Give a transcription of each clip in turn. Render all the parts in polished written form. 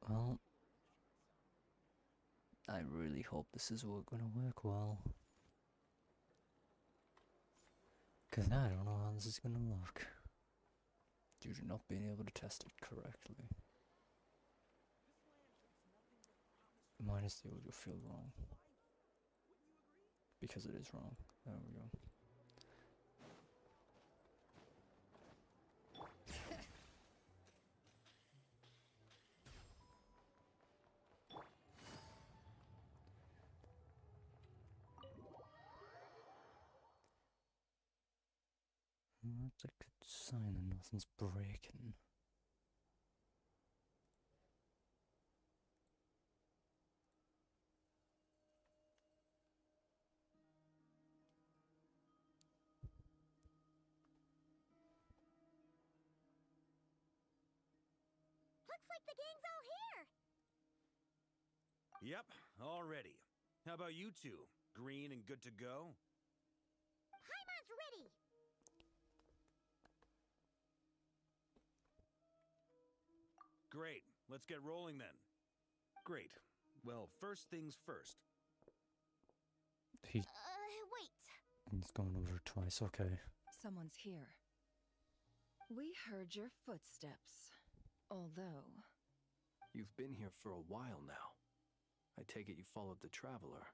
Well, I really hope this is gonna work well. Because I don't know how this is gonna look. Due to not being able to test it correctly. Minus the audio feel wrong. Because it is wrong. There we go. That's a good sign that nothing's breaking. Looks like the gang's all here! Yep, all ready. How about you two? Green and good to go? Paimon's ready! Great, let's get rolling then. Great. Well, first things first. Wait. He's gone over twice, okay. Someone's here. We heard your footsteps. Although... You've been here for a while now. I take it you followed the Traveler,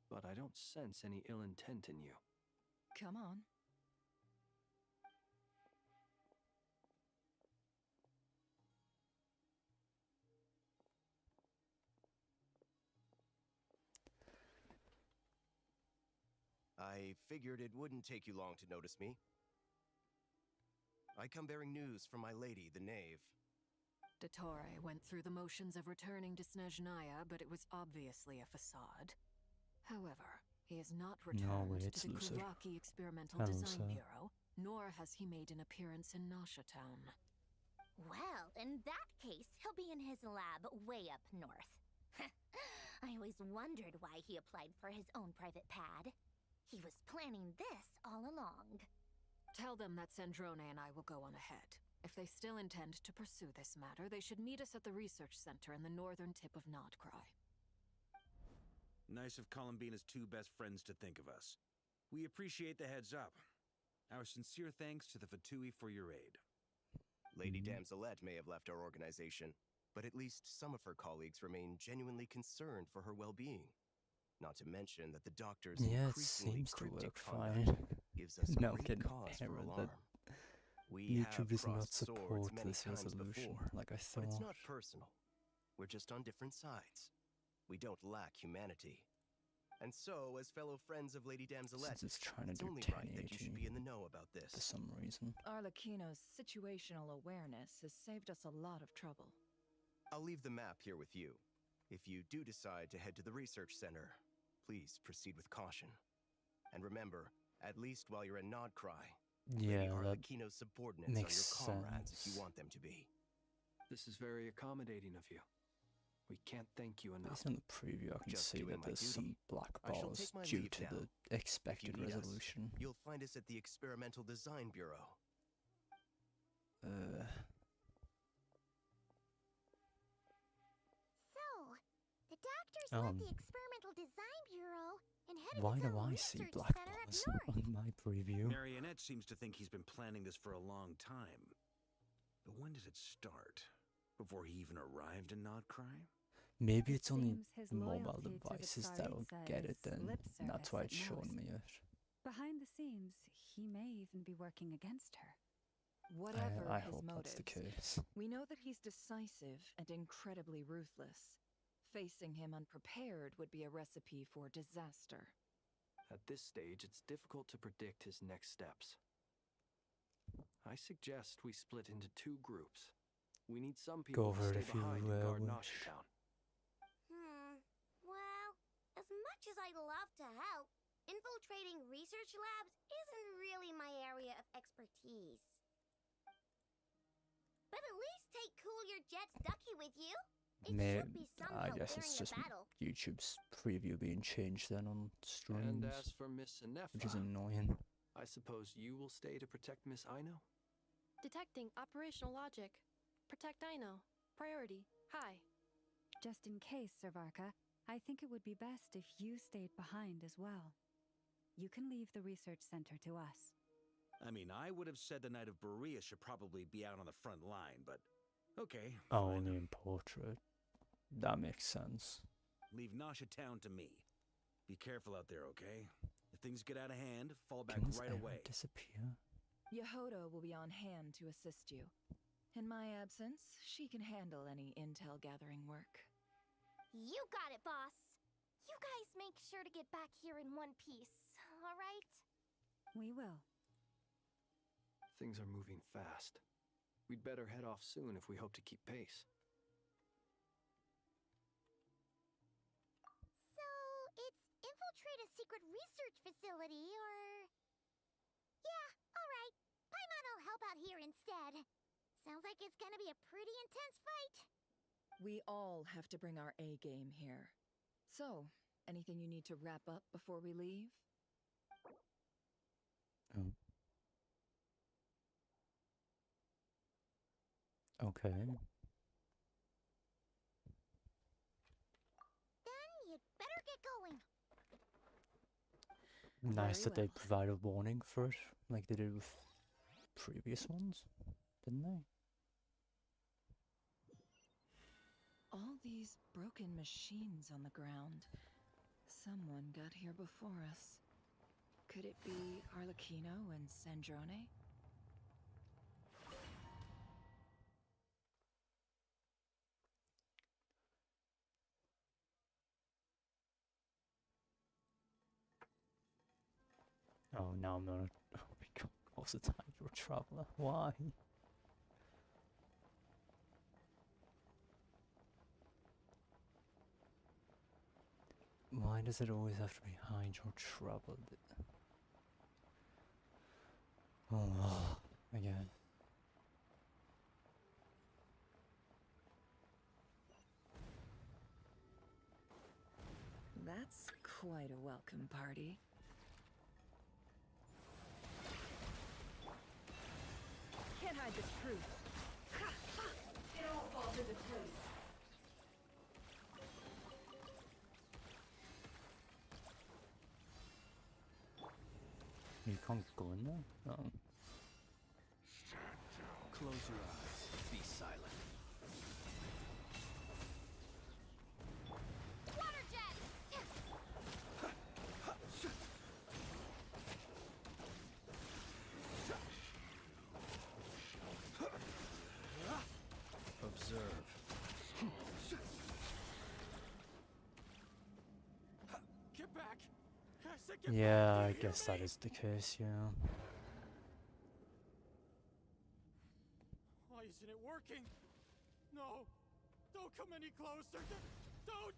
but I don't sense any ill intent in you. Come on. I figured it wouldn't take you long to notice me. I come bearing news from my lady, the Knave. Dottore went through the motions of returning to Snezhnaya, but it was obviously a facade. However, he has not returned to the Kuraki Experimental Design Bureau, nor has he made an appearance in Nasha Town. Well, in that case, he'll be in his lab way up north. I always wondered why he applied for his own private pad. He was planning this all along. Tell them that Sandrone and I will go on ahead. If they still intend to pursue this matter, they should meet us at the research center in the northern tip of Krai. Nice of Columbina's two best friends to think of us. We appreciate the heads up. Our sincere thanks to the Fatui for your aid. Lady Damselette may have left our organization, but at least some of her colleagues remain genuinely concerned for her well-being. Not to mention that the doctor's increasingly cryptic conduct gives us great cause for alarm. YouTube does not support this resolution, like I thought. But it's not personal. We're just on different sides. We don't lack humanity. And so, as fellow friends of Lady Damselette, it's only right that you should be in the know about this. For some reason. Arlecchino's situational awareness has saved us a lot of trouble. I'll leave the map here with you. If you do decide to head to the research center, please proceed with caution. And remember, at least while you're in Krai, yeah, Arlecchino's subordinates are your comrades if you want them to be. This is very accommodating of you. We can't thank you enough. Based on the preview, I can see that there's some black balls due to the expected resolution. You'll find us at the Experimental Design Bureau. So, the doctors left the Experimental Design Bureau and headed why to do I see black balls on my preview? Marionette seems to think he's been planning this for a long time. But when did it start? Before he even arrived in Krai? Maybe it's only mobile devices that'll get it then. That's why it's showing me it. Behind the scenes, he may even be working against her. Whatever I his hope motives, that's the case. we know that he's decisive and incredibly ruthless. Facing him unprepared would be a recipe for disaster. At this stage, it's difficult to predict his next steps. I suggest we split into two groups. We need some people to stay behind and guard Nasha Town. Well, as much as I'd love to help, infiltrating research labs isn't really my area of expertise. But at least take Cool Your Jets Ducky with you. I guess it's just YouTube's preview being changed then on streams. And as for Miss Inefa, which is annoying. I suppose you will stay to protect Miss Aino? Detecting operational logic. Protect Aino. Priority. High. Just in case, Servarka, I think it would be best if you stayed behind as well. You can leave the research center to us. I mean, I would have said the Knight of Berea should probably be out on the front line, but okay. Only in portrait. That makes sense. Leave Nasha Town to me. Be careful out there, okay? If things get out of hand, fall back right away. Disappear. Yehodo will be on hand to assist you. In my absence, she can handle any intel gathering work. You got it, boss. You guys make sure to get back here in one piece, all right? We will. Things are moving fast. We'd better head off soon if we hope to keep pace. So, it's infiltrate a secret research facility, or... Yeah, alright. Paimon will help out here instead. Sounds like it's gonna be a pretty intense fight. We all have to bring our A game here. So, anything you need to wrap up before we leave? Oh. Okay. Then you'd better get going. Nice that Very they provide a warning for it, like they did with previous ones, didn't they? All these broken machines on the ground. Someone got here before us. Could it be Arlecchino and Sandrone? Oh, now I'm gonna become close to time for a traveler. Why? Why does it always have to be Hydro Trouble? Oh, again. That's quite a welcome party. Can't hide this truth. It all falls into place. You can't go in there? Oh. Close your eyes. Be silent. Water jet! Observe. Get back! I said get Yeah, back. I guess that is the case, yeah. Why isn't it working? No! Don't come any closer! Don't!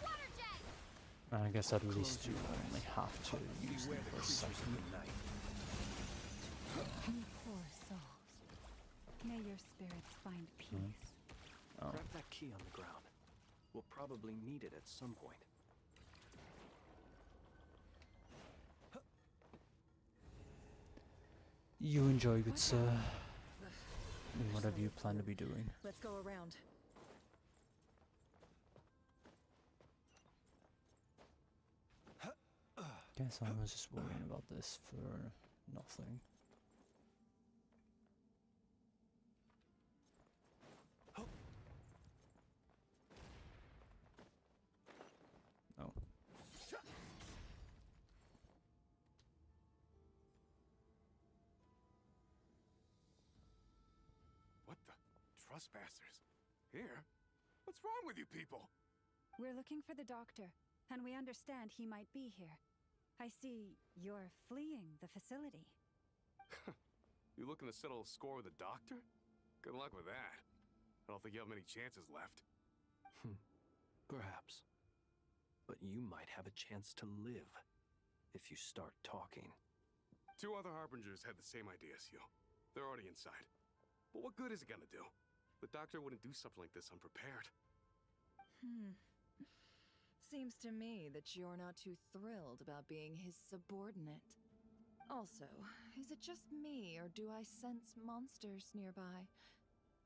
Water jet! I guess at least you only have to use them for something. You poor souls. May your spirits find peace. Oh. Grab that key on the ground. We'll probably need it at some point. You enjoy, good sir. And whatever you plan to be doing. Let's go around. Guess I was just worrying about this for nothing. Oh. What the? Trespassers? Here? What's wrong with you people? We're looking for the doctor, and we understand he might be here. I see you're fleeing the facility. You looking to settle a score with a doctor? Good luck with that. I don't think you have many chances left. Perhaps. But you might have a chance to live if you start talking. 2 other Harbingers had the same idea as you. They're already inside. But what good is it gonna do? The doctor wouldn't do something like this unprepared. Seems to me that you're not too thrilled about being his subordinate. Also, is it just me, or do I sense monsters nearby?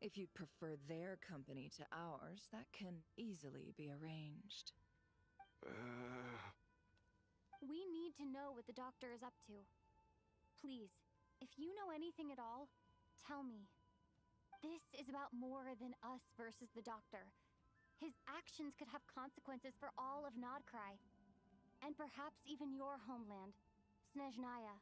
If you'd prefer their company to ours, that can easily be arranged. We need to know what the doctor is up to. Please, if you know anything at all, tell me. This is about more than us versus the doctor. His actions could have consequences for all of Krai, and perhaps even your homeland, Snezhnaya.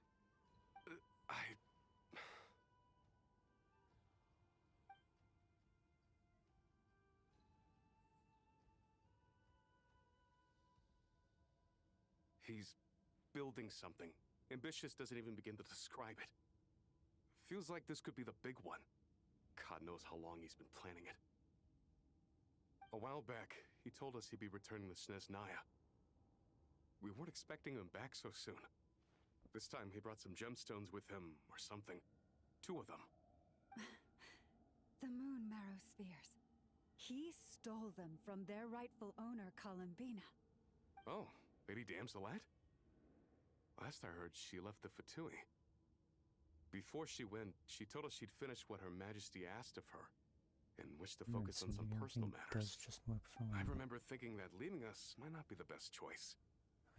He's building something. Ambitious doesn't even begin to describe it. Feels like this could be the big one. God knows how long he's been planning it. A while back, he told us he'd be returning to Snezhnaya. We weren't expecting him back so soon. This time he brought some gemstones with him, or something. 2 of them. The moon marrow spheres. He stole them from their rightful owner, Columbina. Oh, Lady Damselat? Last I heard, she left the Fatui. Before she went, she told us she'd finish what Her Majesty asked of her, and wished to focus on some personal matters. I remember thinking that leaving us might not be the best choice.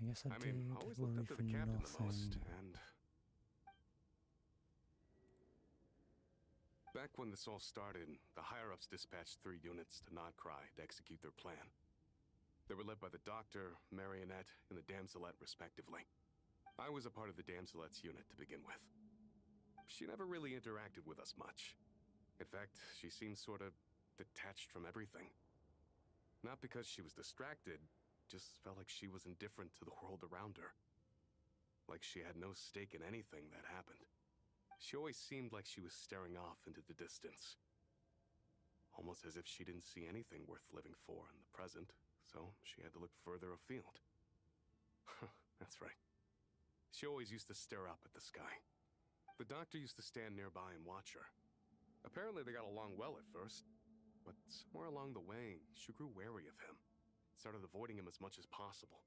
I guess I mean, always looked up to the captain the most, and... Back when this all started, the higher-ups dispatched 3 units to Krai to execute their plan. They were led by the Doctor, Marionette, and the Damselet, respectively. I was a part of the Damselet's unit to begin with. She never really interacted with us much. In fact, she seemed sort of detached from everything. Not because she was distracted, just felt like she was indifferent to the world around her. Like she had no stake in anything that happened. She always seemed like she was staring off into the distance. Almost as if she didn't see anything worth living for in the present, so she had to look further afield. That's right. She always used to stare up at the sky. The Doctor used to stand nearby and watch her. Apparently they got along well at first, but somewhere along the way, she grew wary of him. Started avoiding him as much as possible.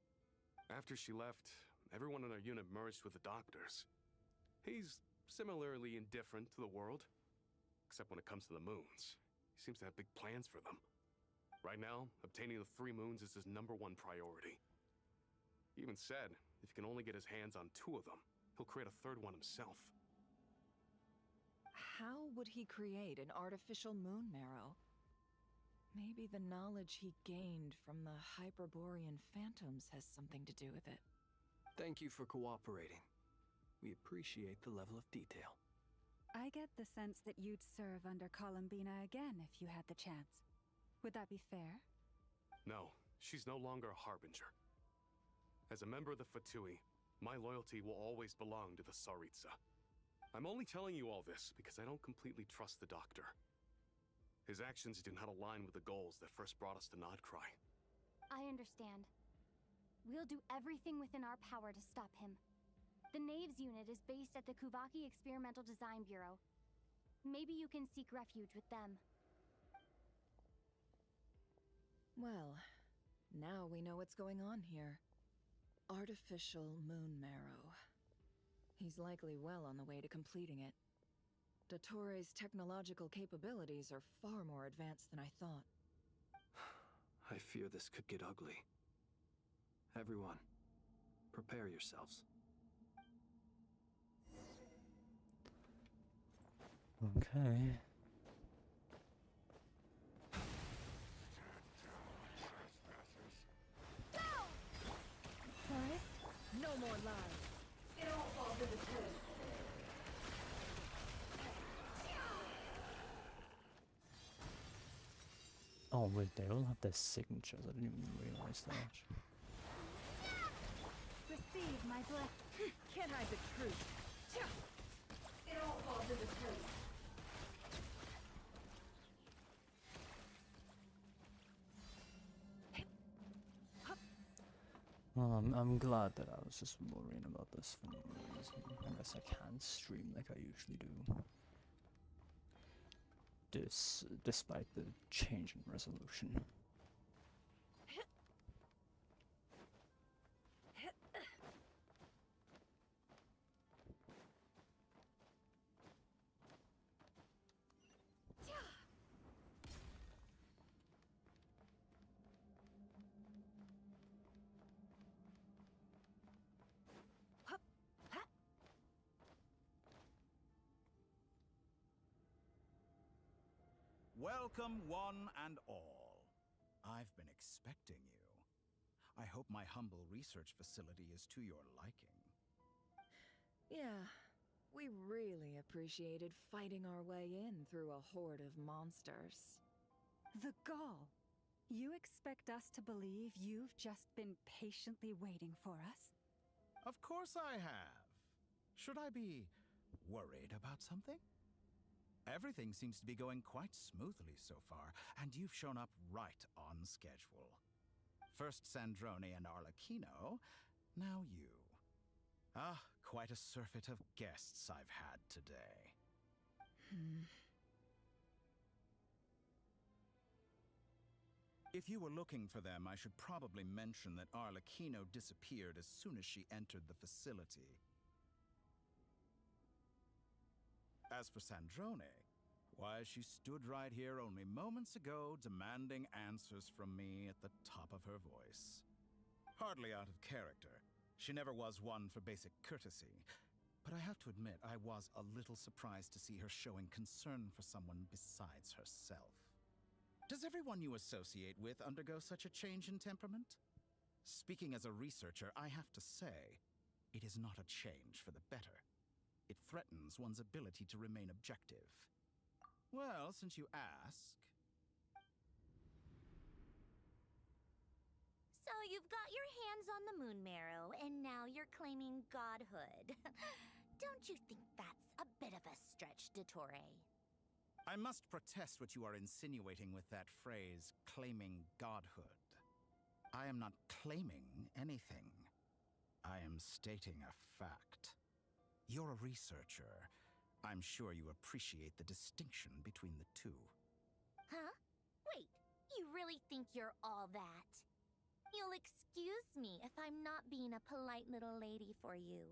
After she left, everyone in our unit merged with the Doctor's. He's similarly indifferent to the world, except when it comes to the moons. He seems to have big plans for them. Right now, obtaining the 3 moons is his #1 priority. He even said, if he can only get his hands on 2 of them, he'll create a 3rd one himself. How would he create an artificial moon marrow? Maybe the knowledge he gained from the Hyperborean phantoms has something to do with it. Thank you for cooperating. We appreciate the level of detail. I get the sense that you'd serve under Columbina again if you had the chance. Would that be fair? No, she's no longer a harbinger. As a member of the Fatui, my loyalty will always belong to the Tsaritsa. I'm only telling you all this because I don't completely trust the Doctor. His actions do not align with the goals that first brought us to Krai. I understand. We'll do everything within our power to stop him. The Knaves unit is based at the Kuvaki Experimental Design Bureau. Maybe you can seek refuge with them. Well, now we know what's going on here. Artificial moon marrow. He's likely well on the way to completing it. Dottore technological capabilities are far more advanced than I thought. I fear this could get ugly. Everyone, prepare yourselves. Okay. Forest, no more lies. It all falls into place. Oh wait, they all have their signatures. I didn't even realize that. Receive my blessing. Can't hide the truth. It all falls into place. Well, I'm glad that I was just worrying about this for no reason. I guess I can't stream like I usually do. despite the change in resolution. Welcome, one and all. I've been expecting you. I hope my humble research facility is to your liking. Yeah, we really appreciated fighting our way in through a horde of monsters. The gall! You expect us to believe you've just been patiently waiting for us? Of course I have. Should I be worried about something? Everything seems to be going quite smoothly so far, and you've shown up right on schedule. First Sandrone and Arlecchino, now you. Ah, quite a surfeit of guests I've had today. If you were looking for them, I should probably mention that Arlecchino disappeared as soon as she entered the facility. As for Sandrone, why, she stood right here only moments ago demanding answers from me at the top of her voice. Hardly out of character. She never was one for basic courtesy. But I have to admit, I was a little surprised to see her showing concern for someone besides herself. Does everyone you associate with undergo such a change in temperament? Speaking as a researcher, I have to say, it is not a change for the better. It threatens one's ability to remain objective. Well, since you ask... So you've got your hands on the moon marrow, and now you're claiming godhood. Don't you think that's a bit of a stretch, Dottore? I must protest what you are insinuating with that phrase, claiming godhood. I am not claiming anything. I am stating a fact. You're a researcher. I'm sure you appreciate the distinction between the two. Huh? Wait, you really think you're all that? You'll excuse me if I'm not being a polite little lady for you.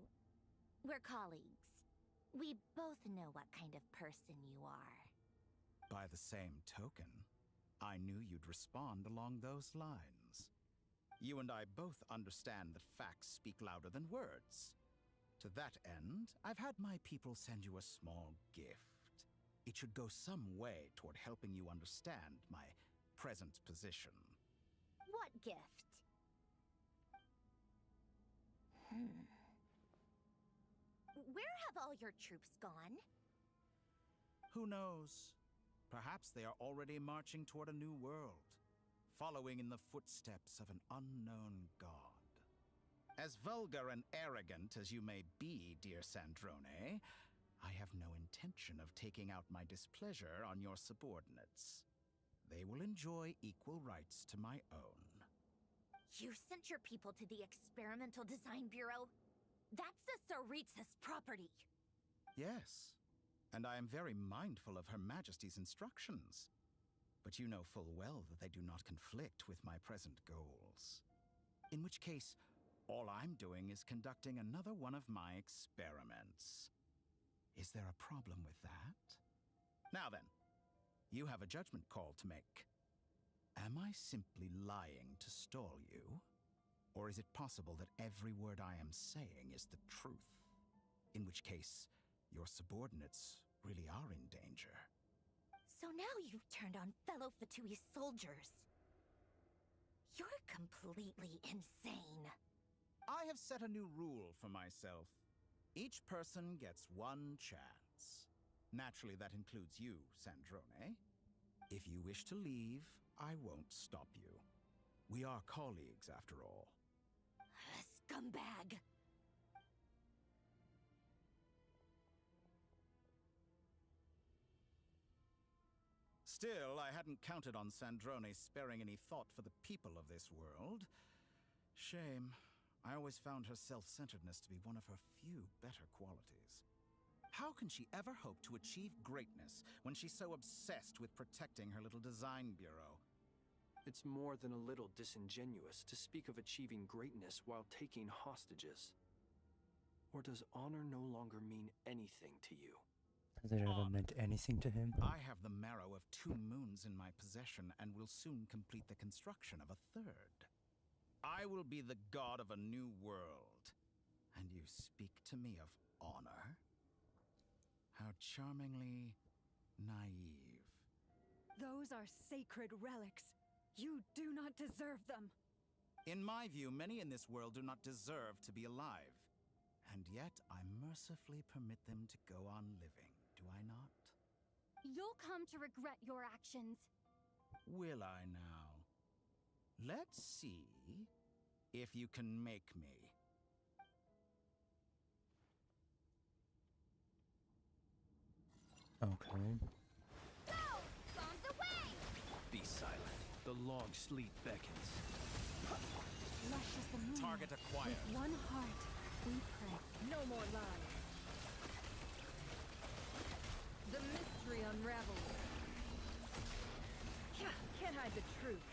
We're colleagues. We both know what kind of person you are. By the same token, I knew you'd respond along those lines. You and I both understand that facts speak louder than words. To that end, I've had my people send you a small gift. It should go some way toward helping you understand my present position. What gift? Where have all your troops gone? Who knows? Perhaps they are already marching toward a new world, following in the footsteps of an unknown god. As vulgar and arrogant as you may be, dear Sandrone, I have no intention of taking out my displeasure on your subordinates. They will enjoy equal rights to my own. You sent your people to the Experimental Design Bureau? That's the Tsaritsa's property! Yes, and I am very mindful of Her Majesty's instructions. But you know full well that they do not conflict with my present goals. In which case, all I'm doing is conducting another one of my experiments. Is there a problem with that? Now then, you have a judgment call to make. Am I simply lying to stall you? Or is it possible that every word I am saying is the truth? In which case, your subordinates really are in danger. So now you've turned on fellow Fatui soldiers. You're completely insane. I have set a new rule for myself. Each person gets one chance. Naturally, that includes you, Sandrone. If you wish to leave, I won't stop you. We are colleagues, after all. Scumbag! Still, I hadn't counted on Sandrone sparing any thought for the people of this world. Shame. I always found her self-centeredness to be one of her few better qualities. How can she ever hope to achieve greatness when she's so obsessed with protecting her little design bureau? It's more than a little disingenuous to speak of achieving greatness while taking hostages. Or does honor no longer mean anything to you? Has it ever meant anything to him? I have the marrow of 2 moons in my possession and will soon complete the construction of a 3rd. I will be the god of a new world. And you speak to me of honor? How charmingly naive. Those are sacred relics. You do not deserve them. In my view, many in this world do not deserve to be alive. And yet I mercifully permit them to go on living, do I not? You'll come to regret your actions. Will I now? Let's see if you can make me. Okay. Go! Bombs away! Be silent. The long sleep beckons. Lush is the moon. Target acquired. With one heart, we pray. No more lies. The mystery unravels. Can't hide the truth.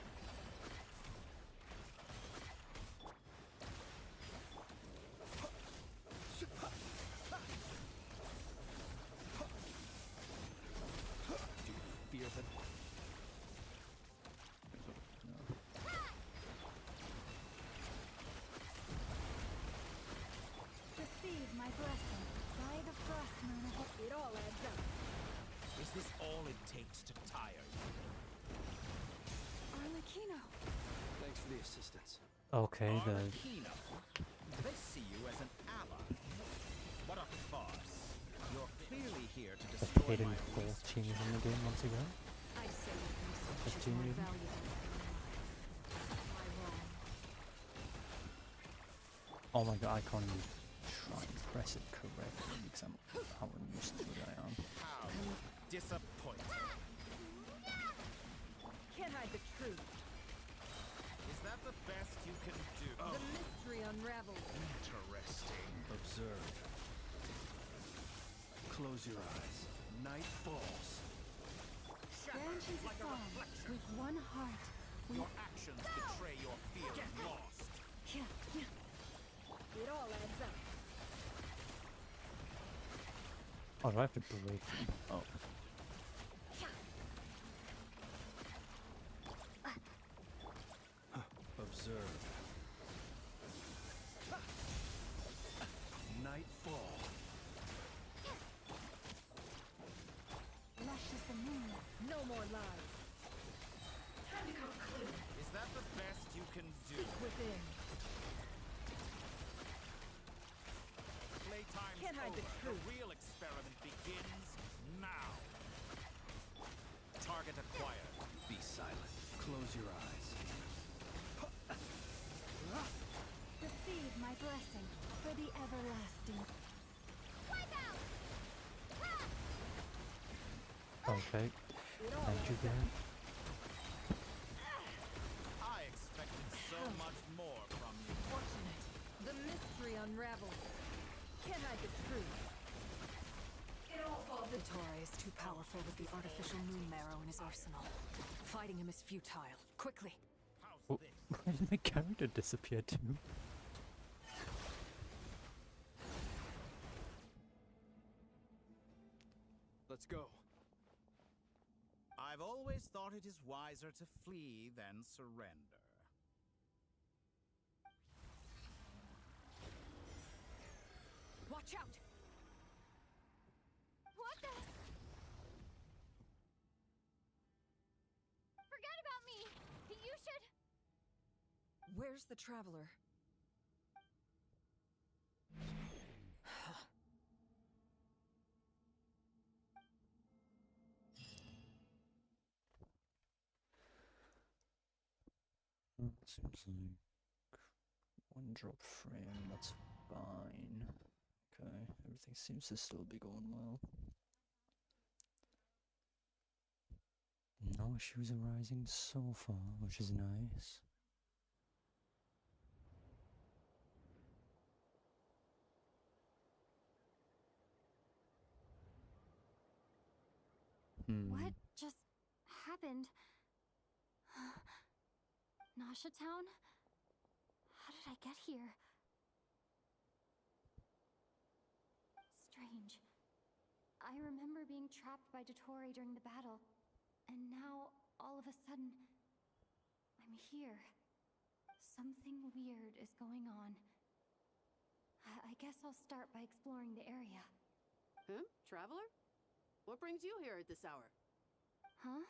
Do you fear them? Receive my blessing by the frost moon of It all adds up. Is this all it takes to tire you? Arlecchino. Thanks for the assistance. Okay, the Arlecchino? They see you as an ally. What a farce. You're clearly here to destroy hidden my fourth research. team in the game once again. I'd say that research Just is team more leader? valuable than your life. Am I wrong? Oh my god, I can't even try and press it correctly because I'm how unused to it I am. How disappointing. Can't hide the truth. Is that the best you can do? The mystery unravels. Interesting. Observe. Close your eyes. Night falls. Branches a song. With one heart, we Your actions betray your fear of lost. It all adds up. Oh, do I have to break them? Oh. Observe. Nightfall. lush is the moon. No more lies. Is that the best you can do? Within. Playtime's Can't hide the over. truth. The real experiment begins now. Target acquired. Be silent. Close your eyes. Receive my blessing for the everlasting. Wipe out! Okay. Thank you, Dan. I expected so much more from you. Fortunate. The mystery unravels. Can't hide the truth. Vittore is too powerful with the artificial moon marrow in his arsenal. Fighting him is futile. Quickly! Oh, where did my character disappear to? Let's go. I've always thought it is wiser to flee than surrender. Watch out! What the? Forget about me! You should... Where's the traveler? Seems like one drop frame, that's fine. Okay, everything seems to still be going well. No issues arising so far, which is nice. What just happened? Nasha Town? How did I get here? Strange. I remember being trapped by Dottore during the battle, and now, all of a sudden, I'm here. Something weird is going on. I guess I'll start by exploring the area. Traveler? What brings you here at this hour? Huh?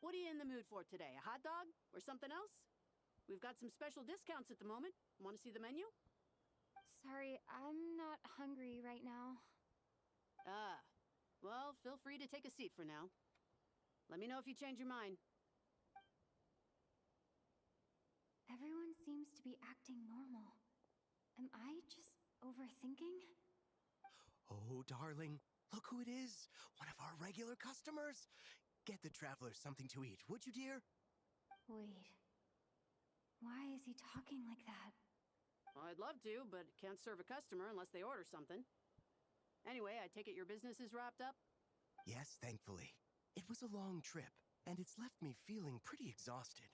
What are you in the mood for today? A hot dog? Or something else? We've got some special discounts at the moment. Want to see the menu? Sorry, I'm not hungry right now. Ah. Well, feel free to take a seat for now. Let me know if you change your mind. Everyone seems to be acting normal. Am I just overthinking? Oh, darling, look who it is. One of our regular customers. Get the traveler something to eat, would you, dear? Wait. Why is he talking like that? Well, I'd love to, but can't serve a customer unless they order something. Anyway, I take it your business is wrapped up? Yes, thankfully. It was a long trip, and it's left me feeling pretty exhausted.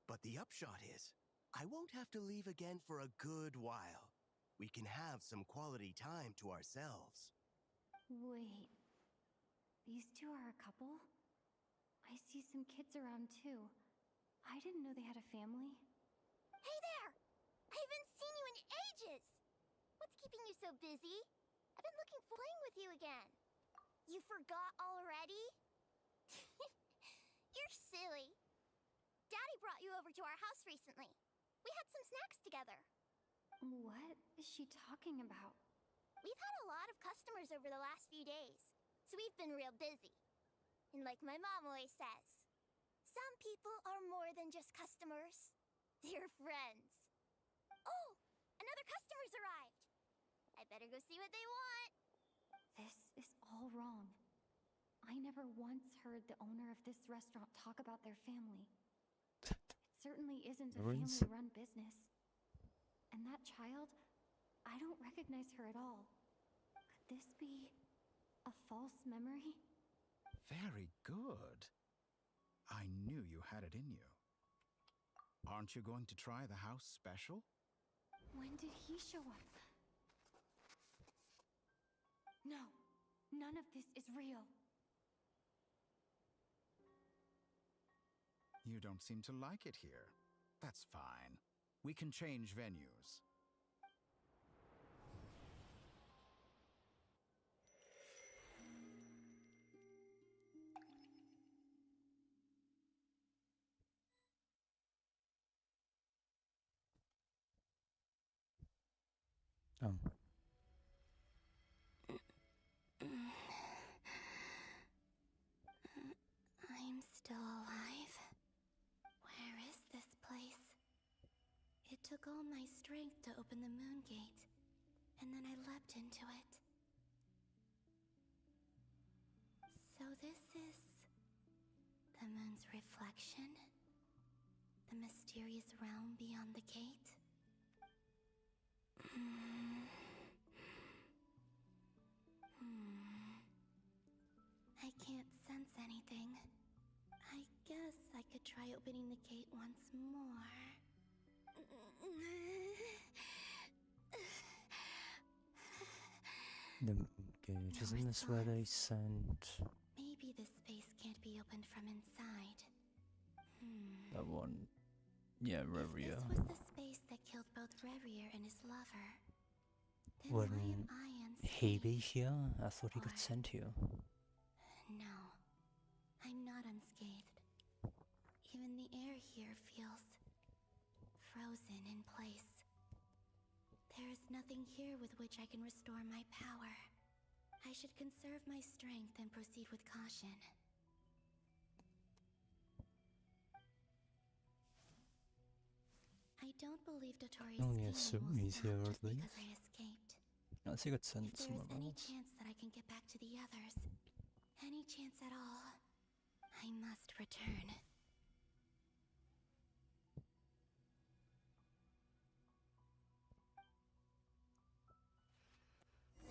But the upshot is, I won't have to leave again for a good while. We can have some quality time to ourselves. Wait. These two are a couple? I see some kids around too. I didn't know they had a family. Hey there! I haven't seen you in ages! What's keeping you so busy? I've been looking for playing with you again. You forgot already? You're silly. Daddy brought you over to our house recently. We had some snacks together. What is she talking about? We've had a lot of customers over the last few days, so we've been real busy. And like my mom always says, some people are more than just customers. They're friends. Oh, another customer's arrived. I better go see what they want. This is all wrong. I never once heard the owner of this restaurant talk about their family. It certainly isn't a family-run business. And that child, I don't recognize her at all. Could this be a false memory? Very good. I knew you had it in you. Aren't you going to try the house special? When did he show up? No, none of this is real. You don't seem to like it here. That's fine. We can change venues. Oh. I'm still alive. Where is this place? It took all my strength to open the moon gate, and then I leapt into it. So this is the moon's reflection? The mysterious realm beyond the gate? I can't sense anything. I guess I could try opening the gate once more. The moon gate, isn't this where they sent Maybe this space can't be opened from inside. that one? Yeah, Reria. If this was the space that killed both Reria and his lover, then why Wouldn't am I he be unscathed? here? I thought he got sent here. No, I'm not unscathed. Even the air here feels frozen in place. There is nothing here with which I can restore my power. I should conserve my strength and proceed with caution. I don't believe Dottori's Only scheming assume will he's stop here just at least. because I escaped. Unless he got If sent there is somewhere any else. chance that I can get back to the others, any chance at all, I must return.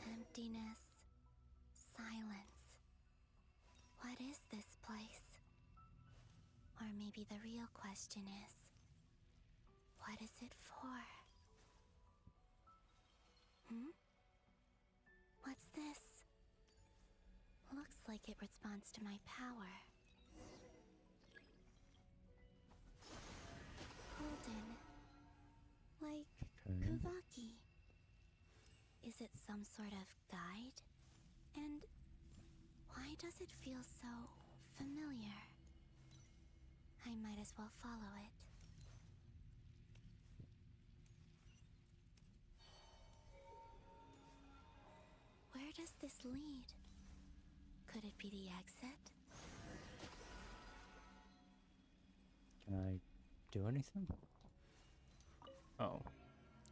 Emptiness, silence. Or maybe the real question is, what is it for? What's this? Looks like it responds to my power. Golden. Like Kuvaki. Is it some sort of guide? And why does it feel so familiar? I might as well follow it. Where does this lead? Could it be the exit? Can I do anything? Oh.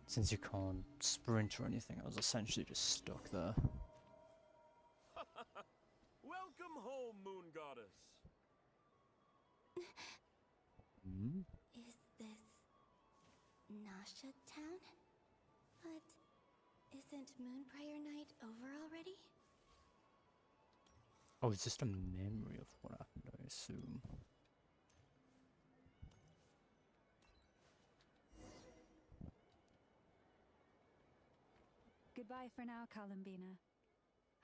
Since you can't sprint or anything, I was essentially just stuck there. Welcome home, Moon Goddess. Is this Nasha Town? But isn't Moonprayer Night over already? Oh, it's just a memory of what happened, I assume. Goodbye for now, Kalumbina.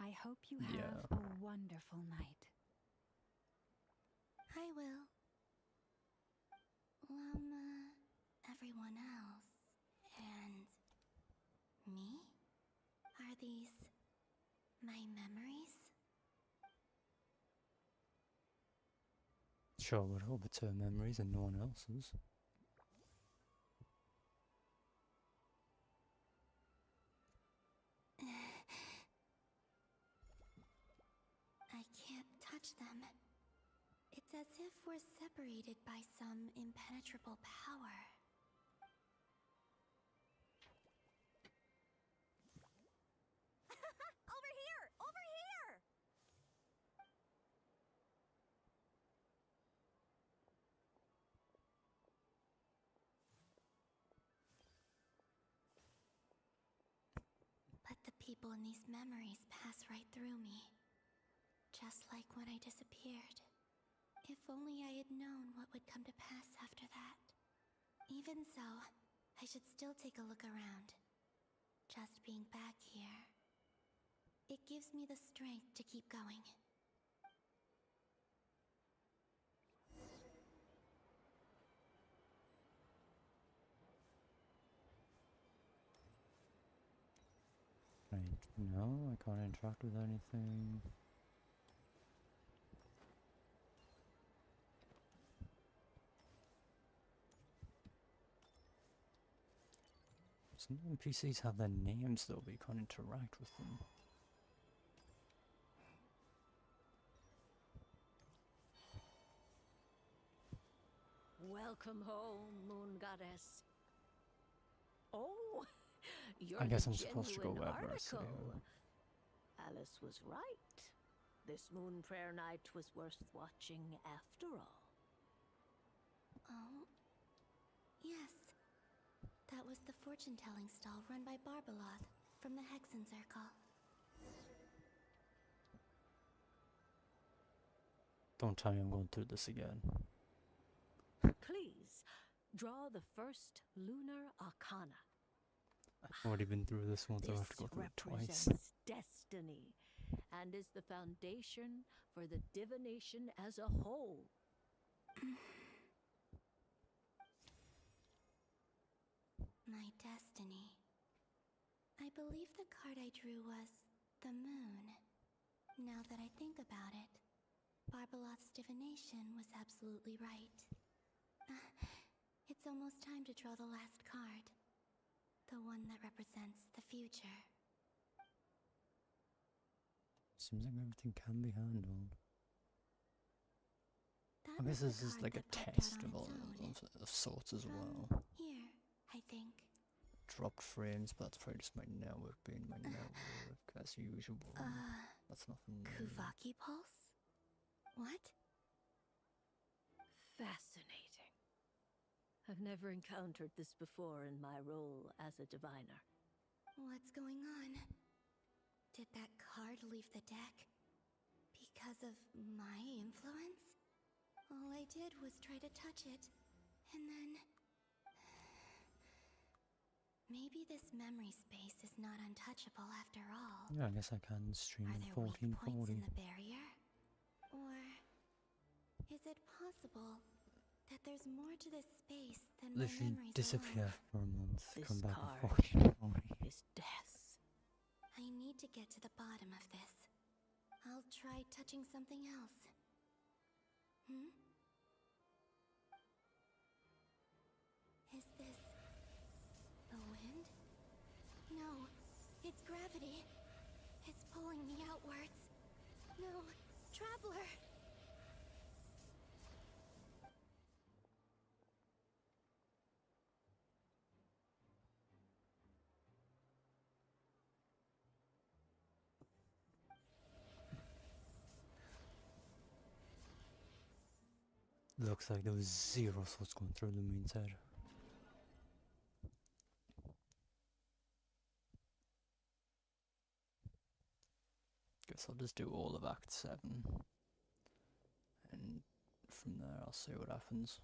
I hope you have a wonderful night. I will. Everyone else. And me? Are these my memories? Sure, would hope it's her memories and no one else's. I can't touch them. It's as if we're separated by some impenetrable power. Over here! Over here! But the people in these memories pass right through me. Just like when I disappeared. If only I had known what would come to pass after that. Even so, I should still take a look around. Just being back here, it gives me the strength to keep going. Right, no, I can't interact with anything. Some NPCs have their names though, but you can't interact with them. Welcome home, Moon Goddess. Oh, you're I guess the I'm supposed to go genuine wherever I see article. her. Alice was right. This moon prayer night was worth watching after all. Oh, yes. That was the fortune-telling stall run by Barbeloth from the Hexen Circle. Don't tell me I'm going through this again. Please, draw the first lunar arcana. I've already been through this once, I have to go through it twice. Represents destiny and is the foundation for the divination as a whole. My destiny. I believe the card I drew was the moon. Now that I think about it, Barbeloth's divination was absolutely right. It's almost time to draw the last card. The one that represents the future. Seems like everything can be handled. That I guess was this the is card like a that popped test out of, on its own. of sorts as well. Here, I think. Dropped frames, but that's probably just my network being my network as usual. That's nothing new. Kuvaki pulse? What? Fascinating. I've never encountered this before in my role as a diviner. What's going on? Did that card leave the deck because of my influence? All I did was try to touch it, and then... Maybe this memory space is not untouchable after all. Yeah, I guess I can stream in 1440. Are there weak points in the barrier? Or is it possible that there's more to this space than my Literally memories disappear alone? for a month, This come back card in 1440. is death. I need to get to the bottom of this. I'll try touching something else. Hmm? Is this... the wind? No, it's gravity. It's pulling me outwards. No, Traveler! Looks like there was zero thoughts going through the moon's head. Guess I'll just do all of Act 7. And from there I'll see what happens.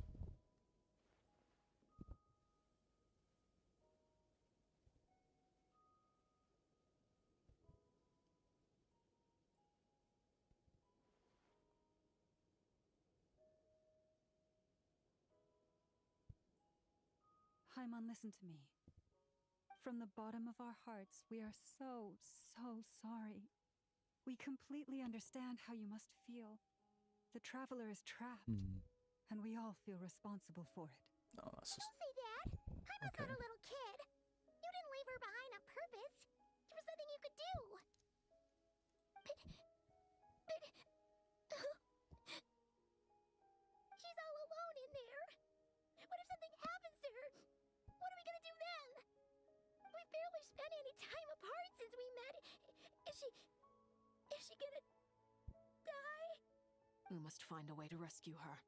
Haimon, listen to me. From the bottom of our hearts, we are so sorry. We completely understand how you must feel. The Traveler is trapped, and we all feel responsible for it. Oh, that's just... Don't say that! Haimon's not a little kid! You didn't leave her behind on purpose! There was nothing you could do! She's all alone in there! What if something happens to her? What are we gonna do then? We've barely spent any time apart since we met. Is she gonna... die? We must find a way to rescue her.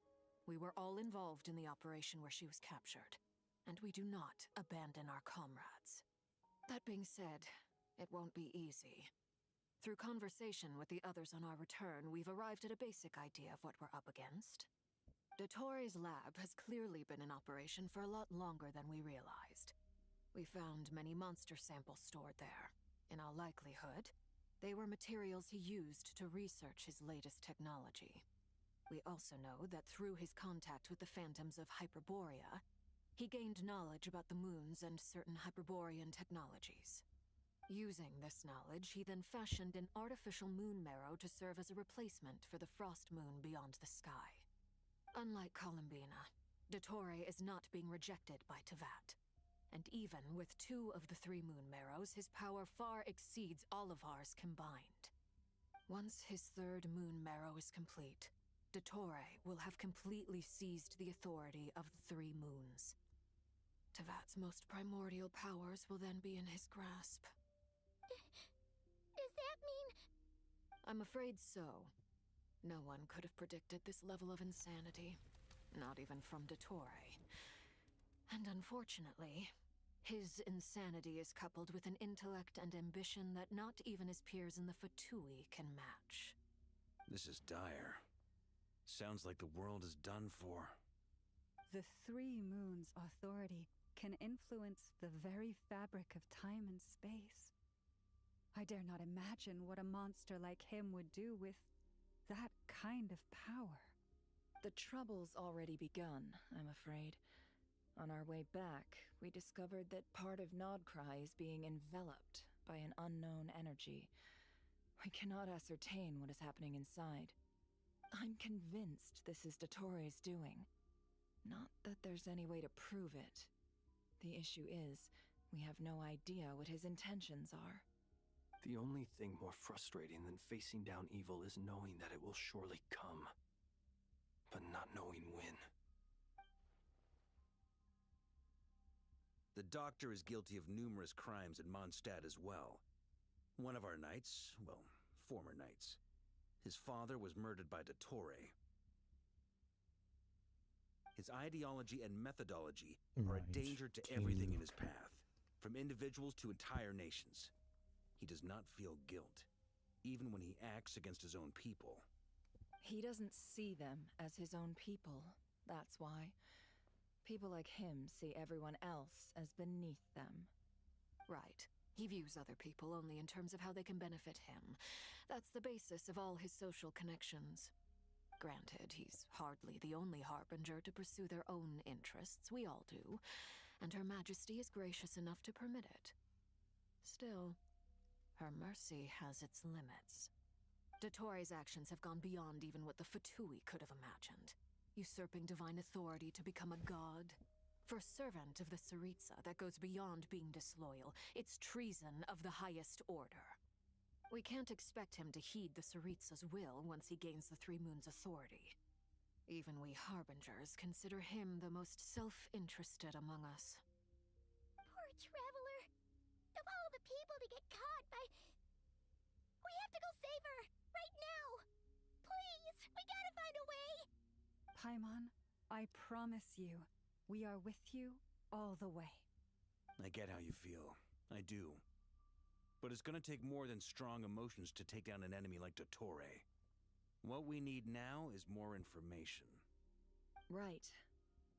We were all involved in the operation where she was captured, and we do not abandon our comrades. That being said, it won't be easy. Through conversation with the others on our return, we've arrived at a basic idea of what we're up against. Dottore's lab has clearly been in operation for a lot longer than we realized. We found many monster samples stored there. In all likelihood, they were materials he used to research his latest technology. We also know that through his contact with the phantoms of Hyperborea, he gained knowledge about the moons and certain Hyperborean technologies. Using this knowledge, he then fashioned an artificial moon marrow to serve as a replacement for the frost moon beyond the sky. Unlike Columbina, Dottore is not being rejected by Teyvat. And even with 2 of the 3 moon marrows, his power far exceeds all of ours combined. Once his 3rd moon marrow is complete, Dottore will have completely seized the authority of the 3 moons. Teyvat's most primordial powers will then be in his grasp. Does that mean... I'm afraid so. No one could have predicted this level of insanity. Not even from Dottore. And unfortunately, his insanity is coupled with an intellect and ambition that not even his peers in the Fatui can match. This is dire. Sounds like the world is done for. The 3 moons' authority can influence the very fabric of time and space. I dare not imagine what a monster like him would do with that kind of power. The trouble's already begun, I'm afraid. On our way back, we discovered that part of Krai is being enveloped by an unknown energy. We cannot ascertain what is happening inside. I'm convinced this is Dottore's doing. Not that there's any way to prove it. The issue is, we have no idea what his intentions are. The only thing more frustrating than facing down evil is knowing that it will surely come, but not knowing when. The Doctor is guilty of numerous crimes in Mondstadt as well. One of our knights, well, former knights, his father was murdered by Dottore. His ideology and methodology are a danger to everything in his path, from individuals to entire nations. He does not feel guilt, even when he acts against his own people. He doesn't see them as his own people, that's why. People like him see everyone else as beneath them. Right. He views other people only in terms of how they can benefit him. That's the basis of all his social connections. Granted, he's hardly the only harbinger to pursue their own interests. We all do. And Her Majesty is gracious enough to permit it. Still, her mercy has its limits. Dottoro's actions have gone beyond even what the Fatui could have imagined. Usurping divine authority to become a god. For a servant of the Tsaritsa, that goes beyond being disloyal. It's treason of the highest order. We can't expect him to heed the Tsaritsa's will once he gains the Three Moons' authority. Even we Harbingers consider him the most self-interested among us. Poor Traveler! Of all the people to get caught by... We have to go save her! Right now! Please! We gotta find a way! Paimon, I promise you, we are with you all the way. I get how you feel. I do. But it's gonna take more than strong emotions to take down an enemy like Dottore. What we need now is more information. Right.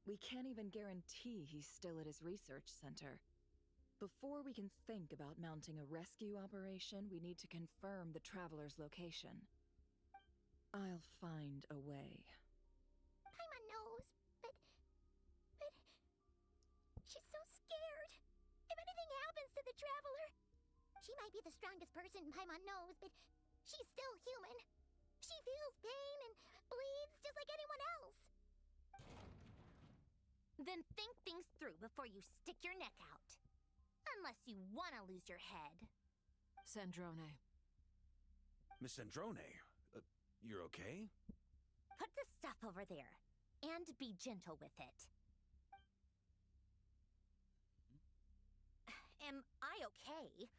We can't even guarantee he's still at his research center. Before we can think about mounting a rescue operation, we need to confirm the Traveler's location. I'll find a way. Paimon knows, but... She's so scared. If anything happens to the Traveler... She might be the strongest person Paimon knows, but she's still human. She feels pain and bleeds just like anyone else. Then think things through before you stick your neck out. Unless you want to lose your head. Sandrone. Miss Sandrone, you're okay? Put the stuff over there, and be gentle with it. Am I okay?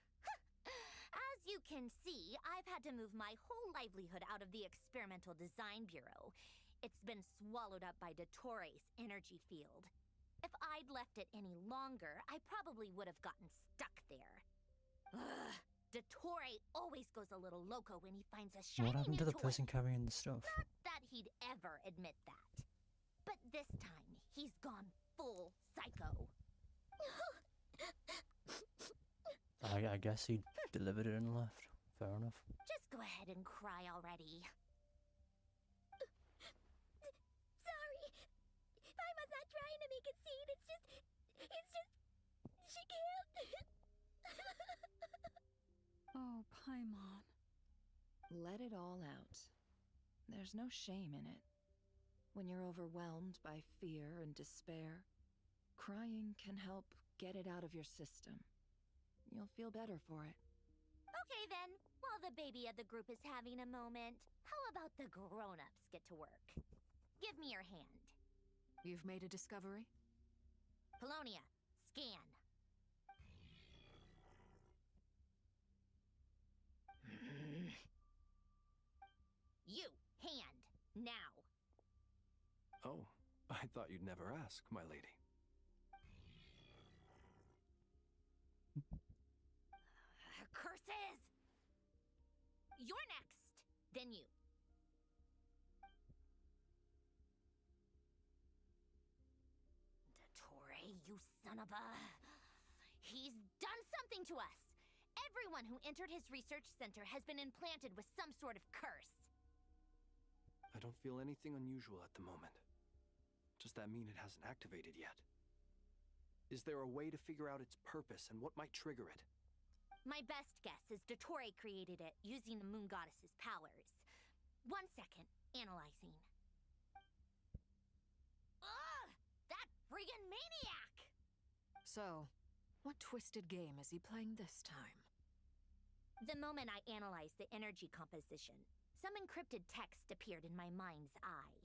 As you can see, I've had to move my whole livelihood out of the Experimental Design Bureau. It's been swallowed up by Dottore's energy field. If I'd left it any longer, I probably would have gotten stuck there. Ugh, Dottore always goes a little loco when he finds a shiny What happened new to the toy. person carrying the stuff? Not that he'd ever admit that. But this time, he's gone full psycho. I guess he delivered it and left. Fair enough. Just go ahead and cry already. Sorry. Paimon's not trying to make it scene. It's just... She can't. Oh, Paimon. Let it all out. There's no shame in it. When you're overwhelmed by fear and despair, crying can help get it out of your system. You'll feel better for it. Okay then, while the baby of the group is having a moment, how about the grown-ups get to work? Give me your hand. You've made a discovery? Polonia, scan. You, hand, now. Oh, I thought you'd never ask, my lady. Curses! You're next, then you. Dottore, you son of a... He's done something to us! Everyone who entered his research center has been implanted with some sort of curse. I don't feel anything unusual at the moment. Does that mean it hasn't activated yet? Is there a way to figure out its purpose and what might trigger it? My best guess is Dottore created it using the Moon Goddess's powers. 1 second, analyzing. Ugh! That friggin' maniac! So, what twisted game is he playing this time? The moment I analyzed the energy composition, some encrypted text appeared in my mind's eye.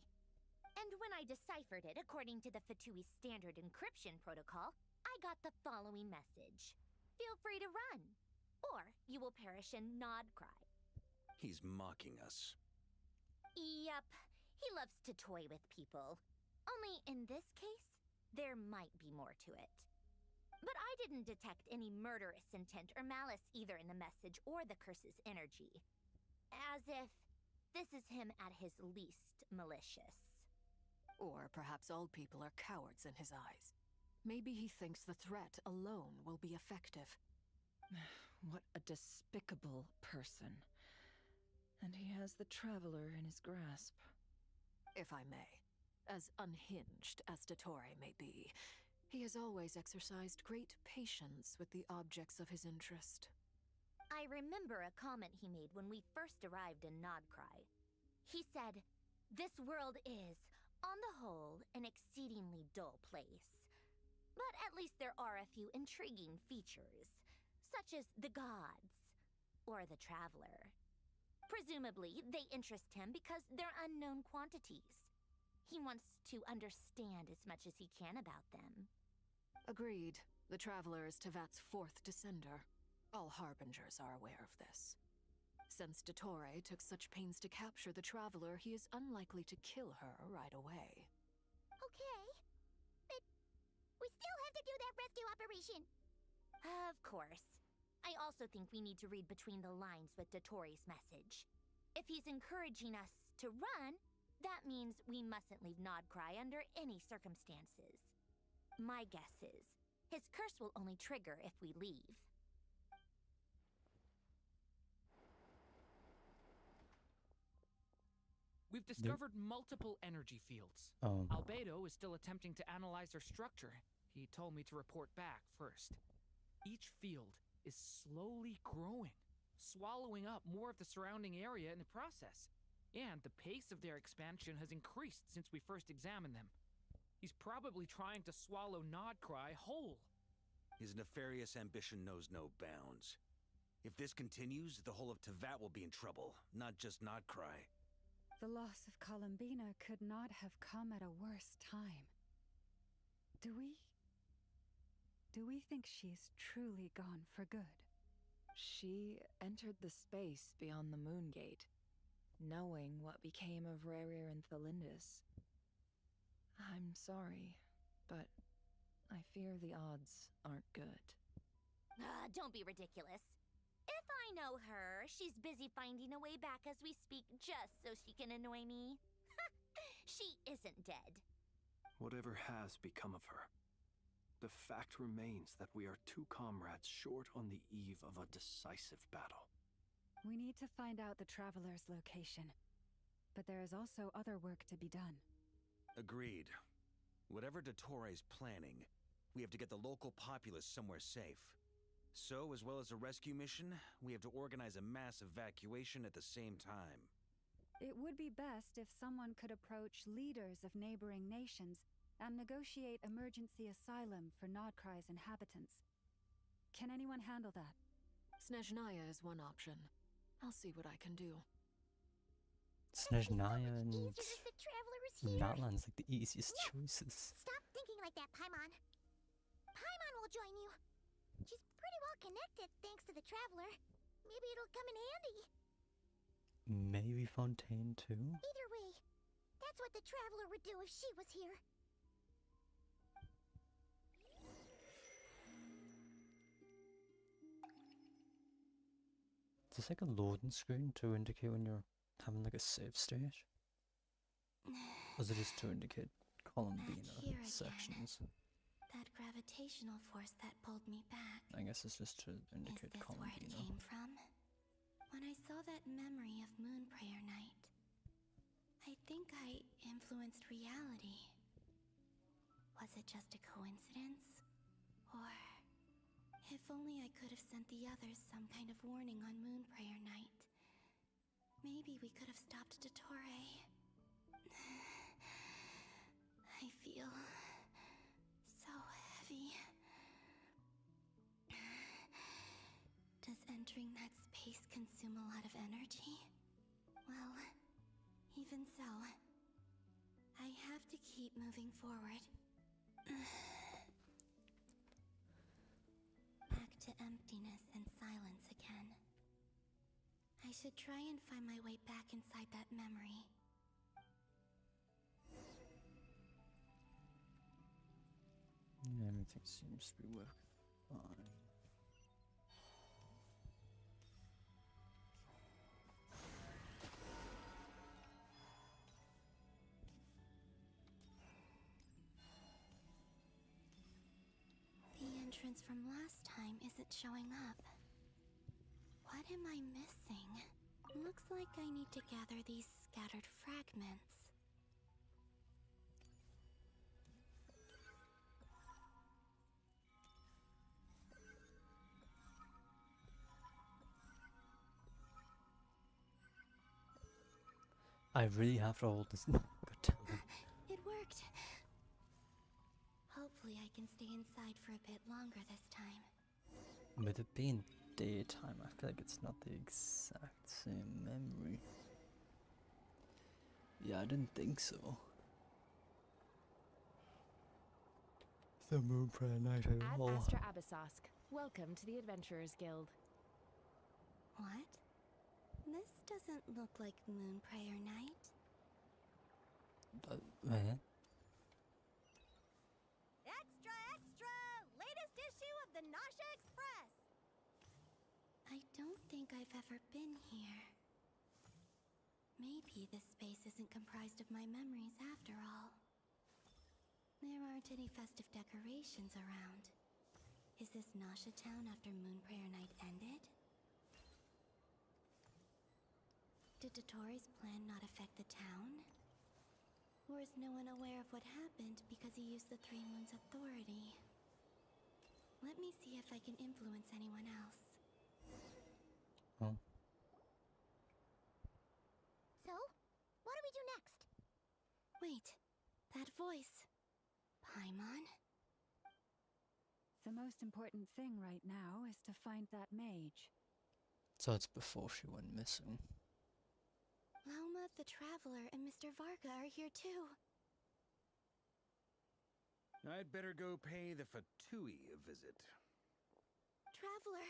And when I deciphered it according to the Fatui standard encryption protocol, I got the following message. Feel free to run, or you will perish in Nod Krai. He's mocking us. Yep, he loves to toy with people. Only in this case, there might be more to it. But I didn't detect any murderous intent or malice either in the message or the curse's energy. As if this is him at his least malicious. Or perhaps all people are cowards in his eyes. Maybe he thinks the threat alone will be effective. What a despicable person. And he has the Traveler in his grasp. If I may, as unhinged as Dottore may be, he has always exercised great patience with the objects of his interest. I remember a comment he made when we first arrived in Krai. He said, "This world is, on the whole, an exceedingly dull place. But at least there are a few intriguing features, such as the gods, or the Traveler. Presumably, they interest him because they're unknown quantities. He wants to understand as much as he can about them." Agreed. The Traveler is Tevat's fourth descender. All Harbingers are aware of this. Since Dottore took such pains to capture the Traveler, he is unlikely to kill her right away. Okay, but we still have to do that rescue operation. Of course. I also think we need to read between the lines with Dottore's message. If he's encouraging us to run, that means we mustn't leave Krai under any circumstances. My guess is, his curse will only trigger if we leave. We've discovered multiple energy fields. Albedo is still attempting to analyze their structure. He told me to report back first. Each field is slowly growing, swallowing up more of the surrounding area in the process. And the pace of their expansion has increased since we first examined them. He's probably trying to swallow Krai whole. His nefarious ambition knows no bounds. If this continues, the whole of Tevat will be in trouble, not just Krai. The loss of Columbina could not have come at a worse time. Do we think she's truly gone for good? She entered the space beyond the Moon Gate, knowing what became of Rerir and Thelindis. I'm sorry, but I fear the odds aren't good. Don't be ridiculous. If I know her, she's busy finding a way back as we speak just so she can annoy me. She isn't dead. Whatever has become of her, the fact remains that we are two comrades short on the eve of a decisive battle. We need to find out the Traveler's location. But there is also other work to be done. Agreed. Whatever Dottore's planning, we have to get the local populace somewhere safe. So, as well as a rescue mission, we have to organize a mass evacuation at the same time. It would be best if someone could approach leaders of neighboring nations and negotiate emergency asylum for Krai's inhabitants. Can anyone handle that? Snezhnaya is one option. I'll see what I can do. Snezhnaya and The Traveler is here. Natlan's like the easiest choices. Stop thinking like that, Paimon. Paimon will join you. She's pretty well connected thanks to the Traveler. Maybe it'll come in handy. Maybe Fontaine too? Either way, that's what the Traveler would do if she was here. There's like a loading screen to indicate when you're having like a save state. Or is it just to indicate Columbina sections? That gravitational force that pulled me back. I guess it's just to indicate Columbina. Is this where it came from? When I saw that memory of Moon Prayer Night, I think I influenced reality. Was it just a coincidence? Or if only I could have sent the others some kind of warning on Moon Prayer Night. Maybe we could have stopped Dottore. I feel so heavy. Does entering that space consume a lot of energy? Well, even so, I have to keep moving forward. Back to emptiness and silence again. I should try and find my way back inside that memory. Yeah, everything seems to be working fine. evidence from last time isn't showing up. What am I missing? Looks like I need to gather these scattered fragments. I really have to hold this. God damn it. It worked. Hopefully I can stay inside for a bit longer this time. With it being daytime, I feel like it's not the exact same memory. Yeah, I didn't think so. The moon prayer night at all. Astra Abyssosk, welcome to the Adventurers Guild. What? This doesn't look like Moon Prayer Night. Extra, extra! Latest issue of the Nasha Express! I don't think I've ever been here. Maybe this space isn't comprised of my memories after all. There aren't any festive decorations around. Is this Nasha Town after Moon Prayer Night ended? Did Dotori's plan not affect the town? Or is no one aware of what happened because he used the Three Moons' authority? Let me see if I can influence anyone else. Oh. So, what do we do next? Wait, that voice. Paimon? The most important thing right now is to find that mage. So it's before she went missing. Lauma, the Traveler, and Mr. Varga are here too. I'd better go pay the Fatui a visit. Traveler!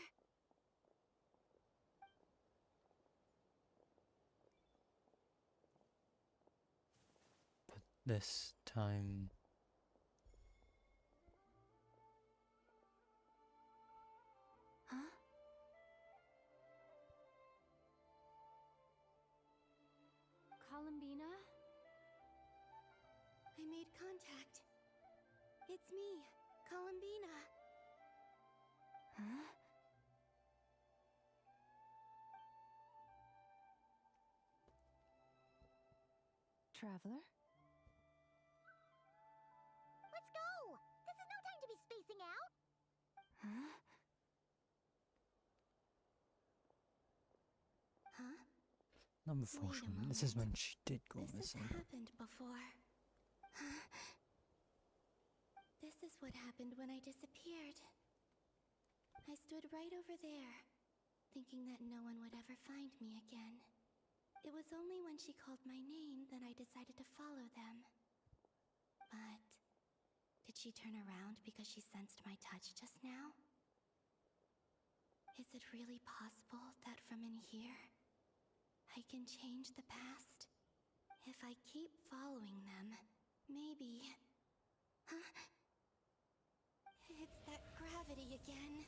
But this time... Huh? Columbina? I made contact. It's me, Columbina. Huh? Traveler? Let's go! This is no time to be spacing out! Huh? Huh? Not before she went. This is when she did go missing. This has happened before. This is what happened when I disappeared. I stood right over there, thinking that no one would ever find me again. It was only when she called my name that I decided to follow them. But did she turn around because she sensed my touch just now? Is it really possible that from in here, I can change the past? If I keep following them, maybe... Huh? It's that gravity again.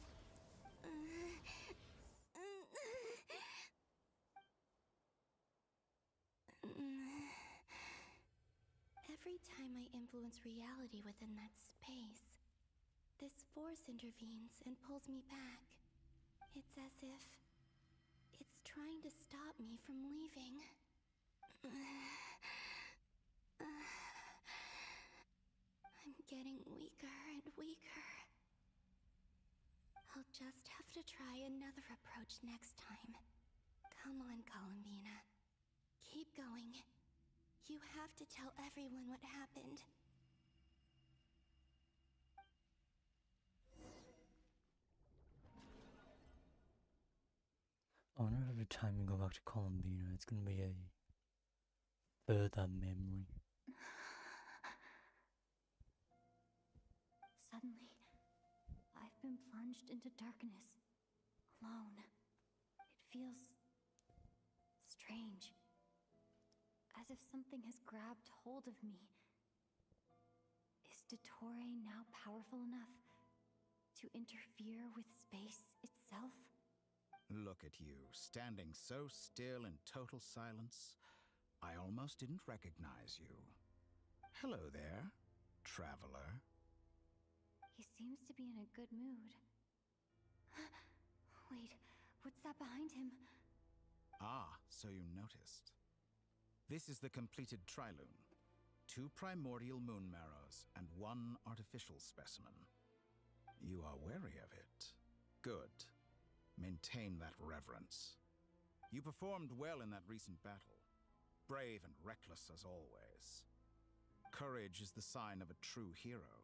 Every time I influence reality within that space, this force intervenes and pulls me back. It's as if it's trying to stop me from leaving. I'm getting weaker and weaker. I'll just have to try another approach next time. Come on, Columbina. Keep going. You have to tell everyone what happened. I wonder if every time we go back to Columbina, it's gonna be a further memory. Suddenly, I've been plunged into darkness, alone. It feels strange, as if something has grabbed hold of me. Is Dottore now powerful enough to interfere with space itself? Look at you, standing so still in total silence. I almost didn't recognize you. Hello there, traveler. He seems to be in a good mood. Wait, what's that behind him? Ah, so you noticed. This is the completed Trilune. 2 primordial moon marrows and 1 artificial specimen. You are wary of it. Good. Maintain that reverence. You performed well in that recent battle. Brave and reckless as always. Courage is the sign of a true hero,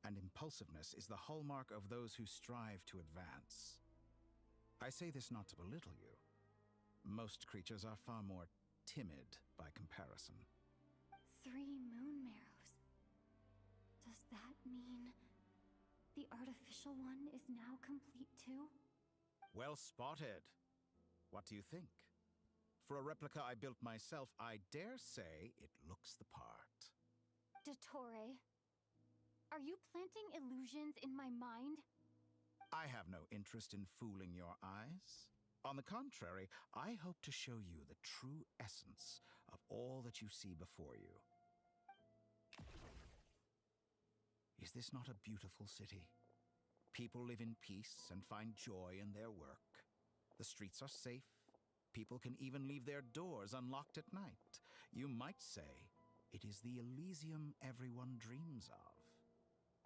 and impulsiveness is the hallmark of those who strive to advance. I say this not to belittle you. Most creatures are far more timid by comparison. 3 moon marrows. Does that mean the artificial one is now complete too? Well spotted. What do you think? For a replica I built myself, I dare say it looks the part. Dottore, are you planting illusions in my mind? I have no interest in fooling your eyes. On the contrary, I hope to show you the true essence of all that you see before you. Is this not a beautiful city? People live in peace and find joy in their work. The streets are safe. People can even leave their doors unlocked at night. You might say it is the Elysium everyone dreams of.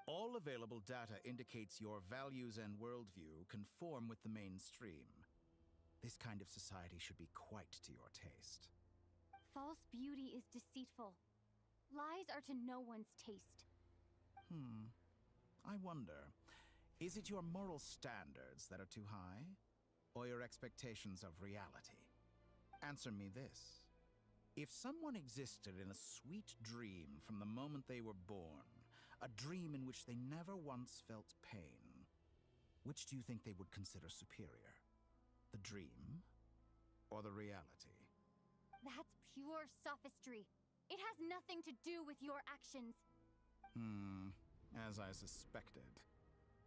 All available data indicates your values and worldview conform with the mainstream. This kind of society should be quite to your taste. False beauty is deceitful. Lies are to no one's taste. I wonder, is it your moral standards that are too high? Or your expectations of reality? Answer me this. If someone existed in a sweet dream from the moment they were born, a dream in which they never once felt pain, which do you think they would consider superior? The dream or the reality? That's pure sophistry. It has nothing to do with your actions. As I suspected.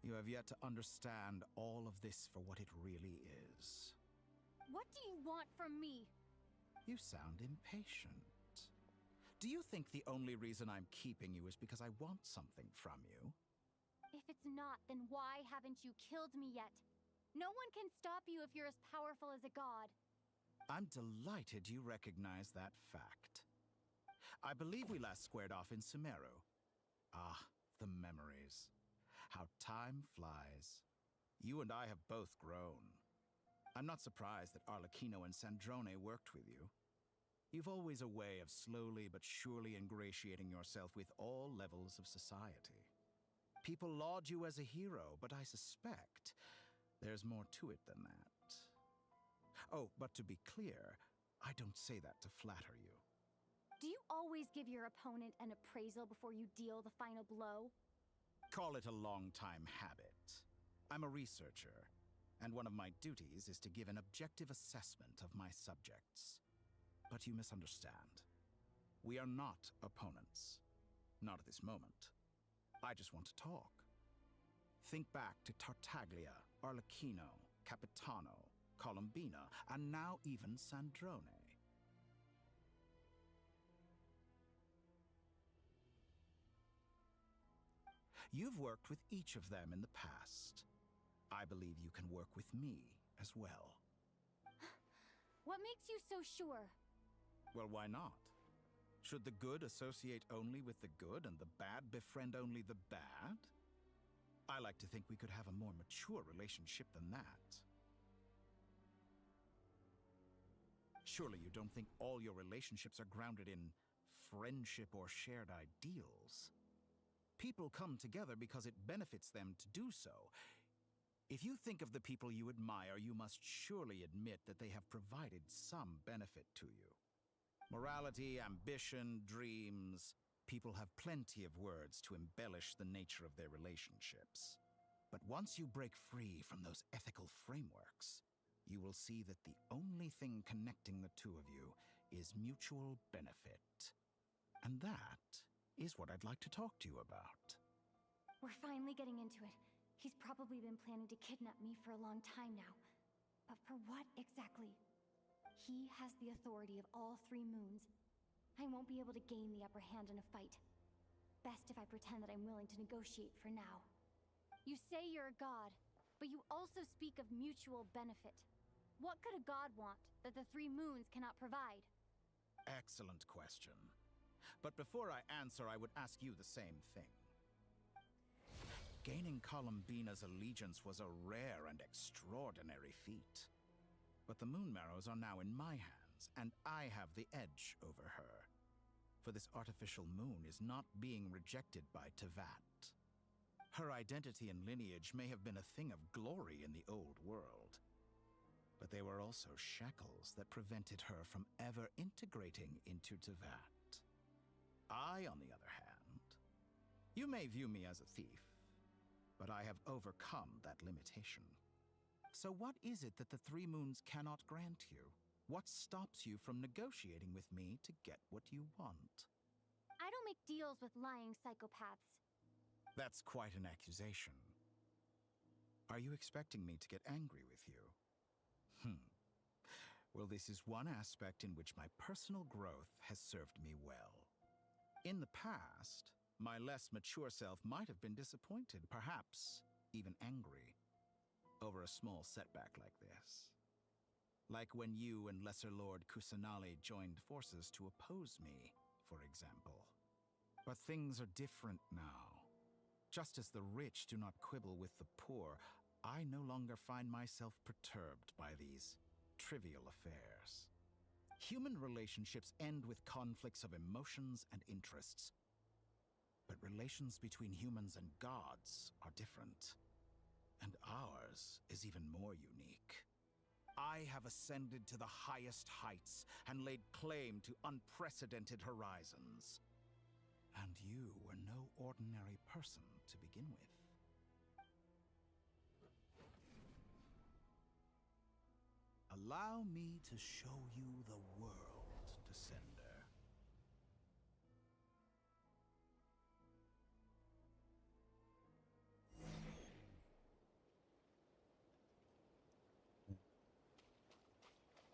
You have yet to understand all of this for what it really is. What do you want from me? You sound impatient. Do you think the only reason I'm keeping you is because I want something from you? If it's not, then why haven't you killed me yet? No one can stop you if you're as powerful as a god. I'm delighted you recognize that fact. I believe we last squared off in Sumeru. Ah, the memories. How time flies. You and I have both grown. I'm not surprised that Arlecchino and Sandrone worked with you. You've always a way of slowly but surely ingratiating yourself with all levels of society. People laud you as a hero, but I suspect there's more to it than that. Oh, but to be clear, I don't say that to flatter you. Do you always give your opponent an appraisal before you deal the final blow? Call it a long-time habit. I'm a researcher, and one of my duties is to give an objective assessment of my subjects. But you misunderstand. We are not opponents. Not at this moment. I just want to talk. Think back to Tartaglia, Arlecchino, Capitano, Colombina, and now even Sandrone. You've worked with each of them in the past. I believe you can work with me as well. What makes you so sure? Well, why not? Should the good associate only with the good and the bad befriend only the bad? I like to think we could have a more mature relationship than that. Surely you don't think all your relationships are grounded in friendship or shared ideals? People come together because it benefits them to do so. If you think of the people you admire, you must surely admit that they have provided some benefit to you. Morality, ambition, dreams. People have plenty of words to embellish the nature of their relationships. But once you break free from those ethical frameworks, you will see that the only thing connecting the two of you is mutual benefit. And that is what I'd like to talk to you about. We're finally getting into it. He's probably been planning to kidnap me for a long time now. But for what exactly? He has the authority of all 3 moons. I won't be able to gain the upper hand in a fight. Best if I pretend that I'm willing to negotiate for now. You say you're a god, but you also speak of mutual benefit. What could a god want that the three moons cannot provide? Excellent question. But before I answer, I would ask you the same thing. Gaining Columbina's allegiance was a rare and extraordinary feat. But the Moon Marrows are now in my hands, and I have the edge over her. For this artificial moon is not being rejected by Teyvat. Her identity and lineage may have been a thing of glory in the old world, but they were also shackles that prevented her from ever integrating into Teyvat. I, on the other hand, you may view me as a thief, but I have overcome that limitation. So what is it that the Three Moons cannot grant you? What stops you from negotiating with me to get what you want? I don't make deals with lying psychopaths. That's quite an accusation. Are you expecting me to get angry with you? Well, this is one aspect in which my personal growth has served me well. In the past, my less mature self might have been disappointed, perhaps even angry, over a small setback like this. Like when you and Lesser Lord Kusanali joined forces to oppose me, for example. But things are different now. Just as the rich do not quibble with the poor, I no longer find myself perturbed by these trivial affairs. Human relationships end with conflicts of emotions and interests. But relations between humans and gods are different. And ours is even more unique. I have ascended to the highest heights and laid claim to unprecedented horizons. And you were no ordinary person to begin with. Allow me to show you the world, Descender.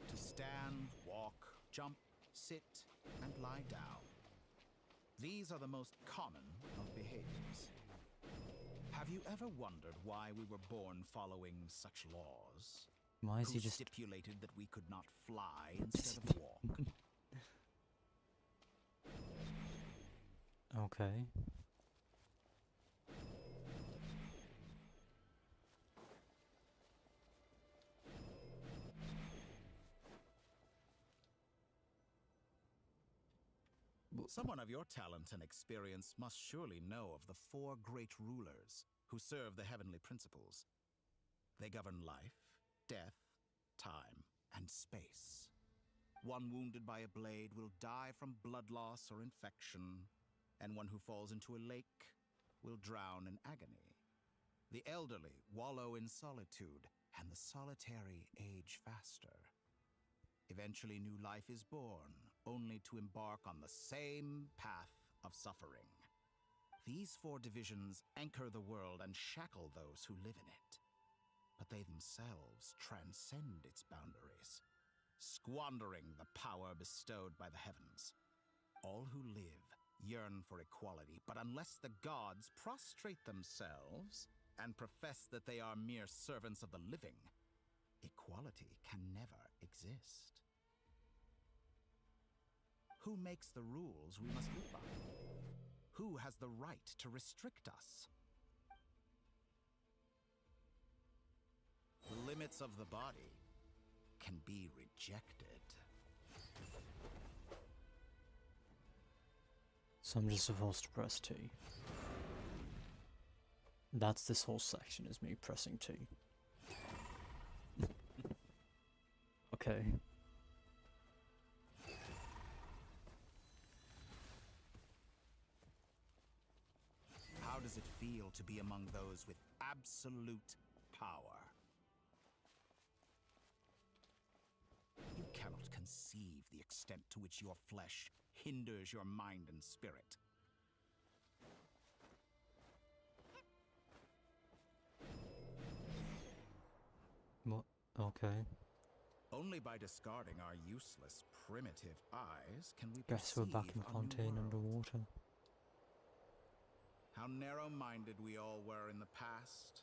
To stand, walk, jump, sit, and lie down. These are the most common of behaviors. Have you ever wondered why we were born following such laws? Why is he just stipulated that we could not fly instead of walk? Okay. Someone of your talent and experience must surely know of the four great rulers who serve the heavenly principles. They govern life, death, time, and space. One wounded by a blade will die from blood loss or infection, and one who falls into a lake will drown in agony. The elderly wallow in solitude, and the solitary age faster. Eventually, new life is born, only to embark on the same path of suffering. These four divisions anchor the world and shackle those who live in it. But they themselves transcend its boundaries, squandering the power bestowed by the heavens. All who live yearn for equality, but unless the gods prostrate themselves and profess that they are mere servants of the living, equality can never exist. Who makes the rules we must live by? Who has the right to restrict us? The limits of the body can be rejected. So I'm just supposed to press T. That's this whole section, is me pressing T. Okay. How does it feel to be among those with absolute power? You cannot conceive the extent to which your flesh hinders your mind and spirit. What? Okay. Only by discarding our useless, primitive eyes can we Guess we're back in perceive a new Fontaine world. underwater. How how narrow-minded we all were in the past?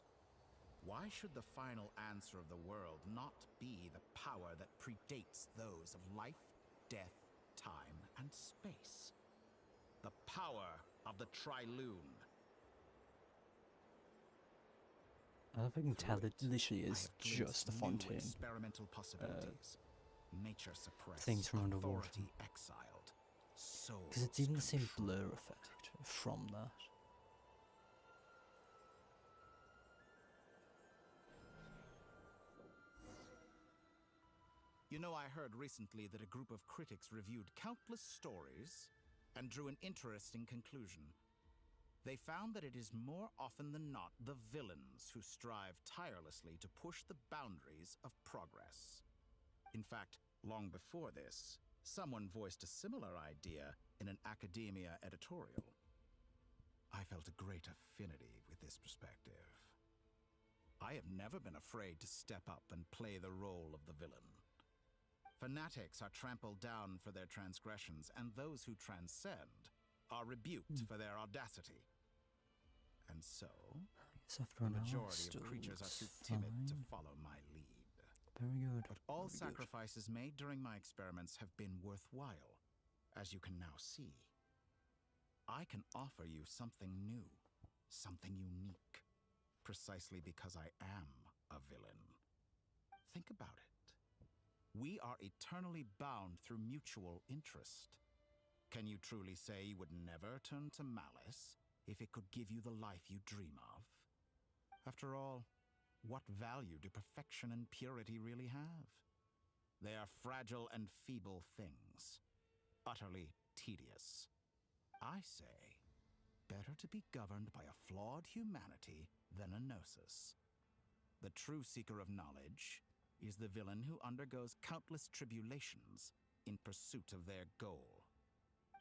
Why should the final answer of the world not be the power that predates those of life, death, time, and space? The power of the Triloon. I don't know if I can tell it literally is just a fontaine. Experimental possibilities. Nature suppressed, things from underwater. authority exiled. Because it's even the same blur effect from that. You know, I heard recently that a group of critics reviewed countless stories and drew an interesting conclusion. They found that it is more often than not the villains who strive tirelessly to push the boundaries of progress. In fact, long before this, someone voiced a similar idea in an academia editorial. I felt a great affinity with this perspective. I have never been afraid to step up and play the role of the villain. Fanatics are trampled down for their transgressions, and those who transcend are rebuked for their audacity. And so, the majority of creatures are too timid to follow my lead. Very good. But all sacrifices made during my experiments have been worthwhile, as you can now see. I can offer you something new, something unique, precisely because I am a villain. Think about it. We are eternally bound through mutual interest. Can you truly say you would never turn to malice if it could give you the life you dream of? After all, what value do perfection and purity really have? They are fragile and feeble things, utterly tedious. I say, better to be governed by a flawed humanity than a gnosis. The true seeker of knowledge is the villain who undergoes countless tribulations in pursuit of their goal.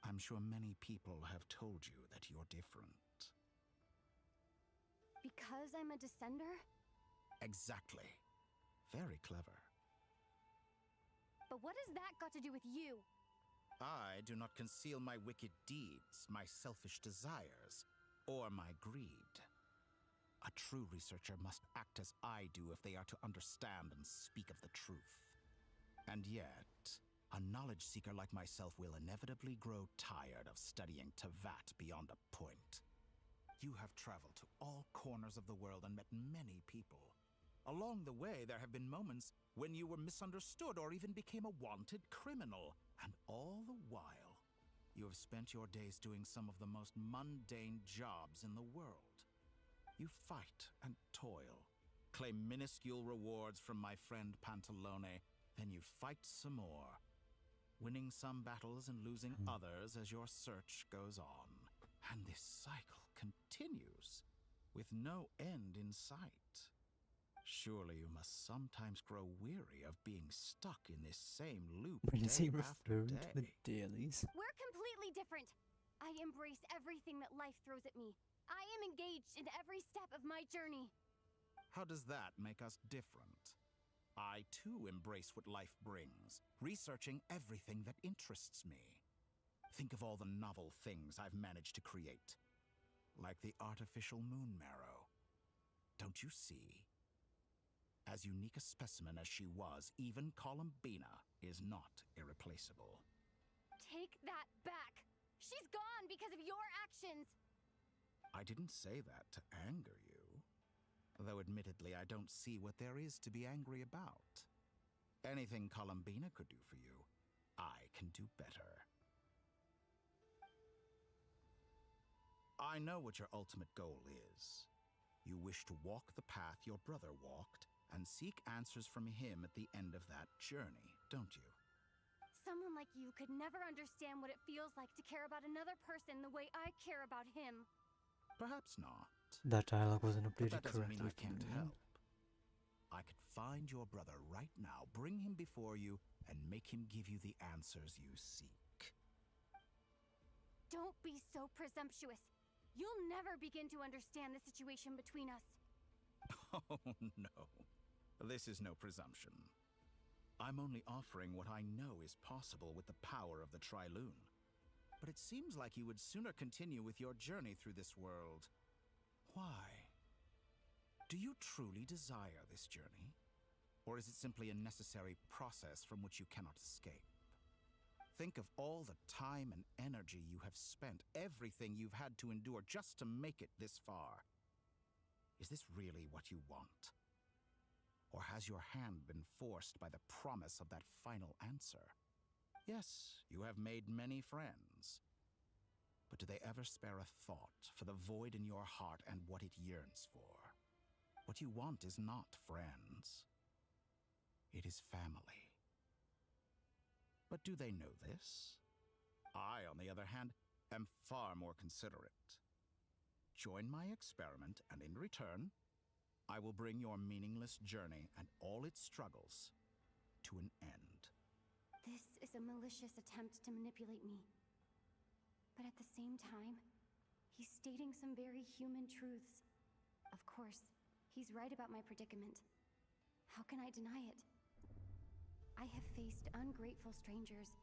I'm sure many people have told you that you're different. Because I'm a descender? Exactly. Very clever. But what has that got to do with you? I do not conceal my wicked deeds, my selfish desires, or my greed. A true researcher must act as I do if they are to understand and speak of the truth. And yet, a knowledge seeker like myself will inevitably grow tired of studying Tevat beyond a point. You have traveled to all corners of the world and met many people. Along the way, there have been moments when you were misunderstood or even became a wanted criminal. And all the while, you have spent your days doing some of the most mundane jobs in the world. You fight and toil, claim minuscule rewards from my friend Pantalone, then you fight some more, winning some battles and losing others as your search goes on. And this cycle continues, with no end in sight. Surely you must sometimes grow weary of being stuck in this same loop day after day. To the dailies? We're completely different. I embrace everything that life throws at me. I am engaged in every step of my journey. How does that make us different? I too embrace what life brings, researching everything that interests me. Think of all the novel things I've managed to create, like the artificial moon marrow. Don't you see? As unique a specimen as she was, even Columbina is not irreplaceable. Take that back! She's gone because of your actions! I didn't say that to anger you. Though admittedly, I don't see what there is to be angry about. Anything Columbina could do for you, I can do better. I know what your ultimate goal is. You wish to walk the path your brother walked and seek answers from him at the end of that journey, don't you? Someone like you could never understand what it feels like to care about another person the way I care about him. Perhaps not. That dialogue wasn't But updated that doesn't mean correctly. I can't help. I could find your brother right now, bring him before you, and make him give you the answers you seek. Don't be so presumptuous. You'll never begin to understand the situation between us. Oh, no. This is no presumption. I'm only offering what I know is possible with the power of the Triloon. but it seems like you would sooner continue with your journey through this world. Why? Do you truly desire this journey? Or is it simply a necessary process from which you cannot escape? Think of all the time and energy you have spent, everything you've had to endure just to make it this far. Is this really what you want? Or has your hand been forced by the promise of that final answer? Yes, you have made many friends. But do they ever spare a thought for the void in your heart and what it yearns for? What you want is not friends. It is family. But do they know this? I, on the other hand, am far more considerate. Join my experiment, and in return, I will bring your meaningless journey and all its struggles to an end. This is a malicious attempt to manipulate me. But at the same time, he's stating some very human truths. Of course, he's right about my predicament. How can I deny it? I have faced ungrateful strangers,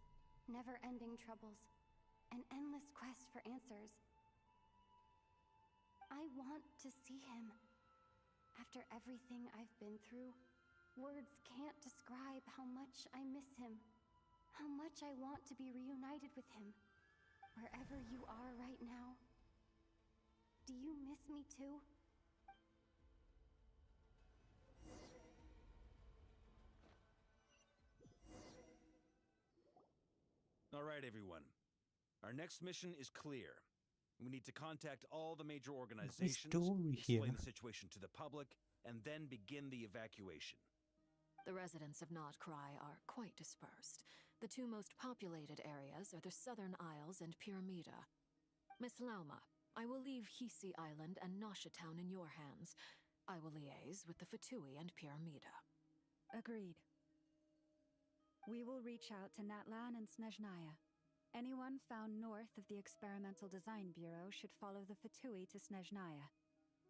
never-ending troubles, an endless quest for answers. I want to see him. After everything I've been through, words can't describe how much I miss him. How much I want to be reunited with him. Wherever you are right now. Do you miss me too? All right, everyone. Our next mission is clear. We need to contact all the major organizations, explain the situation to the public, and then begin the evacuation. The residents of Not Krai are quite dispersed. The two most populated areas are the Southern Isles and Pyramida. Miss Lauma, I will leave Hisi Island and Nasha Town in your hands. I will liaise with the Fatui and Pyramida. Agreed. We will reach out to Natlan and Snezhnaya. Anyone found north of the Experimental Design Bureau should follow the Fatui to Snezhnaya.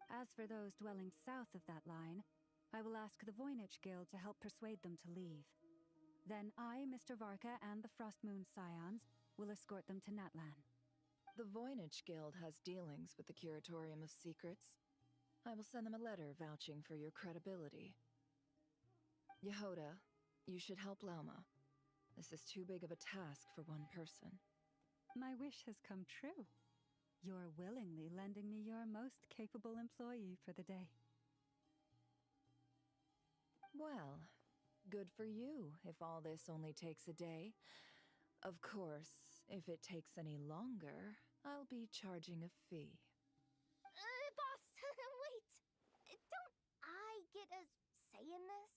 As for those dwelling south of that line, I will ask the Voynich Guild to help persuade them to leave. Then I, Mr. Varka, and the Frostmoon Scions will escort them to Natlan. The Voynich Guild has dealings with the Curatorium of Secrets. I will send them a letter vouching for your credibility. Yehoda, you should help Lauma. This is too big of a task for one person. My wish has come true. You're willingly lending me your most capable employee for the day. Well, good for you if all this only takes a day. Of course, if it takes any longer, I'll be charging a fee. Boss, wait! Don't I get a say in this?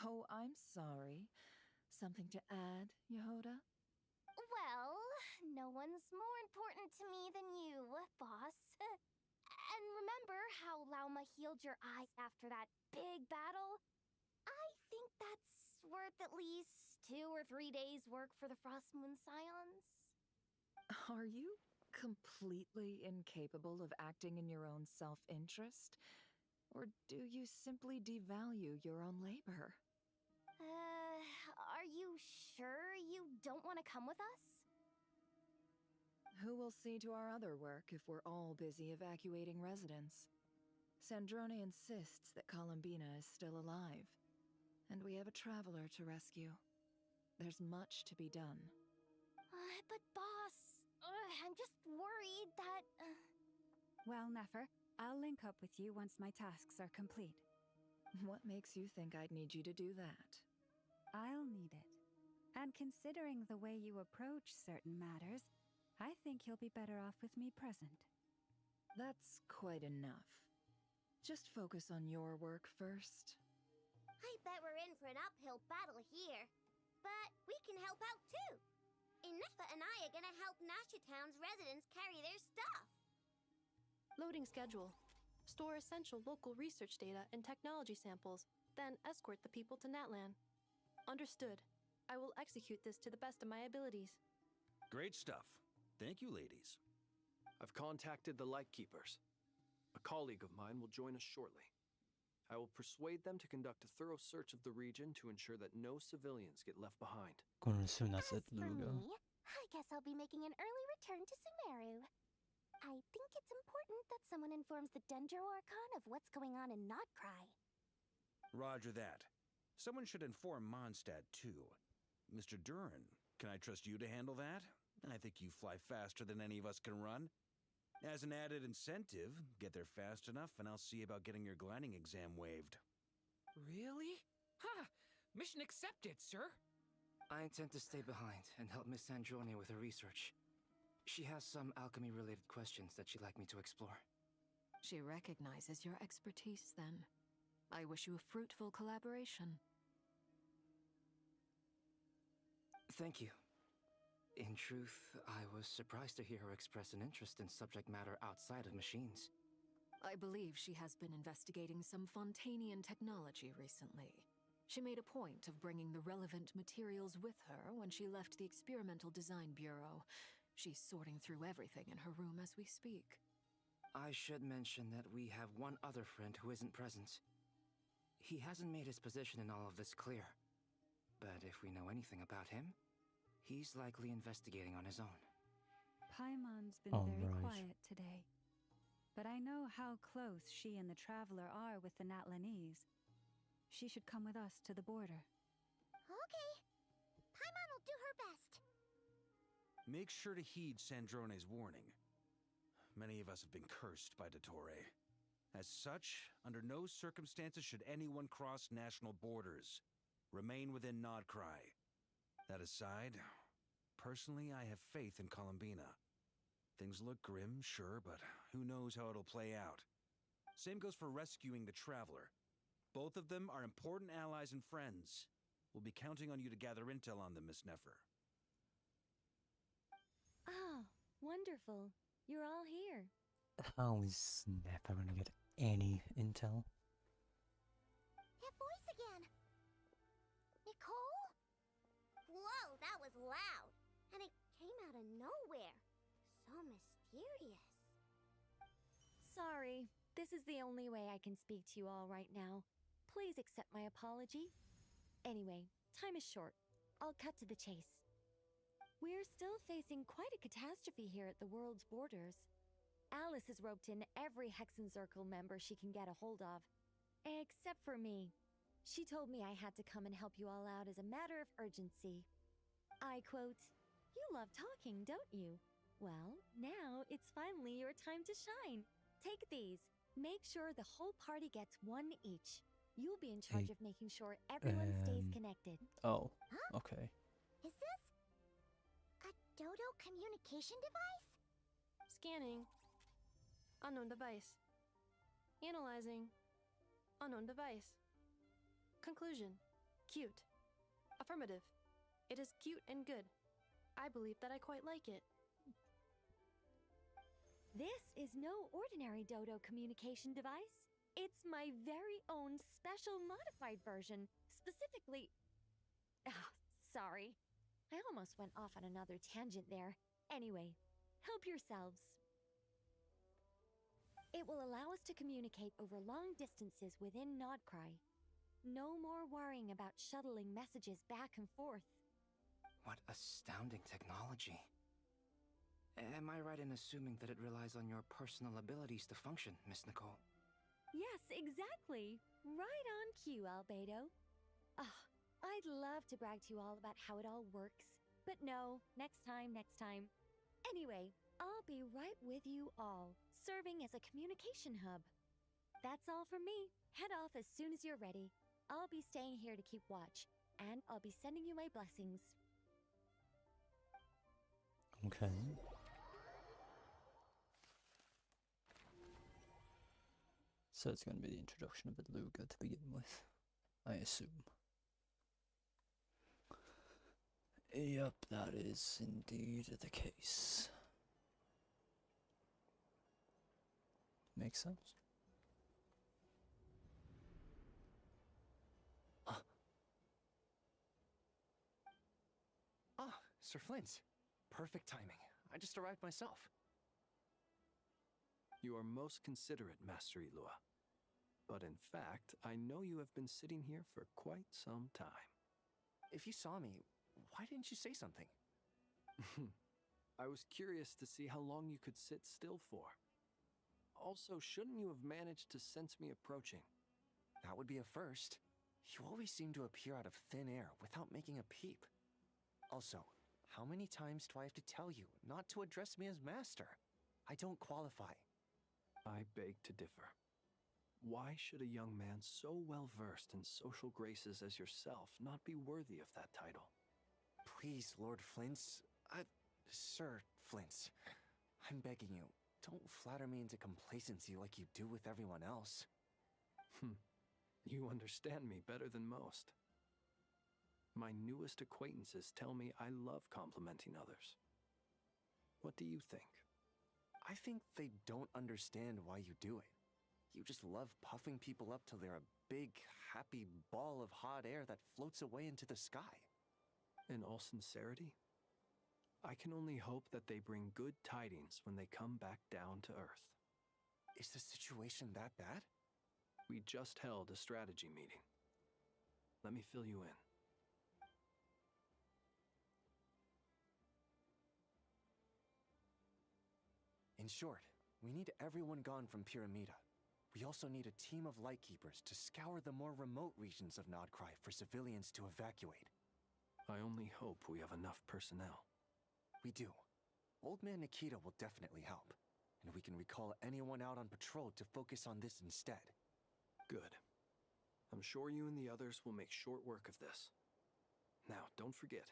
Oh, I'm sorry. Something to add, Yehoda? Well, no one's more important to me than you, boss. And remember how Lauma healed your eyes after that big battle? I think that's worth at least 2 or 3 days' work for the Frostmoon Scions. Are you completely incapable of acting in your own self-interest? Or do you simply devalue your own labor? Are you sure you don't want to come with us? Who will see to our other work if we're all busy evacuating residents? Sandrone insists that Columbina is still alive, and we have a traveler to rescue. There's much to be done. But boss, I'm just worried that... Well, Nefer, I'll link up with you once my tasks are complete. What makes you think I'd need you to do that? I'll need it. And considering the way you approach certain matters, I think you'll be better off with me present. That's quite enough. Just focus on your work first. I bet we're in for an uphill battle here. But we can help out too. Nefa and I are gonna help Nasha Town's residents carry their stuff. Loading schedule. Store essential local research data and technology samples, then escort the people to Natlan. Understood. I will execute this to the best of my abilities. Great stuff. Thank you, ladies. I've contacted the Lightkeepers. A colleague of mine will join us shortly. I will persuade them to conduct a thorough search of the region to ensure that no civilians get left behind. Gonna assume that's As it, for Luga. me, I guess I'll be making an early return to Sumeru. I think it's important that someone informs the Dendro Archon of what's going on in Krai. Roger that. Someone should inform Mondstadt, too. Mr. Duran, can I trust you to handle that? I think you fly faster than any of us can run. As an added incentive, get there fast enough and I'll see about getting your gliding exam waived. Really? Ha! Mission accepted, sir! I intend to stay behind and help Miss Sandrone with her research. She has some alchemy-related questions that she'd like me to explore. She recognizes your expertise, then. I wish you a fruitful collaboration. Thank you. In truth, I was surprised to hear her express an interest in subject matter outside of machines. I believe she has been investigating some Fontanian technology recently. She made a point of bringing the relevant materials with her when she left the Experimental Design Bureau. She's sorting through everything in her room as we speak. I should mention that we have one other friend who isn't present. He hasn't made his position in all of this clear. But if we know anything about him, he's likely investigating on his own. Paimon's been very quiet today. But I know how close she and the Traveler are with the Natlanese. She should come with us to the border. Okay. Paimon will do her best. Make sure to heed Sandrone's warning. Many of us have been cursed by Dottore. As such, under no circumstances should anyone cross national borders. Remain within Krai. That aside, personally I have faith in Columbina. Things look grim, sure, but who knows how it'll play out. Same goes for rescuing the Traveler. Both of them are important allies and friends. We'll be counting on you to gather intel on them, Miss Nefer. Ah, wonderful. You're all here. How is Nefer gonna get any intel? That voice again! Nicole? Whoa, that was loud! And it came out of nowhere. So mysterious. Sorry, this is the only way I can speak to you all right now. Please accept my apology. Anyway, time is short. I'll cut to the chase. We're still facing quite a catastrophe here at the world's borders. Alice has roped in every Hexen Circle member she can get a hold of. Except for me. She told me I had to come and help you all out as a matter of urgency. I quote, "You love talking, don't you? Well, now it's finally your time to shine. Take these. Make sure the whole party gets one each. You'll be in charge of making sure everyone stays connected." Oh, huh? okay. Is this a Dodo communication device? Scanning. Unknown device. Analyzing. Unknown device. Conclusion. Cute. Affirmative. It is cute and good. I believe that I quite like it. This is no ordinary Dodo communication device. It's my very own special modified version, specifically... sorry. I almost went off on another tangent there. Anyway, help yourselves. It will allow us to communicate over long distances within Krai. No more worrying about shuttling messages back and forth. What astounding technology. Am I right in assuming that it relies on your personal abilities to function, Miss Nicole? Yes, exactly. Right on cue, Albedo. I'd love to brag to you all about how it all works. But no, next time. Anyway, I'll be right with you all, serving as a communication hub. That's all from me. Head off as soon as you're ready. I'll be staying here to keep watch, and I'll be sending you my blessings. Okay. So it's going to be the introduction of Beluga to begin with, I assume. Yep, that is indeed the case. Makes sense. Sir Flint. Perfect timing. I just arrived myself. You are most considerate, Master Ilua. But in fact, I know you have been sitting here for quite some time. If you saw me, why didn't you say something? I was curious to see how long you could sit still for. Also, shouldn't you have managed to sense me approaching? That would be a first. You always seem to appear out of thin air without making a peep. Also, how many times do I have to tell you not to address me as master? I don't qualify. I beg to differ. Why should a young man so well versed in social graces as yourself not be worthy of that title? Please, Lord Flint's... Sir Flint's. I'm begging you, don't flatter me into complacency like you do with everyone else. You understand me better than most. My newest acquaintances tell me I love complimenting others. What do you think? I think they don't understand why you do it. You just love puffing people up till they're a big, happy ball of hot air that floats away into the sky. In all sincerity, I can only hope that they bring good tidings when they come back down to Earth. Is the situation that bad? We just held a strategy meeting. Let me fill you in. In short, we need everyone gone from Pyramida. We also need a team of Lightkeepers to scour the more remote regions of Nodkrai for civilians to evacuate. I only hope we have enough personnel. We do. Old Man Nikita will definitely help, and we can recall anyone out on patrol to focus on this instead. Good. I'm sure you and the others will make short work of this. Now, don't forget,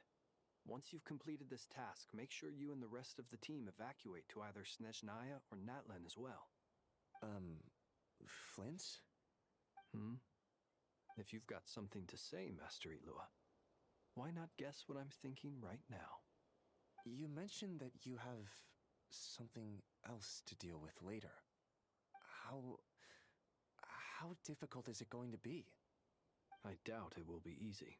once you've completed this task, make sure you and the rest of the team evacuate to either Snezhnaya or Natlan as well. Flint? If you've got something to say, Master Ilua, why not guess what I'm thinking right now? You mentioned that you have something else to deal with later. How difficult is it going to be? I doubt it will be easy.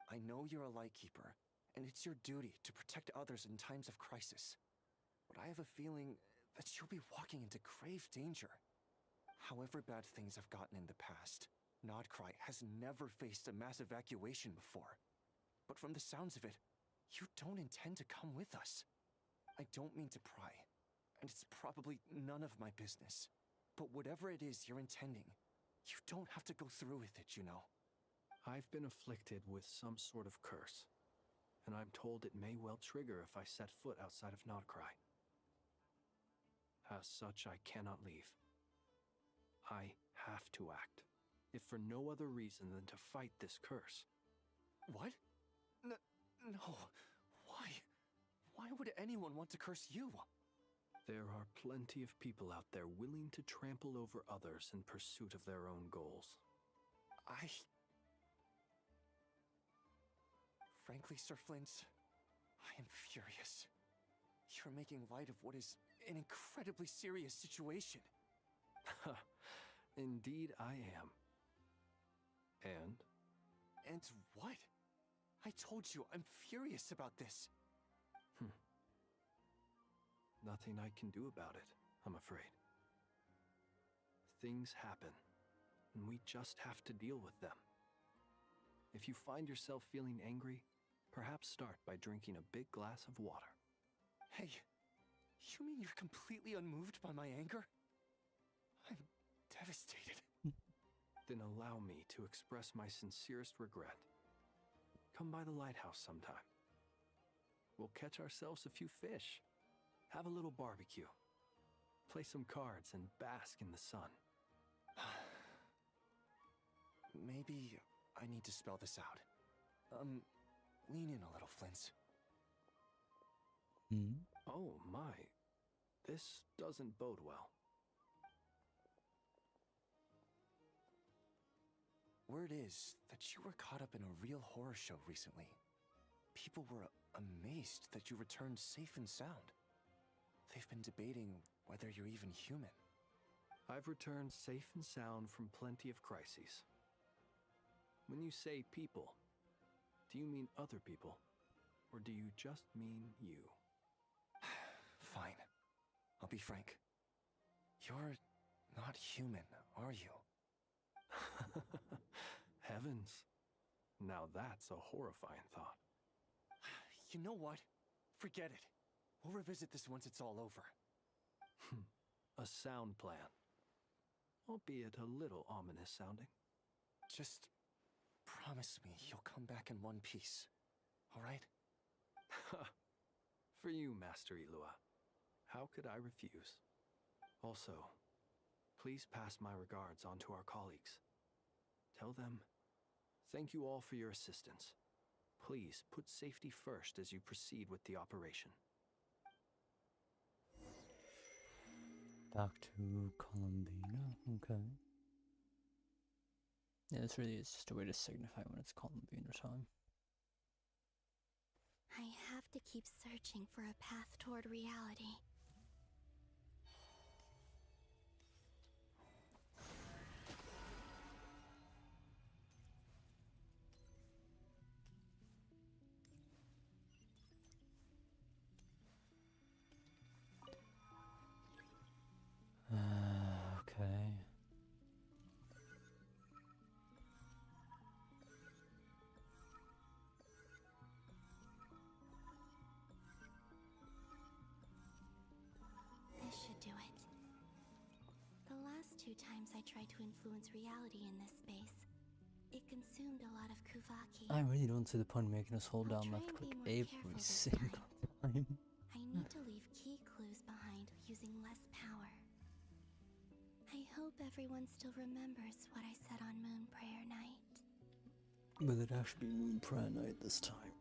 I know you're a Lightkeeper, and it's your duty to protect others in times of crisis. But I have a feeling that you'll be walking into grave danger. However bad things have gotten in the past, Nodkrai has never faced a mass evacuation before. But from the sounds of it, you don't intend to come with us. I don't mean to pry, and it's probably none of my business. But whatever it is you're intending, you don't have to go through with it, you know. I've been afflicted with some sort of curse, and I'm told it may well trigger if I set foot outside of Nodkrai. As such, I cannot leave. I have to act, if for no other reason than to fight this curse. What? No. Why? Why would anyone want to curse you? There are plenty of people out there willing to trample over others in pursuit of their own goals. Frankly, Sir Flint, I am furious. You're making light of what is an incredibly serious situation. Indeed I am. And? And what? I told you, I'm furious about this. Nothing I can do about it, I'm afraid. Things happen, and we just have to deal with them. If you find yourself feeling angry, perhaps start by drinking a big glass of water. Hey, you mean you're completely unmoved by my anger? I'm devastated. Then allow me to express my sincerest regret. Come by the lighthouse sometime. We'll catch ourselves a few fish, have a little barbecue, play some cards, and bask in the sun. Maybe I need to spell this out. Lean in a little, Flint. Oh my, this doesn't bode well. Word is that you were caught up in a real horror show recently. People were amazed that you returned safe and sound. They've been debating whether you're even human. I've returned safe and sound from plenty of crises. When you say people, do you mean other people? Or do you just mean you? Fine. I'll be frank. You're not human, are you? Heavens. Now that's a horrifying thought. You know what? Forget it. We'll revisit this once it's all over. A sound plan. Albeit a little ominous sounding. Just promise me you'll come back in one piece, all right? For you, Master Ilua. How could I refuse? Also, please pass my regards on to our colleagues. Tell them, thank you all for your assistance. Please put safety first as you proceed with the operation. Back to Columbina, okay. Yeah, this really is just a way to signify when it's Columbina time. I have to keep searching for a path toward reality. Okay. This should do it. The last 2 times I tried to influence reality in this space, it consumed a lot of Kuvaki. I really don't see the point of making us hold down left click every single time. I need to leave key clues behind using less power. I hope everyone still remembers what I said on Moon Prayer Night. Will it actually be Moon Prayer Night this time?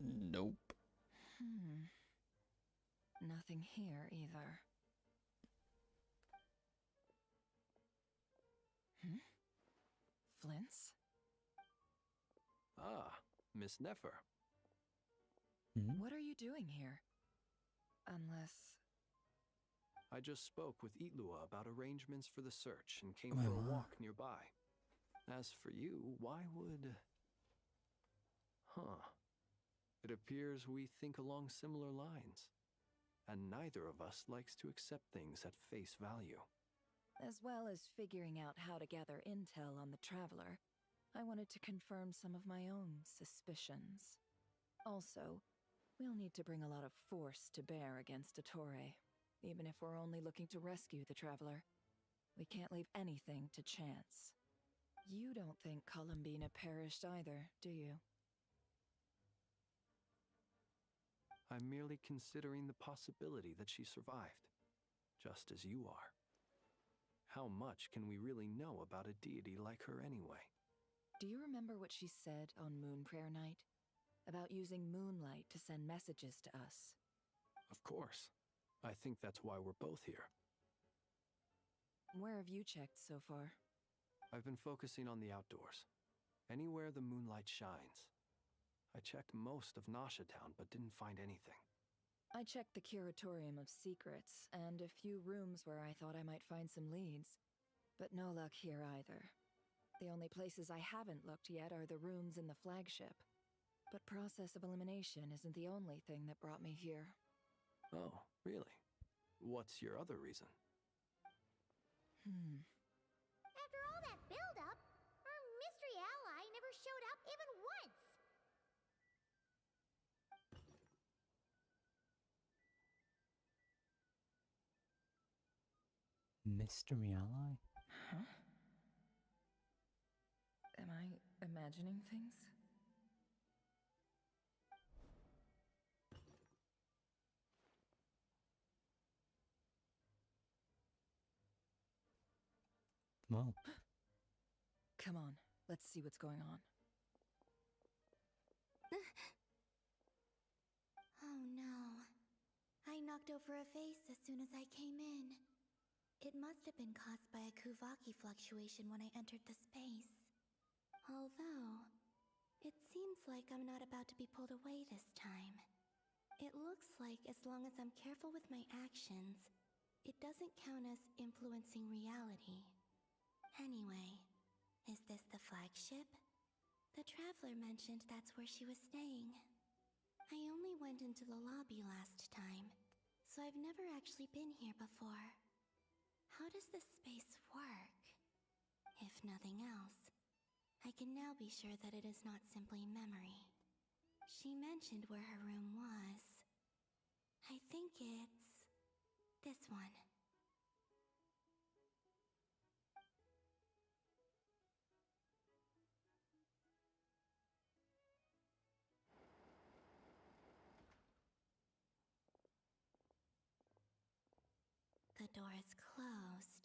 Nope. Nothing here either. Flints? Ah, Miss Nefer. What are you doing here? Unless... I just spoke with Ilua about arrangements for the search and came for a walk nearby. As for you, why would... It appears we think along similar lines. And neither of us likes to accept things at face value. As well as figuring out how to gather intel on the Traveler, I wanted to confirm some of my own suspicions. Also, we'll need to bring a lot of force to bear against Dottore, even if we're only looking to rescue the Traveler. We can't leave anything to chance. You don't think Columbina perished either, do you? I'm merely considering the possibility that she survived, just as you are. How much can we really know about a deity like her anyway? Do you remember what she said on Moon Prayer Night? About using moonlight to send messages to us? Of course. I think that's why we're both here. Where have you checked so far? I've been focusing on the outdoors. Anywhere the moonlight shines. I checked most of Nasha Town, but didn't find anything. I checked the Curatorium of Secrets, and a few rooms where I thought I might find some leads. But no luck here either. The only places I haven't looked yet are the rooms in the flagship. But process of elimination isn't the only thing that brought me here. Oh, really? What's your other reason? After all that build-up, our mystery ally never showed up even once! Mystery ally? Huh? Am I imagining things? Well. Come on, let's see what's going on. Oh no. I knocked over a vase as soon as I came in. It must have been caused by a Kuvaki fluctuation when I entered the space. Although, it seems like I'm not about to be pulled away this time. It looks like as long as I'm careful with my actions, it doesn't count as influencing reality. Anyway, is this the flagship? The Traveler mentioned that's where she was staying. I only went into the lobby last time, so I've never actually been here before. How does this space work? If nothing else, I can now be sure that it is not simply memory. She mentioned where her room was. I think it's this one. The door is closed.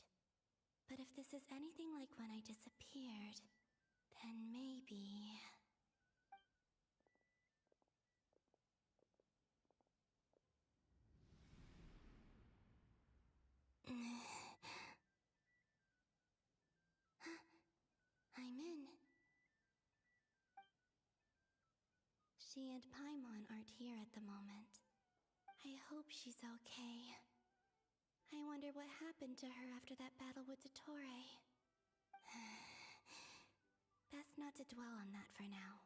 But if this is anything like when I disappeared, then maybe... I'm in. She and Paimon aren't here at the moment. I hope she's okay. I wonder what happened to her after that battle with Dottore. Best not to dwell on that for now.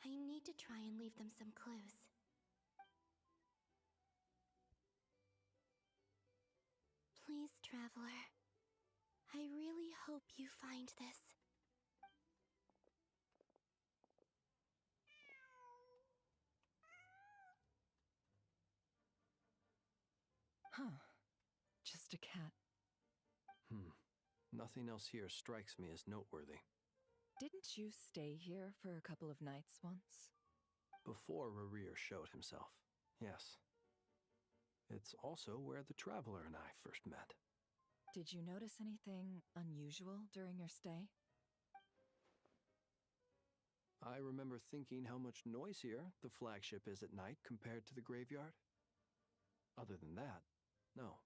I need to try and leave them some clues. Please, Traveler. I really hope you find this. Huh. Just a cat. Nothing else here strikes me as noteworthy. Didn't you stay here for a couple of nights once? Before Rerir showed himself, yes. It's also where the Traveler and I first met. Did you notice anything unusual during your stay? I remember thinking how much noisier the flagship is at night compared to the graveyard. Other than that, no.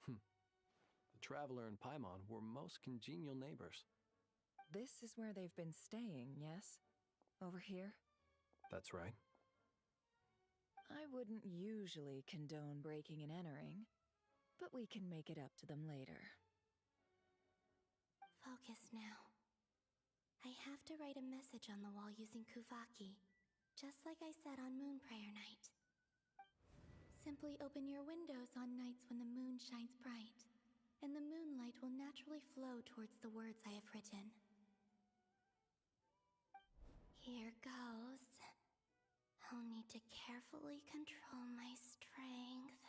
The Traveler and Paimon were most congenial neighbors. This is where they've been staying, yes? Over here? That's right. I wouldn't usually condone breaking and entering, but we can make it up to them later. Focus now. I have to write a message on the wall using Kuvaki, just like I said on Moon Prayer Night. Simply open your windows on nights when the moon shines bright, and the moonlight will naturally flow towards the words I have written. Here goes. I'll need to carefully control my strength.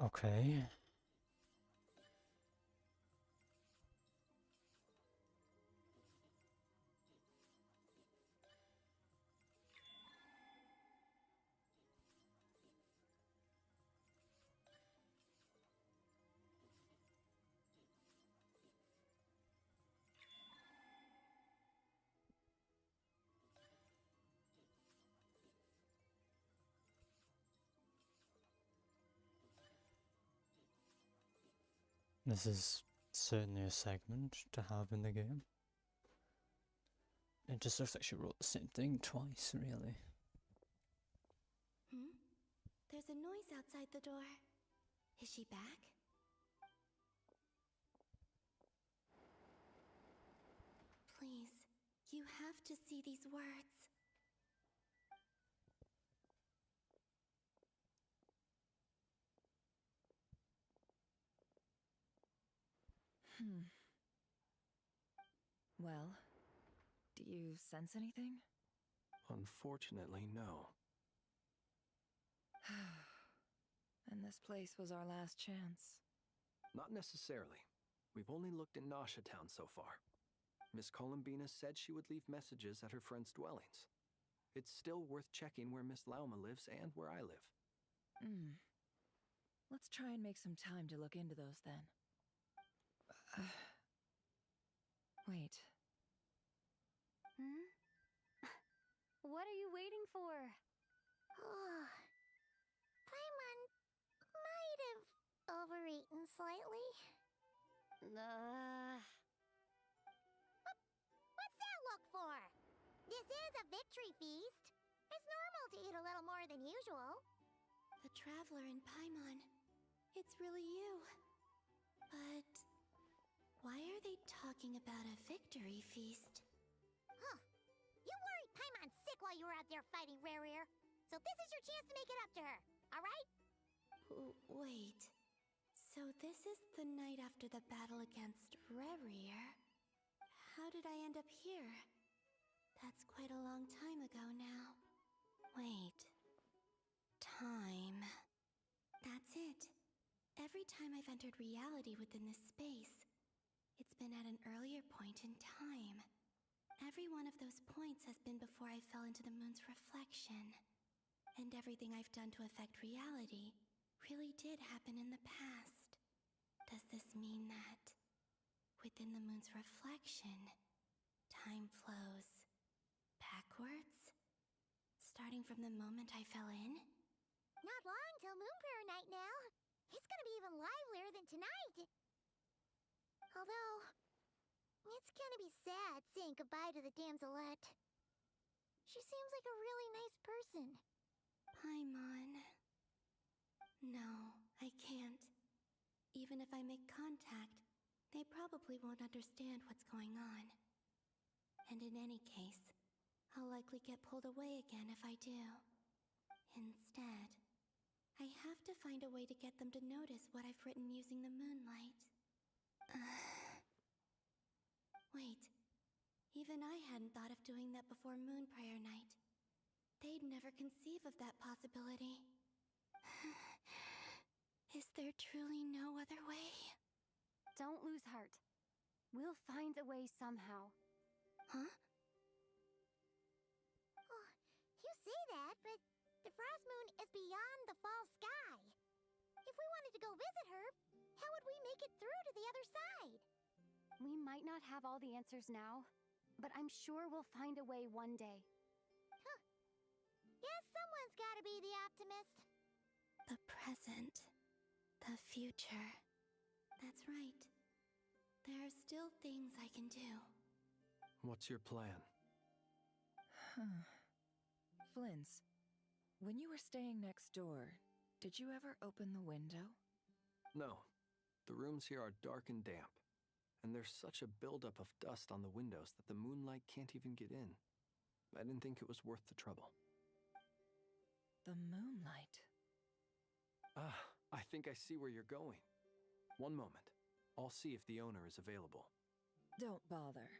Okay. This is certainly a segment to have in the game. It just looks like she wrote the same thing twice, really. There's a noise outside the door. Is she back? Please, you have to see these words. Well, do you sense anything? Unfortunately, no. And this place was our last chance. Not necessarily. We've only looked in Nasha Town so far. Miss Columbina said she would leave messages at her friends' dwellings. It's still worth checking where Miss Lauma lives and where I live. Let's try and make some time to look into those then. Wait. What are you waiting for? Paimon might have overeaten slightly. What's that look for? This is a victory feast. It's normal to eat a little more than usual. The Traveler and Paimon. it's really you. But why are they talking about a victory feast? Huh. You worried Paimon sick while you were out there fighting Rare, so this is your chance to make it up to her, alright? Wait. So this is the night after the battle against Rare. How did I end up here? That's quite a long time ago now. Wait. Time. That's it. Every time I've entered reality within this space, it's been at an earlier point in time. Every one of those points has been before I fell into the moon's reflection. And everything I've done to affect reality really did happen in the past. Does this mean that within the moon's reflection, time flows backwards? Starting from the moment I fell in? Not long till Moon Prayer Night now. It's gonna be even livelier than tonight. Although, it's gonna be sad saying goodbye to the damselette. She seems like a really nice person. Paimon. No, I can't. Even if I make contact, they probably won't understand what's going on. And in any case, I'll likely get pulled away again if I do. Instead, I have to find a way to get them to notice what I've written using the moonlight. Wait, even I hadn't thought of doing that before Moon Prayer Night. They'd never conceive of that possibility. Is there truly no other way? Don't lose heart. We'll find a way somehow. Huh? Oh, you say that, but the Frost Moon is beyond the fall sky. If we wanted to go visit her, how would we make it through to the other side? We might not have all the answers now, but I'm sure we'll find a way one day. Huh. Guess someone's gotta be the optimist. The present. The future. That's right. There are still things I can do. What's your plan? Flins, when you were staying next door, did you ever open the window? No. The rooms here are dark and damp, and there's such a buildup of dust on the windows that the moonlight can't even get in. I didn't think it was worth the trouble. The moonlight? I think I see where you're going. One moment. I'll see if the owner is available. Don't bother.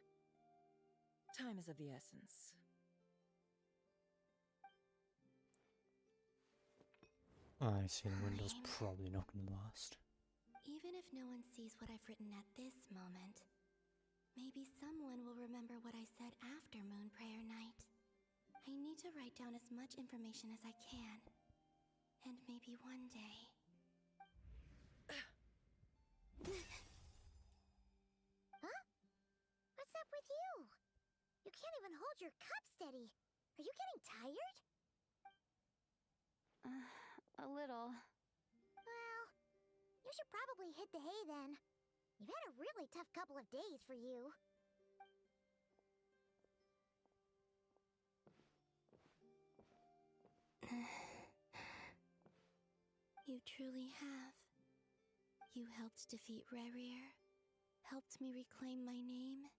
Time is of the essence. I see the window's probably not going to last. Even if no one sees what I've written at this moment, maybe someone will remember what I said after Moon Prayer Night. I need to write down as much information as I can. And maybe one day... Huh? What's up with you? You can't even hold your cup steady. Are you getting tired? A little. Well, you should probably hit the hay then. You've had a really tough couple of days for you. You truly have. You helped defeat Rare, helped me reclaim my name,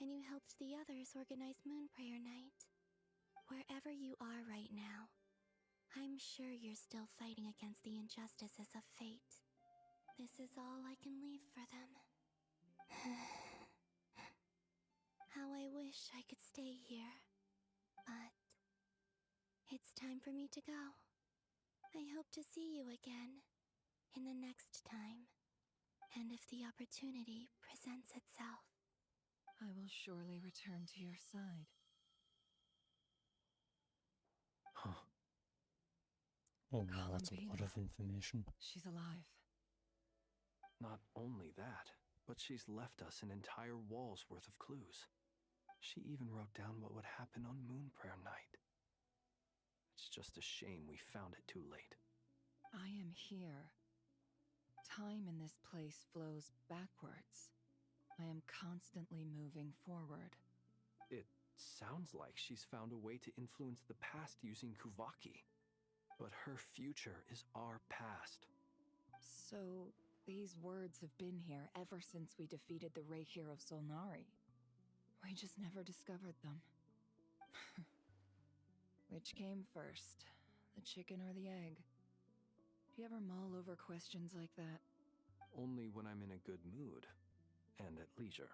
and you helped the others organize Moon Prayer Night. Wherever you are right now, I'm sure you're still fighting against the injustices of fate. This is all I can leave for them. How I wish I could stay here. But it's time for me to go. I hope to see you again in the next time. And if the opportunity presents itself. I will surely return to your side. Huh. Oh wow, that's a lot of information. She's alive. Not only that, but she's left us an entire wall's worth of clues. She even wrote down what would happen on Moon Prayer Night. It's just a shame we found it too late. I am here. Time in this place flows backwards. I am constantly moving forward. It sounds like she's found a way to influence the past using Kuvaki. But her future is our past. So, these words have been here ever since we defeated the Ray hero Solnari. We just never discovered them. Which came first, the chicken or the egg? Do you ever mull over questions like that? Only when I'm in a good mood and at leisure.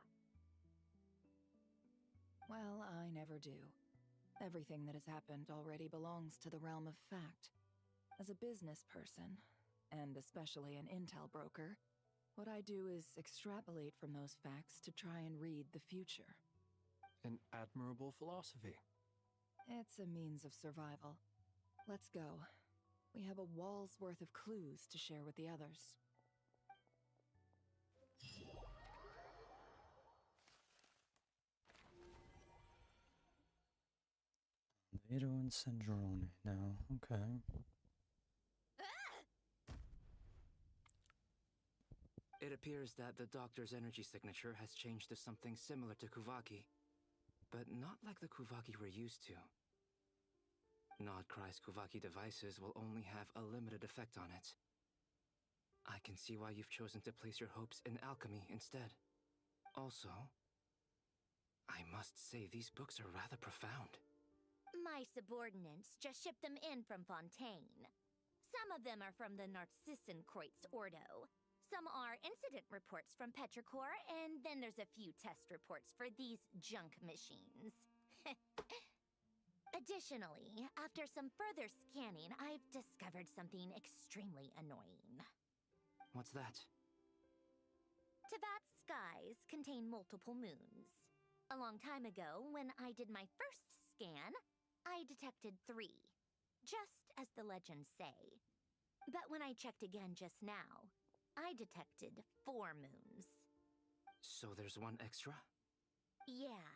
Well, I never do. Everything that has happened already belongs to the realm of fact. As a business person, and especially an intel broker, what I do is extrapolate from those facts to try and read the future. An admirable philosophy. It's a means of survival. Let's go. We have a wall's worth of clues to share with the others. Albedo and Sandrone now, okay. It appears that the doctor's energy signature has changed to something similar to Kuvaki, but not like the Kuvaki we're used to. Not Krai's Kuvaki devices will only have a limited effect on it. I can see why you've chosen to place your hopes in alchemy instead. Also, I must say these books are rather profound. My subordinates just shipped them in from Fontaine. Some of them are from the Narcissenkreuz Ordo. Some are incident reports from Petrichor, and then there's a few test reports for these junk machines. Additionally, after some further scanning, I've discovered something extremely annoying. What's that? Teyvat's skies contain multiple moons. A long time ago, when I did my first scan, I detected 3, just as the legends say. But when I checked again just now, I detected 4 moons. So there's one extra? Yeah.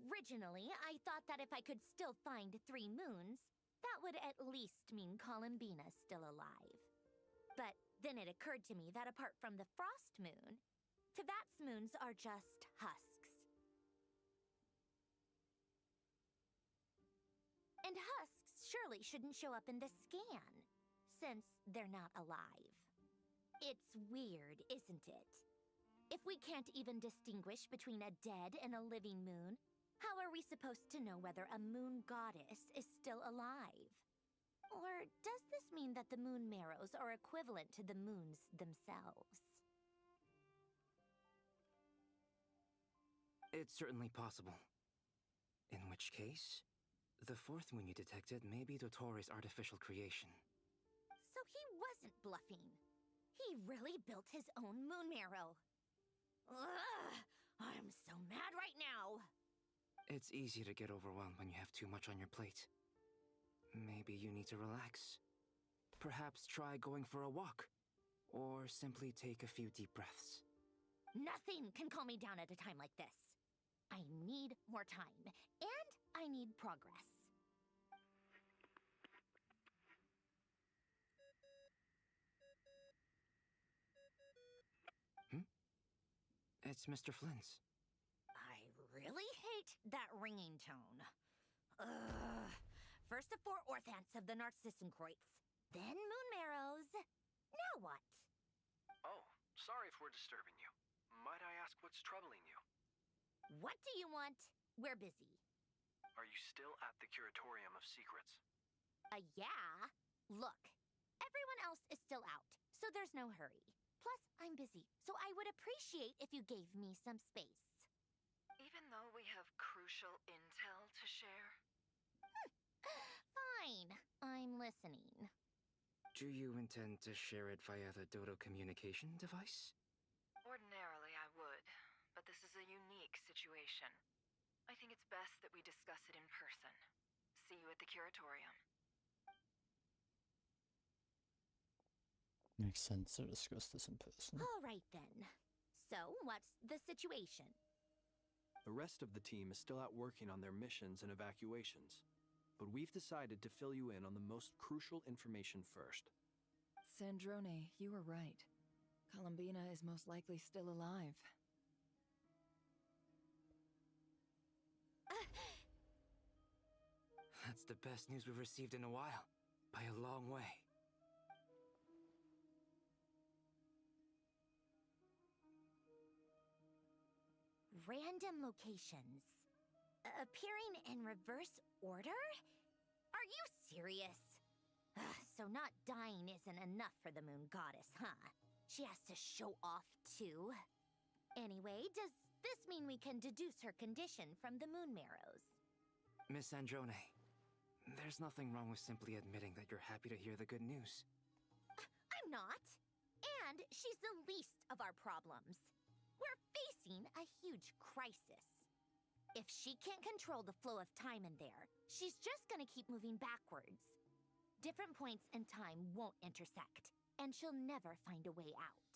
Originally, I thought that if I could still find 3 moons, that would at least mean Columbina's still alive. But then it occurred to me that apart from the Frost Moon, Teyvat's moons are just husks. And husks surely shouldn't show up in the scan, since they're not alive. It's weird, isn't it? If we can't even distinguish between a dead and a living moon, how are we supposed to know whether a moon goddess is still alive? Or does this mean that the moon marrows are equivalent to the moons themselves? It's certainly possible. In which case, the 4th moon you detected may be Dottore artificial creation. So he wasn't bluffing. He really built his own moon marrow. Ugh! I'm so mad right now! It's easy to get overwhelmed when you have too much on your plate. Maybe you need to relax. Perhaps try going for a walk. Or simply take a few deep breaths. Nothing can calm me down at a time like this. I need more time, and I need progress. It's Mr. Flynn's. I really hate that ringing tone. Ugh. First the 4 orthants of the Narcissenkreuz, then moon marrows. Now what? Oh, sorry if we're disturbing you. Might I ask what's troubling you? What do you want? We're busy. Are you still at the Curatorium of Secrets? Yeah. Look, everyone else is still out, so there's no hurry. Plus, I'm busy, so I would appreciate if you gave me some space. Even though we have crucial intel to share? Fine, I'm listening. Do you intend to share it via the Dodo communication device? Ordinarily, I would, but this is a unique situation. I think it's best that we discuss it in person. See you at the Curatorium. Makes sense to discuss this in person. All right then. So, what's the situation? The rest of the team is still out working on their missions and evacuations, but we've decided to fill you in on the most crucial information first. Sandrone, you were right. Columbina is most likely still alive. That's the best news we've received in a while. By a long way. random locations. Appearing in reverse order? Are you serious? Ugh, so not dying isn't enough for the moon goddess, huh? She has to show off too. Anyway, does this mean we can deduce her condition from the moon marrows? Miss Androne, there's nothing wrong with simply admitting that you're happy to hear the good news. I'm not. And she's the least of our problems. We're facing a huge crisis. If she can't control the flow of time in there, she's just gonna keep moving backwards. Different points in time won't intersect, and she'll never find a way out.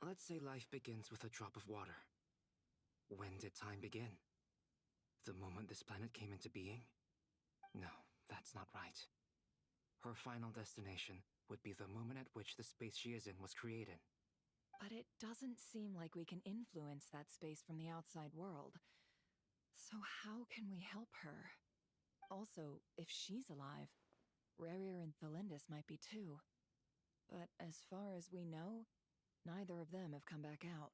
Let's say life begins with a drop of water. When did time begin? The moment this planet came into being? No, that's not right. Her final destination would be the moment at which the space she is in was created. But it doesn't seem like we can influence that space from the outside world. So how can we help her? Also, if she's alive, Rerir and Thalindus might be too. But as far as we know, neither of them have come back out.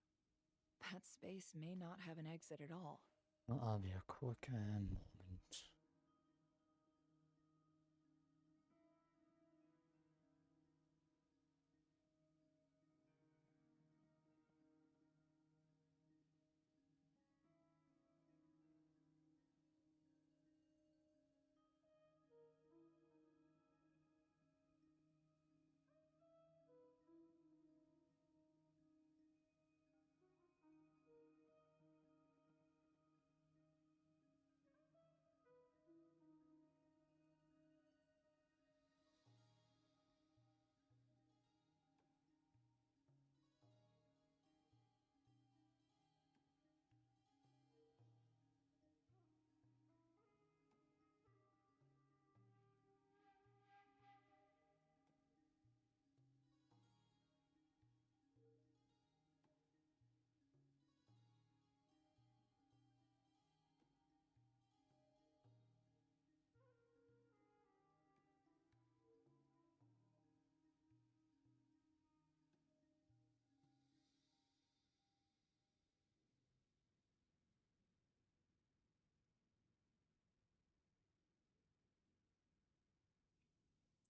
That space may not have an exit at all. Well, I'll be a quick moment.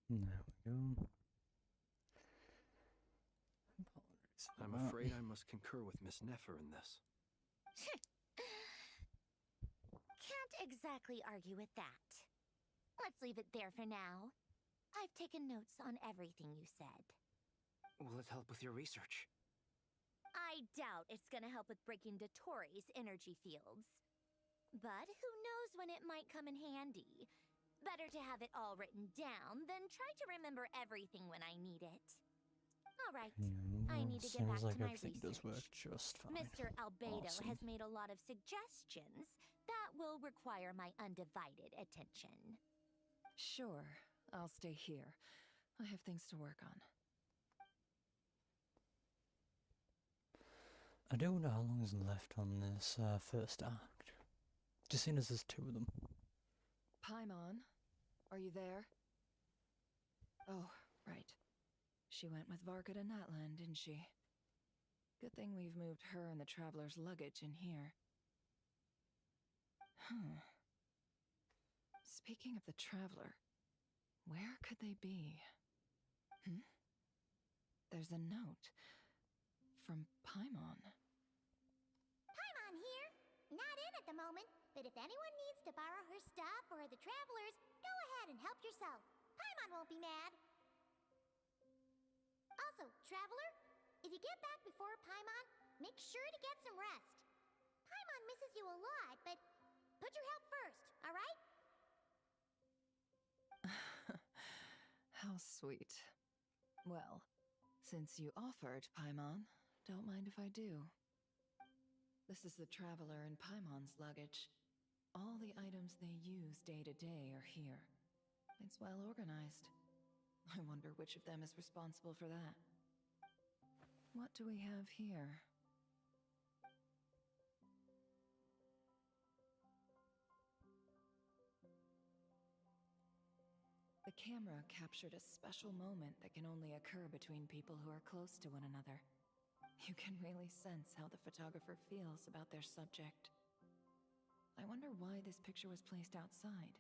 There we go. I'm afraid I must concur with Miss Nefer in this. Can't exactly argue with that. Let's leave it there for now. I've taken notes on everything you said. Will it help with your research? I doubt it's gonna help with breaking Dottoro's energy fields. But who knows when it might come in handy. Better to have it all written down than try to remember everything when I need it. Alright, I need to get back to my research. Does work just fine. Mr. Albedo Awesome. has made a lot of suggestions that will require my undivided attention. Sure, I'll stay here. I have things to work on. I don't know how long is left on this first act. Just seeing as there's two of them. Paimon, are you there? Oh, right. She went with Varka to Natlan, didn't she? Good thing we've moved her and the Traveler's luggage in here. Speaking of the Traveler, where could they be? There's a note from Paimon. Paimon here. Not in at the moment, but if anyone needs to borrow her stuff or the Travelers, go ahead and help yourself. Paimon won't be mad. Also, Traveler, if you get back before Paimon, make sure to get some rest. Paimon misses you a lot, but put your help first, alright? How sweet. Well, since you offered, Paimon, don't mind if I do. This is the Traveler and Paimon's luggage. All the items they use day to day are here. It's well organized. I wonder which of them is responsible for that. What do we have here? The camera captured a special moment that can only occur between people who are close to one another. You can really sense how the photographer feels about their subject. I wonder why this picture was placed outside.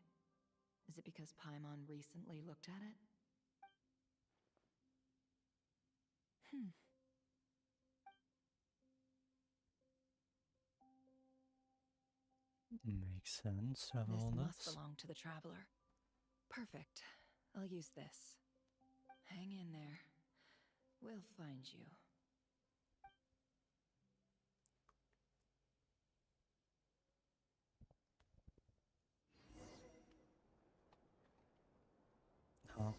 Is it because Paimon recently looked at it? Makes sense. This must belong to the traveler. Perfect. I'll use this. Hang in there. We'll find you. Huh?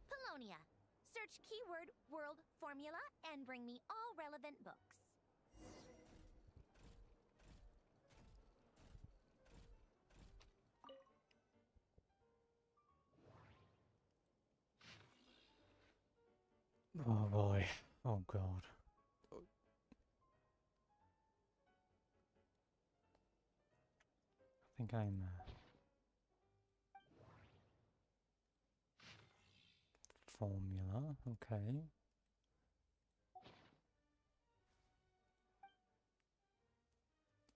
Polonia. Search keyword world formula and bring me all relevant books. Oh boy. Oh god. I think I'm formula, okay.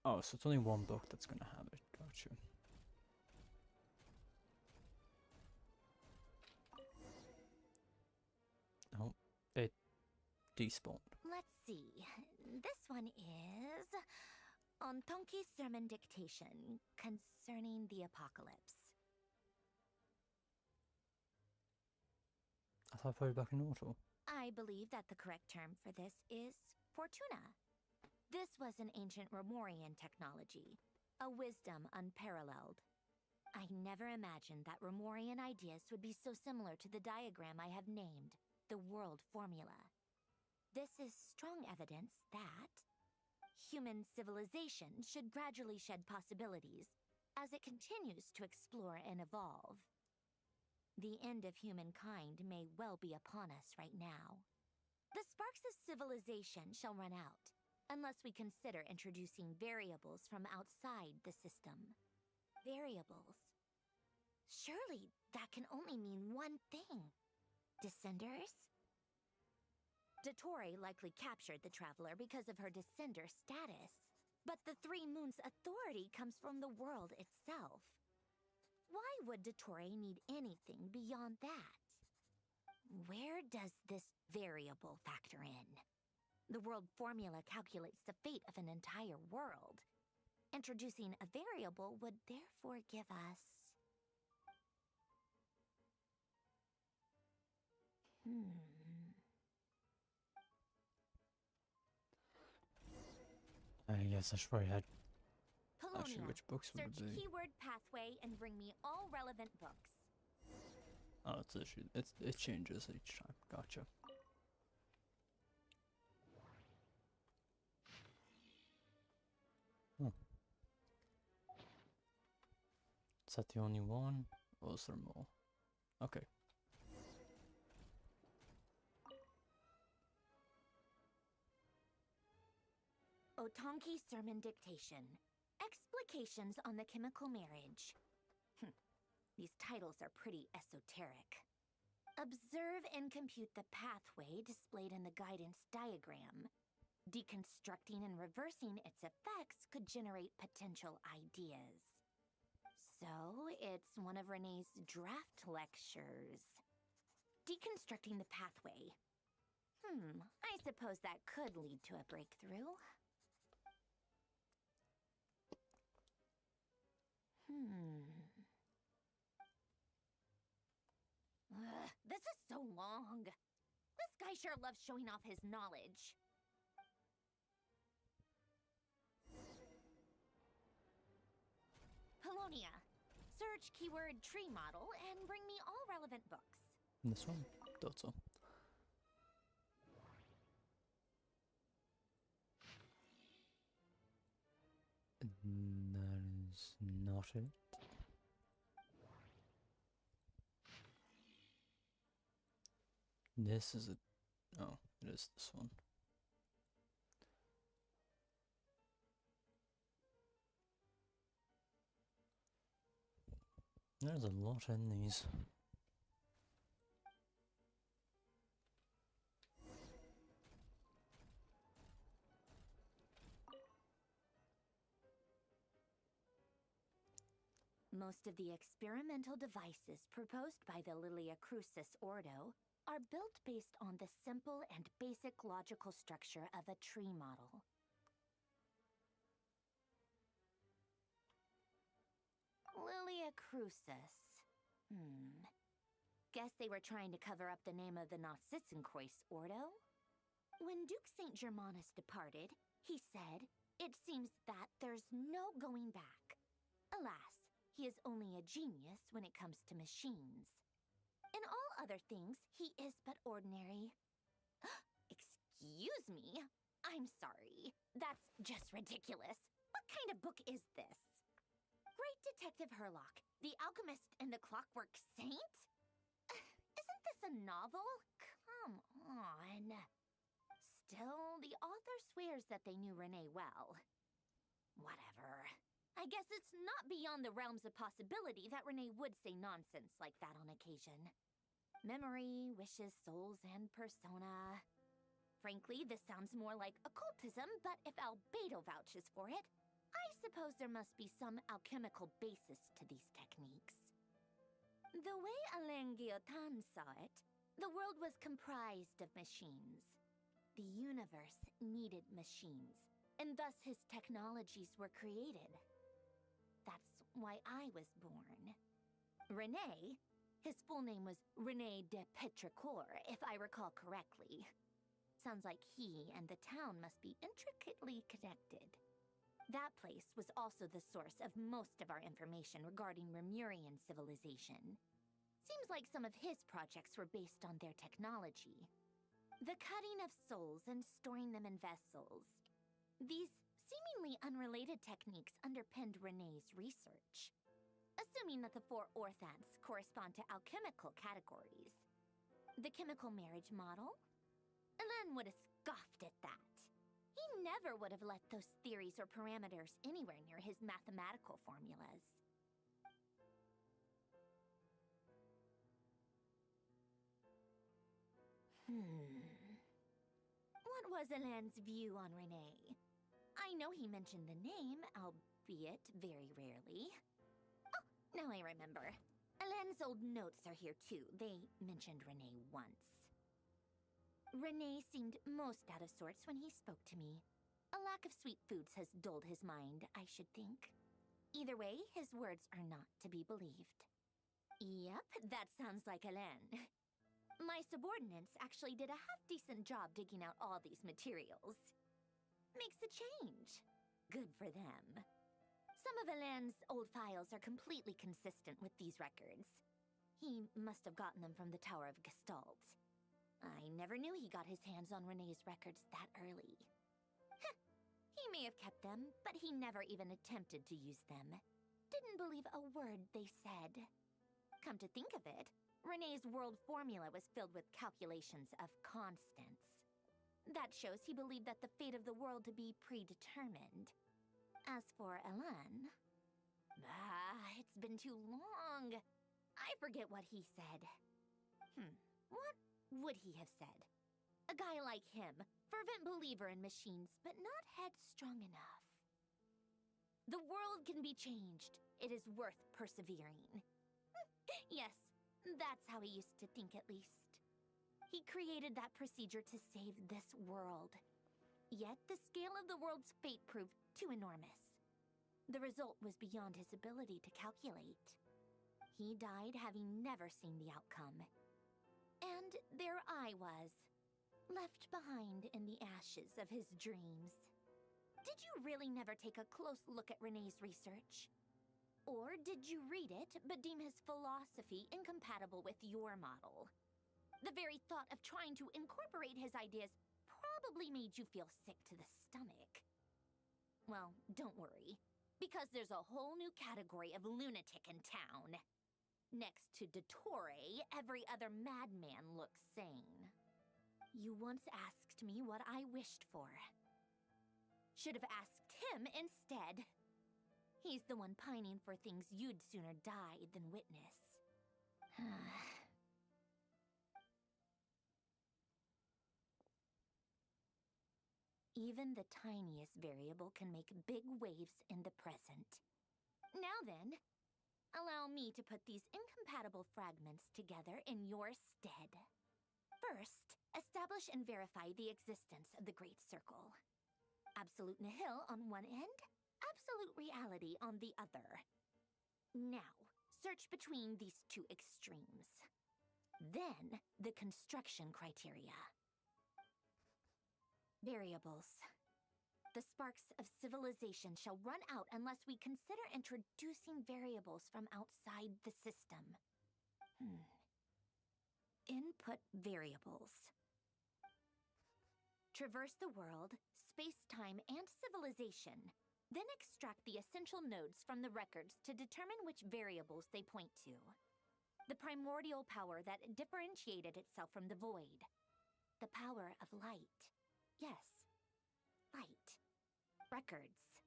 Oh, so it's only one book that's gonna have it, gotcha. Oh, it despawned. Let's see. This one is Ontonki Sermon Dictation Concerning the Apocalypse. I thought I put it back in auto. I believe that the correct term for this is Fortuna. This was an ancient Romorian technology, a wisdom unparalleled. I never imagined that Romorian ideas would be so similar to the diagram I have named, the world formula. This is strong evidence that human civilization should gradually shed possibilities as it continues to explore and evolve. The end of humankind may well be upon us right now. The sparks of civilization shall run out, unless we consider introducing variables from outside the system. Variables. Surely that can only mean one thing. Descenders? Dottore likely captured the traveler because of her descender status. But the Three Moons' authority comes from the world itself. Why would Dottore need anything beyond that? Where does this variable factor in? The world formula calculates the fate of an entire world. Introducing a variable would therefore give us... I guess I should probably had... Polonia, Actually, which books would it search be? keyword pathway and bring me all relevant books. Oh, it's literally, it changes each time. Gotcha. Oh. Is that the only one? Or is there more? Okay. Otonki Sermon Dictation. Explications on the Chemical Marriage. These titles are pretty esoteric. Observe and compute the pathway displayed in the guidance diagram. Deconstructing and reversing its effects could generate potential ideas. So, it's one of Renee's draft lectures. Deconstructing the pathway. I suppose that could lead to a breakthrough. This is so long. This guy sure loves showing off his knowledge. Polonia, search keyword tree model and bring me all relevant books. This one? Thought so. That is not it. This is it. Oh, it is this one. There's a lot in these. Most of the experimental devices proposed by the Lilia Crucis Ordo are built based on the simple and basic logical structure of a tree model. Lilia Crucis. Guess they were trying to cover up the name of the Narcissenkreuz Ordo? When Duke St. Germanus departed, he said, "It seems that there's no going back." Alas, he is only a genius when it comes to machines. In all other things, he is but ordinary. Excuse me? I'm sorry. That's just ridiculous. What kind of book is this? Great Detective Herlock, The Alchemist and the Clockwork Saint? Isn't this a novel? Come on. Still, the author swears that they knew Renee well. Whatever. I guess it's not beyond the realms of possibility that Renee would say nonsense like that on occasion. Memory, wishes, souls, and persona. Frankly, this sounds more like occultism, but if Albedo vouches for it, I suppose there must be some alchemical basis to these techniques. The way Alain Guillotin saw it, the world was comprised of machines. The universe needed machines, and thus his technologies were created. That's why I was born. Renee, his full name was Renee de Petrichor, if I recall correctly. Sounds like he and the town must be intricately connected. That place was also the source of most of our information regarding Remurian civilization. Seems like some of his projects were based on their technology. The cutting of souls and storing them in vessels. These seemingly unrelated techniques underpinned Renee's research. Assuming that the 4 orthants correspond to alchemical categories. The chemical marriage model? Alain would have scoffed at that. He never would have let those theories or parameters anywhere near his mathematical formulas. What was Alain's view on Renee? I know he mentioned the name, albeit very rarely. Oh, now I remember. Alain's old notes are here too. They mentioned Renee once. Renee seemed most out of sorts when he spoke to me. A lack of sweet foods has dulled his mind, I should think. Either way, his words are not to be believed. Yep, that sounds like Alain. My subordinates actually did a half-decent job digging out all these materials. Makes a change. Good for them. Some of Alain's old files are completely consistent with these records. He must have gotten them from the Tower of Gestalt. I never knew he got his hands on Renee's records that early. He may have kept them, but he never even attempted to use them. Didn't believe a word they said. Come to think of it, Renee's world formula was filled with calculations of constants. That shows he believed that the fate of the world to be predetermined. As for Alain... it's been too long. I forget what he said. What would he have said? A guy like him, fervent believer in machines, but not headstrong enough. The world can be changed. It is worth persevering. Yes, that's how he used to think at least. He created that procedure to save this world. Yet the scale of the world's fate proved too enormous. The result was beyond his ability to calculate. He died having never seen the outcome. And there I was, left behind in the ashes of his dreams. Did you really never take a close look at Renee's research? Or did you read it, but deem his philosophy incompatible with your model? The very thought of trying to incorporate his ideas probably made you feel sick to the stomach. Well, don't worry, because there's a whole new category of lunatic in town. Next to Dottore, every other madman looks sane. You once asked me what I wished for. Should have asked him instead. He's the one pining for things you'd sooner die than witness. Even the tiniest variable can make big waves in the present. Now then, allow me to put these incompatible fragments together in your stead. First, establish and verify the existence of the Great Circle. Absolute nihil on one end, absolute reality on the other. Now, search between these two extremes. Then, the construction criteria. Variables. The sparks of civilization shall run out unless we consider introducing variables from outside the system. Input variables. Traverse the world, space-time, and civilization. Then extract the essential nodes from the records to determine which variables they point to. The primordial power that differentiated itself from the void. The power of light. Yes, light. Records.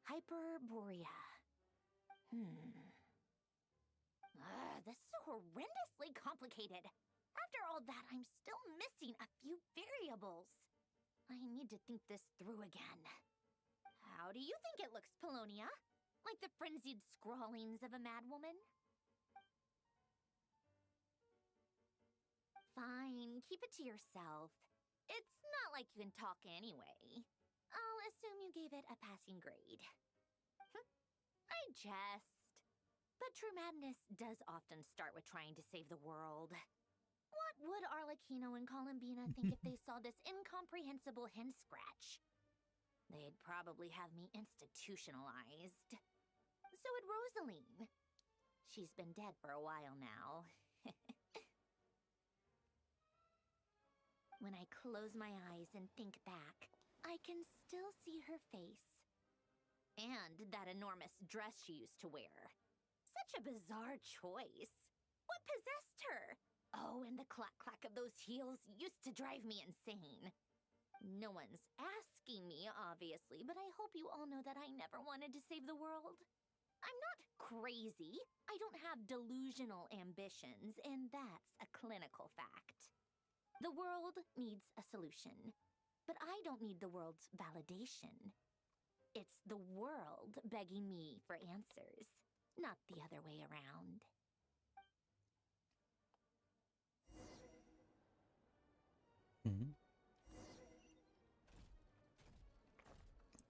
Hyperborea. This is horrendously complicated. After all that, I'm still missing a few variables. I need to think this through again. How do you think it looks, Polonia? Like the frenzied scrawlings of a madwoman? Fine, keep it to yourself. It's not like you can talk anyway. I'll assume you gave it a passing grade. I jest. But true madness does often start with trying to save the world. What would Arlecchino and Columbina think if they saw this incomprehensible hen scratch? They'd probably have me institutionalized. So would Rosaline. She's been dead for a while now. When I close my eyes and think back, I can still see her face. And that enormous dress she used to wear. Such a bizarre choice. What possessed her? Oh, and the clack-clack of those heels used to drive me insane. No one's asking me, obviously, but I hope you all know that I never wanted to save the world. I'm not crazy. I don't have delusional ambitions, and that's a clinical fact. The world needs a solution, but I don't need the world's validation. It's the world begging me for answers, not the other way around.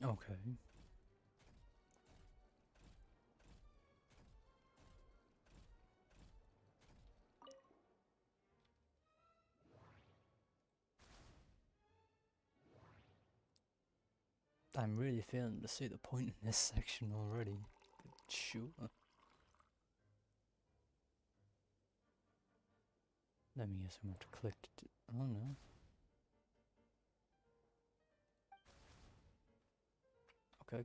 Okay. I'm really failing to see the point in this section already. But sure. Let me guess, I'm going to click to oh no. Okay.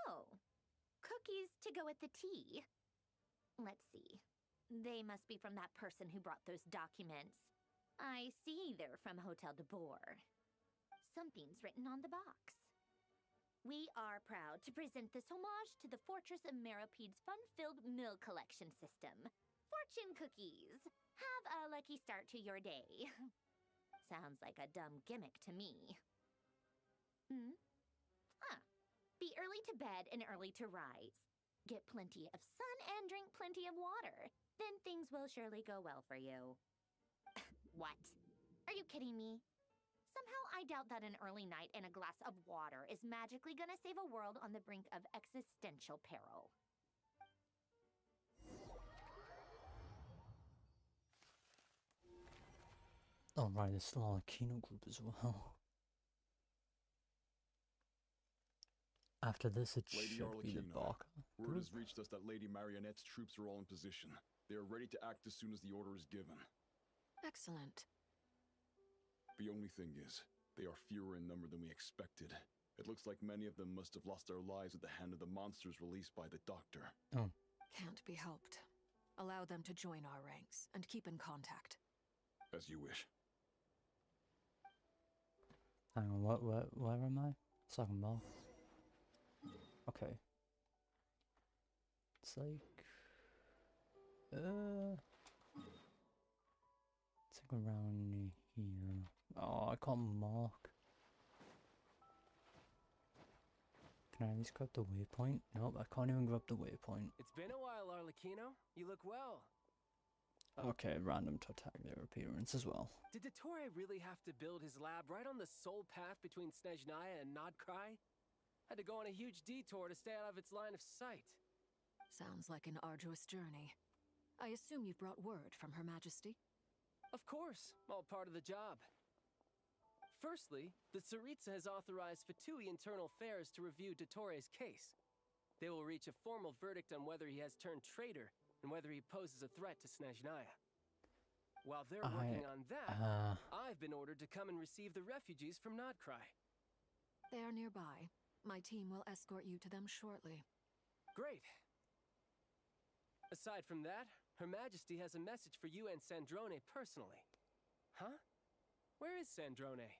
Oh, cookies to go with the tea. Let's see. They must be from that person who brought those documents. I see they're from Hotel de Boer. Something's written on the box. We are proud to present this homage to the Fortress of Meropede's fun-filled mill collection system. Fortune cookies. Have a lucky start to your day. Sounds like a dumb gimmick to me. Be early to bed and early to rise. Get plenty of sun and drink plenty of water. Then things will surely go well for you. What? Are you kidding me? Somehow I doubt that an early night and a glass of water is magically gonna save a world on the brink of existential peril. Oh right, there's still on a Kino group as well. After this, it Lady should be the Barker. Word has reached us that Lady Marionette's troops are all in position. They are ready to act as soon as the order is given. Excellent. The only thing is, they are fewer in number than we expected. It looks like many of them must have lost their lives at the hand of the monsters released by the Doctor. Oh. Can't be helped. Allow them to join our ranks, and keep in contact. As you wish. Hang on, where am I? Second bar. Okay. it's like around here. Oh, I can't mark. Can I at least grab the waypoint? Nope, I can't even grab the waypoint. It's been a while, Arlecchino. You look well. Okay, random to attack their appearance as well. Did Dottore really have to build his lab right on the sole path between Snezhnaya and Krai? Had to go on a huge detour to stay out of its line of sight. Sounds like an arduous journey. I assume you've brought word from Her Majesty? Of course, all part of the job. Firstly, the Tsaritsa has authorized Fatui Internal Affairs to review Dottore's case. They will reach a formal verdict on whether he has turned traitor and whether he poses a threat to Snezhnaya. While they're working on that, I've been ordered to come and receive the refugees from Krai. They are nearby. My team will escort you to them shortly. Great. Aside from that, Her Majesty has a message for you and Sandrone personally. Huh? Where is Sandrone?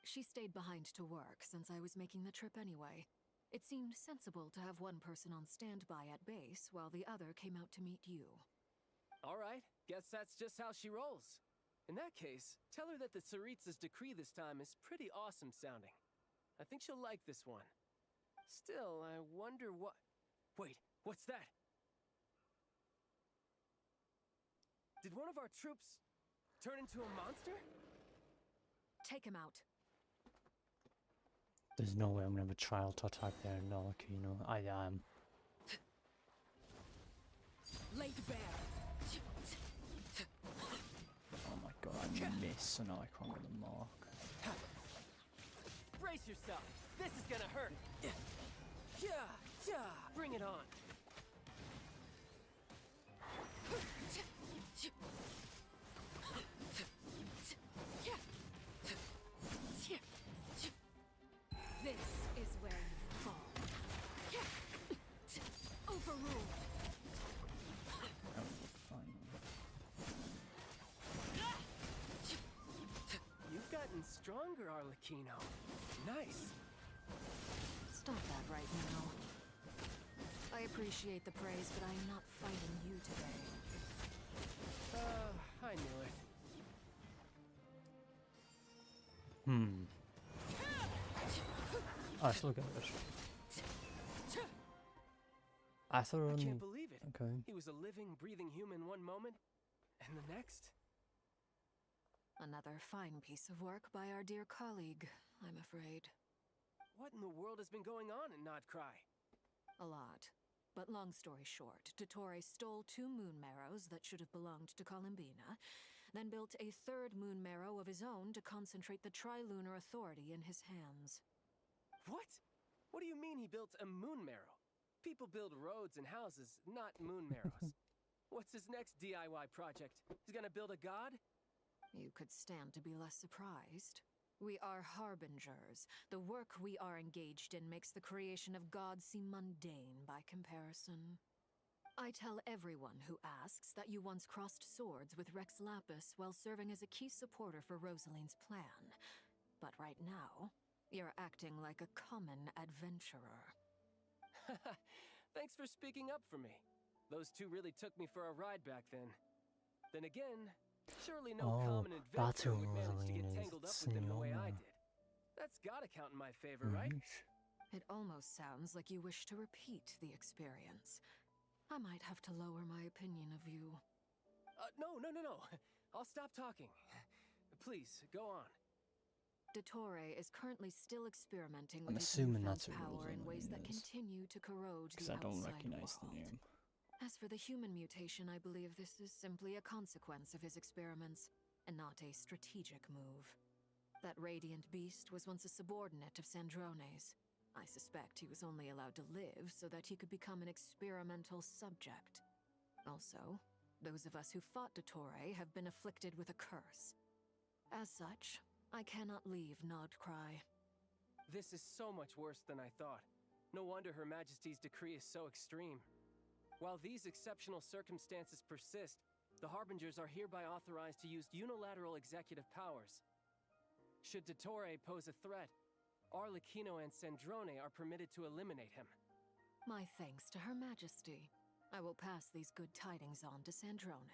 She stayed behind to work since I was making the trip anyway. It seemed sensible to have one person on standby at base while the other came out to meet you. All right, guess that's just how she rolls. In that case, tell her that the Tsaritsa's decree this time is pretty awesome sounding. I think she'll like this one. Still, I wonder what... Wait, what's that? Did one of our troops turn into a monster? Take him out. There's no way I'm gonna have a trial to attack there, no, you know, I am. Laid bare. Oh my god, I miss, and now I can't get the mark. Brace yourself. This is gonna hurt. Yeah, bring it on. This is where you fall. Overruled. You've gotten stronger, Arlecchino. Nice. Stop that right now. I appreciate the praise, but I'm not fighting you today. I knew it. I still got it. I thought only... I can't believe it. Okay. He was a living, breathing human one moment, and the next. Another fine piece of work by our dear colleague, I'm afraid. What in the world has been going on in Krai? A lot. But long story short, Dottore stole 2 moon marrows that should have belonged to Columbina, then built a 3rd moon marrow of his own to concentrate the Tri-Lunar Authority in his hands. What? What do you mean he built a moon marrow? People build roads and houses, not moon marrows. What's his next DIY project? He's gonna build a god? You could stand to be less surprised. We are harbingers. The work we are engaged in makes the creation of gods seem mundane by comparison. I tell everyone who asks that you once crossed swords with Rex Lapis while serving as a key supporter for Rosaline's plan. But right now, you're acting like a common adventurer. Thanks for speaking up for me. Those 2 really took me for a ride back then. Then again, surely no common adventurer would manage to get tangled up with them the way I did. That's gotta count in my favor, right? It almost sounds like you wish to repeat the experience. I might have to lower my opinion of you. No. I'll stop talking. Please, go on. Dottore is currently still experimenting with his newfound power in ways that continue to corrode the outside world. Because I don't recognize the name. As for the human mutation, I believe this is simply a consequence of his experiments, and not a strategic move. That radiant beast was once a subordinate of Sandrone's. I suspect he was only allowed to live so that he could become an experimental subject. Also, those of us who fought Dottore have been afflicted with a curse. As such, I cannot leave Krai. This is so much worse than I thought. No wonder Her Majesty's decree is so extreme. While these exceptional circumstances persist, the Harbingers are hereby authorized to use unilateral executive powers. Should Dottore pose a threat, Arlecchino and Sandrone are permitted to eliminate him. My thanks to Her Majesty. I will pass these good tidings on to Sandrone.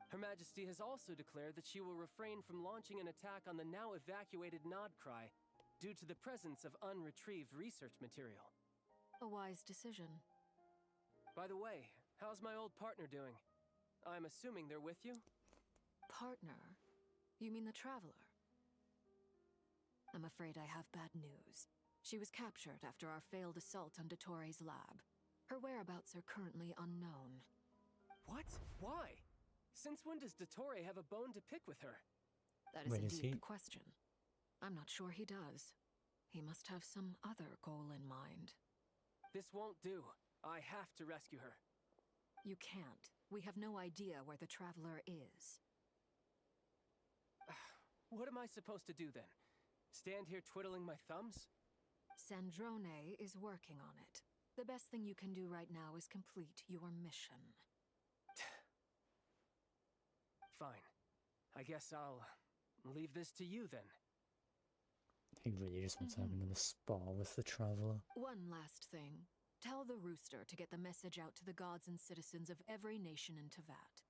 Her Majesty has also declared that she will refrain from launching an attack on the now evacuated Nod Krai due to the presence of unretrieved research material. A wise decision. By the way, how's my old partner doing? I'm assuming they're with you? Partner? You mean the Traveler? I'm afraid I have bad news. She was captured after our failed assault on Dottores' lab. Her whereabouts are currently unknown. What? Why? Since when does Dottore have a bone to pick with her? That is indeed the question. I'm not sure he does. He must have some other goal in mind. This won't do. I have to rescue her. You can't. We have no idea where the Traveler is. What am I supposed to do then? Stand here twiddling my thumbs? Sandrone is working on it. The best thing you can do right now is complete your mission. Fine. I guess I'll leave this to you then. He really just wants to have another spar with the Traveler. One last thing. Tell the Rooster to get the message out to the gods and citizens of every nation in Teyvat.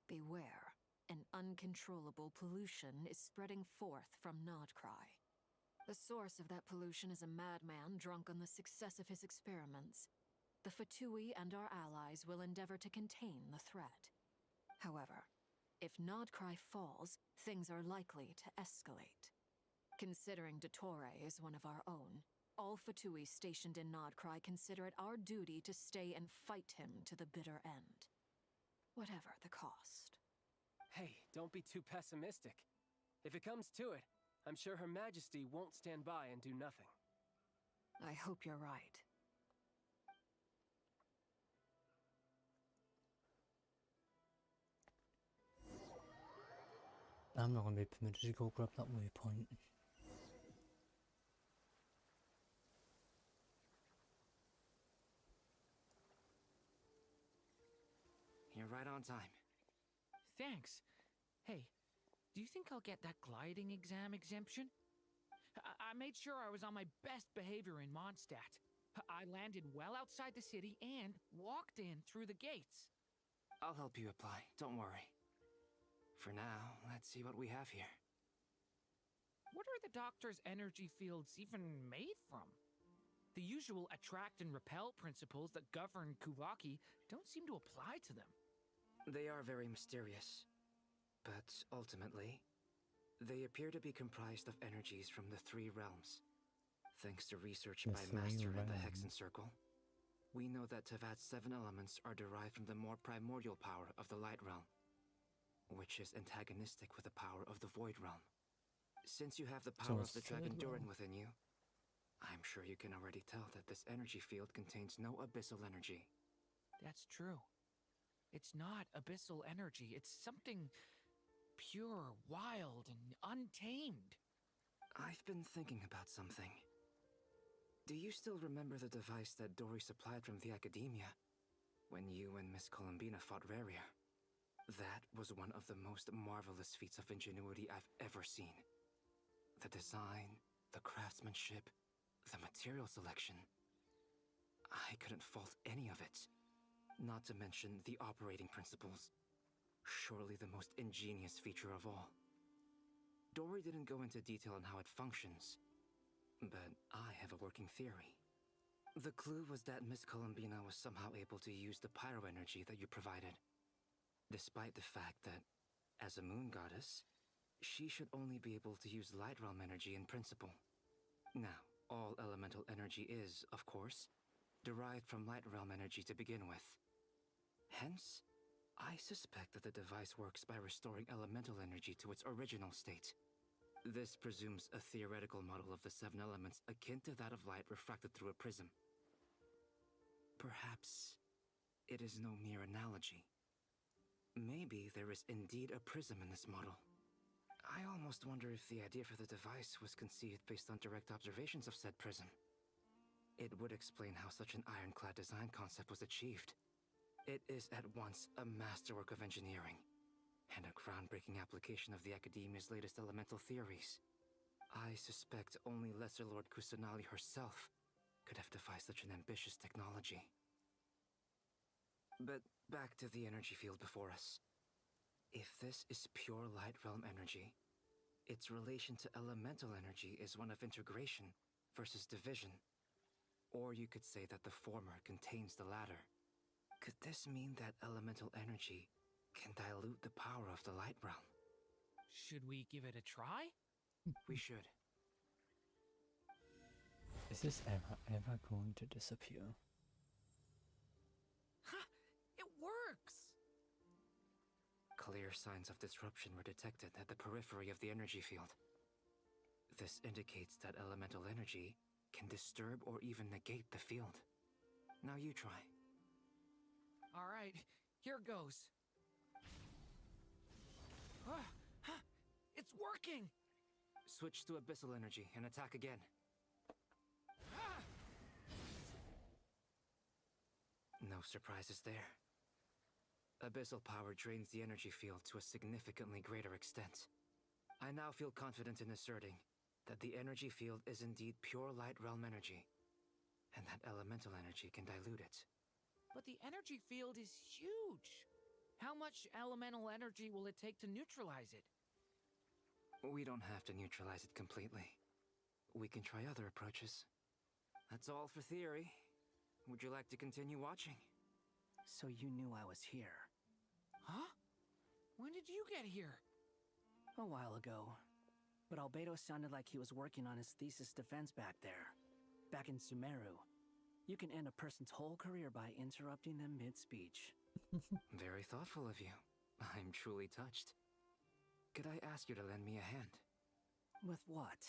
Beware. An uncontrollable pollution is spreading forth from Nod Krai. The source of that pollution is a madman drunk on the success of his experiments. The Fatui and our allies will endeavor to contain the threat. However, if Nod Krai falls, things are likely to escalate. Considering Dottore is one of our own, all Fatui stationed in Nod Krai consider it our duty to stay and fight him to the bitter end. Whatever the cost. Hey, don't be too pessimistic. If it comes to it, I'm sure Her Majesty won't stand by and do nothing. I hope you're right. I'm not going to be permitted to go grab that waypoint. You're right on time. Thanks. Hey, do you think I'll get that gliding exam exemption? I made sure I was on my best behavior in Mondstadt. I landed well outside the city and walked in through the gates. I'll help you apply, don't worry. For now, let's see what we have here. What are the Doctor's energy fields even made from? The usual attract and repel principles that govern Kuvaki don't seem to apply to them. They are very mysterious, but ultimately, they appear to be comprised of energies from the three realms. Thanks to research by Master in the Hexen Circle, we know that Teyvat's 7 elements are derived from the more primordial power of the Light Realm, which is antagonistic with the power of the Void Realm. Since you have the power of the Dragon Durin within you, I'm sure you can already tell that this energy field contains no abyssal energy. That's true. It's not abyssal energy. It's something pure, wild, and untamed. I've been thinking about something. Do you still remember the device that Dory supplied from the Academia when you and Miss Columbina fought Raria? That was one of the most marvelous feats of ingenuity I've ever seen. The design, the craftsmanship, the material selection. I couldn't fault any of it. Not to mention the operating principles. Surely the most ingenious feature of all. Dory didn't go into detail on how it functions, but I have a working theory. The clue was that Miss Columbina was somehow able to use the pyro energy that you provided, despite the fact that, as a moon goddess, she should only be able to use Light Realm energy in principle. Now, all elemental energy is, of course, derived from Light Realm energy to begin with. Hence, I suspect that the device works by restoring elemental energy to its original state. This presumes a theoretical model of the 7 elements akin to that of light refracted through a prism. Perhaps it is no mere analogy. Maybe there is indeed a prism in this model. I almost wonder if the idea for the device was conceived based on direct observations of said prism. It would explain how such an ironclad design concept was achieved. It is at once a masterwork of engineering and a groundbreaking application of the Academia's latest elemental theories. I suspect only Lesser Lord Kusanali herself could have devised such an ambitious technology. But back to the energy field before us. If this is pure light realm energy, its relation to elemental energy is one of integration versus division. Or you could say that the former contains the latter. Could this mean that elemental energy can dilute the power of the light realm? Should we give it a try? We should. Is this ever going to disappear? Ha! It works! Clear signs of disruption were detected at the periphery of the energy field. This indicates that elemental energy can disturb or even negate the field. Now you try. Alright, here goes. It's working! Switch to abyssal energy and attack again. No surprises there. Abyssal power drains the energy field to a significantly greater extent. I now feel confident in asserting that the energy field is indeed pure light realm energy, and that elemental energy can dilute it. But the energy field is huge! How much elemental energy will it take to neutralize it? We don't have to neutralize it completely. We can try other approaches. That's all for theory. Would you like to continue watching? So you knew I was here. Huh? When did you get here? A while ago. But Albedo sounded like he was working on his thesis defense back there. Back in Sumeru. You can end a person's whole career by interrupting them mid-speech. Very thoughtful of you. I'm truly touched. Could I ask you to lend me a hand? With what?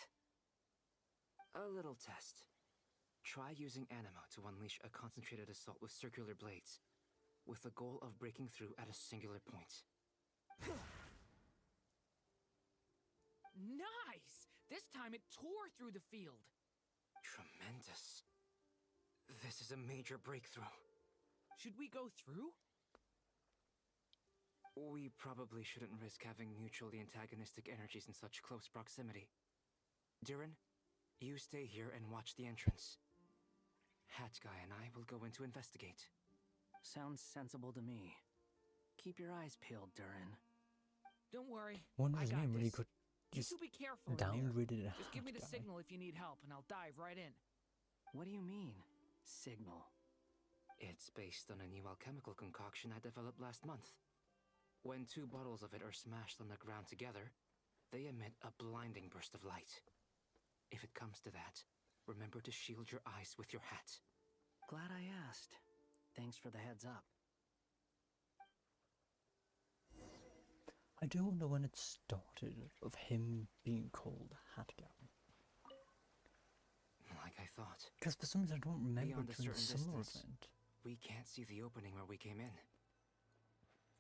A little test. Try using Animo to unleash a concentrated assault with circular blades, with the goal of breaking through at a singular point. Nice! This time it tore through the field. Tremendous. This is a major breakthrough. Should we go through? We probably shouldn't risk having mutually antagonistic energies in such close proximity. Durin, you stay here and watch the entrance. Hat Guy and I will go in to investigate. Sounds sensible to me. Keep your eyes peeled, Durin. Don't worry. Wonder his name really could just be careful downgraded it. Just give me the signal if you need help, and I'll dive right in. What do you mean, signal? It's based on a new alchemical concoction I developed last month. When 2 bottles of it are smashed on the ground together, they emit a blinding burst of light. If it comes to that, remember to shield your eyes with your hat. Glad I asked. Thanks for the heads up. I do wonder when it started of him being called Hat Guy. Like I thought. Because for some reason I don't remember Beyond a doing a certain similar distance, event. we can't see the opening where we came in.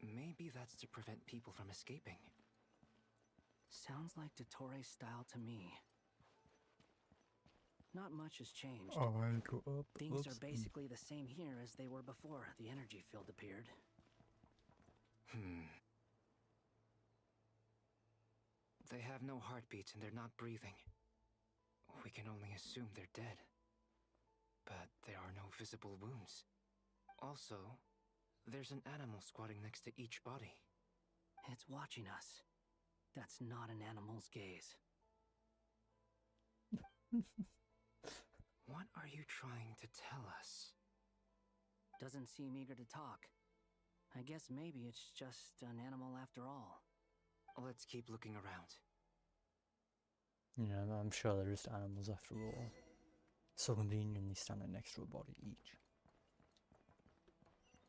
Maybe that's to prevent people from escaping. Sounds like Dottore style to me. Not much has changed. Oh, I go up. Things are basically the same here as they were before the energy field appeared. They have no heartbeats and they're not breathing. We can only assume they're dead. But there are no visible wounds. Also, there's an animal squatting next to each body. It's watching us. That's not an animal's gaze. What are you trying to tell us? Doesn't seem eager to talk. I guess maybe it's just an animal after all. Let's keep looking around. Yeah, I'm sure they're just animals after all. So conveniently standing next to a body each.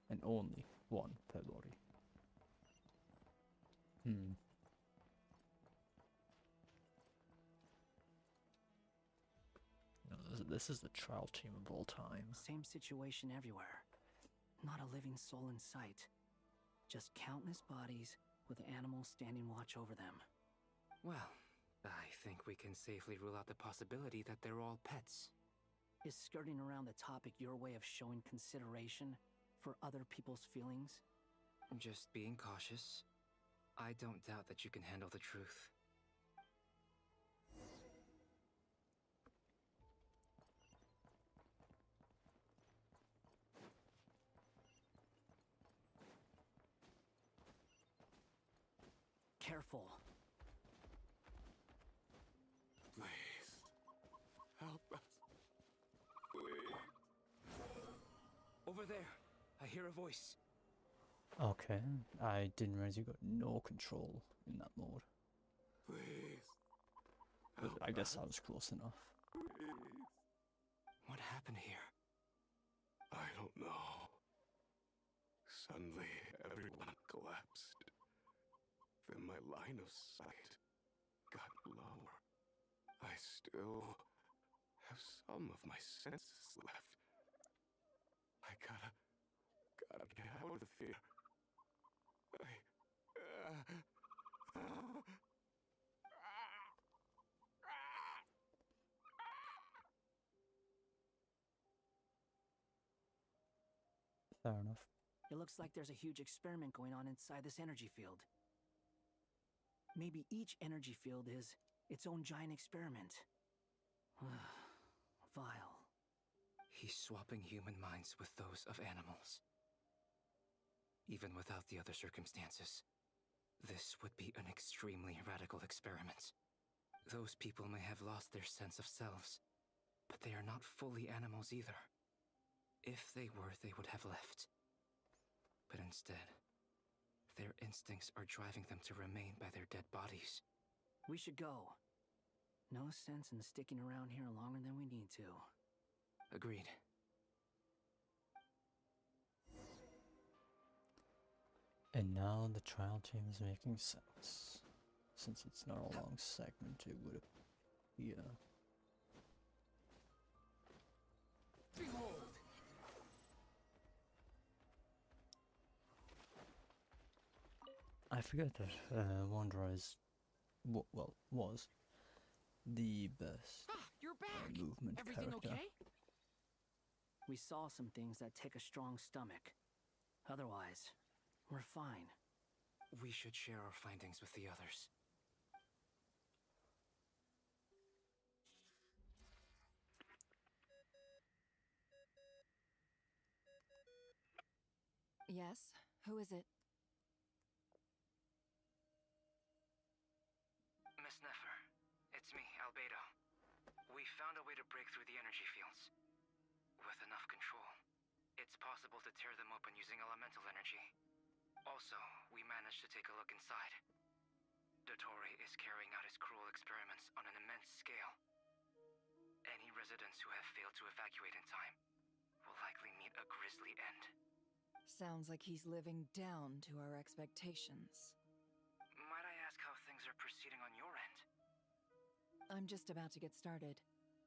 And only one per body. This is the trial team of all time. Same situation everywhere. Not a living soul in sight. Just countless bodies with animals standing watch over them. Well, I think we can safely rule out the possibility that they're all pets. Is skirting around the topic your way of showing consideration for other people's feelings? Just being cautious. I don't doubt that you can handle the truth. careful. Please. Help us. Please. Over there. I hear a voice. Okay, I didn't realize you got no control in that mode. Please. But I guess I was close enough. Please. What happened here? I don't know. Suddenly, everyone collapsed. Then my line of sight got lower. I still have some of my senses left. I gotta get out of here. Fair enough. It looks like there's a huge experiment going on inside this energy field. Maybe each energy field is its own giant experiment. Vile. He's swapping human minds with those of animals. Even without the other circumstances, this would be an extremely radical experiment. Those people may have lost their sense of selves, but they are not fully animals either. If they were, they would have left. But instead, their instincts are driving them to remain by their dead bodies. We should go. No sense in sticking around here longer than we need to. Agreed. And now the trial team is making sense. Since it's not a long segment, it would appear. Behold! I forget that Wanderer is, well, was the best You're back. movement Everything character. okay? We saw some things that take a strong stomach. Otherwise, we're fine. We should share our findings with the others. Yes? Who is it? Miss Nefer, it's me, Albedo. We found a way to break through the energy fields. With enough control, it's possible to tear them open using elemental energy. Also, we managed to take a look inside. Dottore is carrying out his cruel experiments on an immense scale. Any residents who have failed to evacuate in time will likely meet a grisly end. Sounds like he's living down to our expectations. Might I ask how things are proceeding on your end? I'm just about to get started.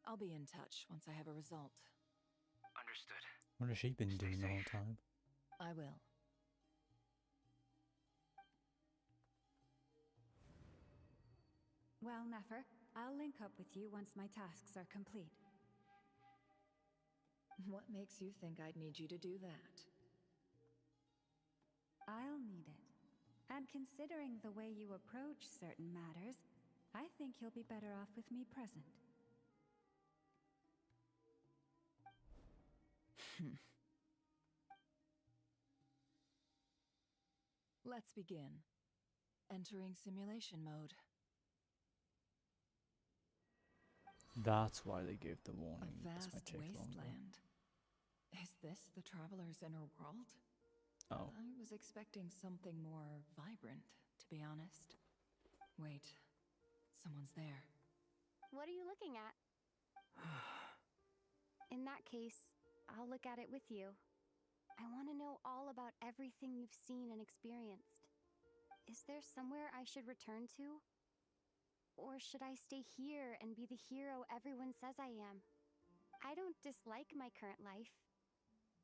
I'll be in touch once I have a result. Understood. What has she been doing the whole time? I will. Well, Nefer, I'll link up with you once my tasks are complete. What makes you think I'd need you to do that? I'll need it. And considering the way you approach certain matters, I think you'll be better off with me present. Let's begin. Entering simulation mode. That's why they gave the A warning. This vast might take longer. wasteland. Is this the traveler's inner world? Oh. I was expecting something more vibrant, to be honest. Wait, someone's there. What are you looking at? In that case, I'll look at it with you. I want to know all about everything you've seen and experienced. Is there somewhere I should return to? Or should I stay here and be the hero everyone says I am? I don't dislike my current life.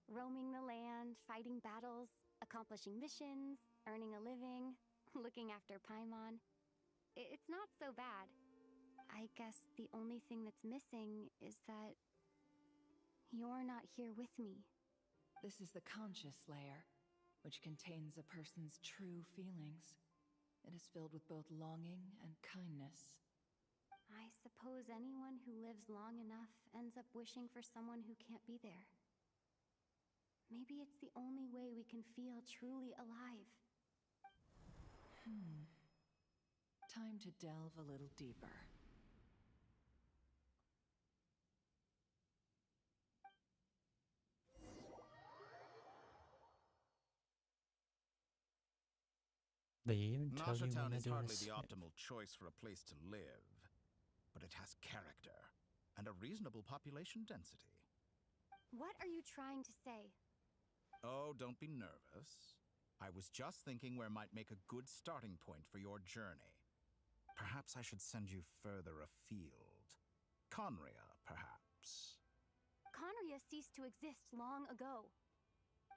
Roaming the land, fighting battles, accomplishing missions, earning a living, looking after Paimon. It's not so bad. I guess the only thing that's missing is that you're not here with me. This is the conscious layer, which contains a person's true feelings. It is filled with both longing and kindness. I suppose anyone who lives long enough ends up wishing for someone who can't be there. Maybe it's the only way we can feel truly alive. Time to delve a little deeper. They even tell you when Town they're is doing hardly a the snip. optimal choice for a place to live, but it has character and a reasonable population density. What are you trying to say? Oh, don't be nervous. I was just thinking where might make a good starting point for your journey. Perhaps I should send you further afield. Conria, perhaps. Conria ceased to exist long ago.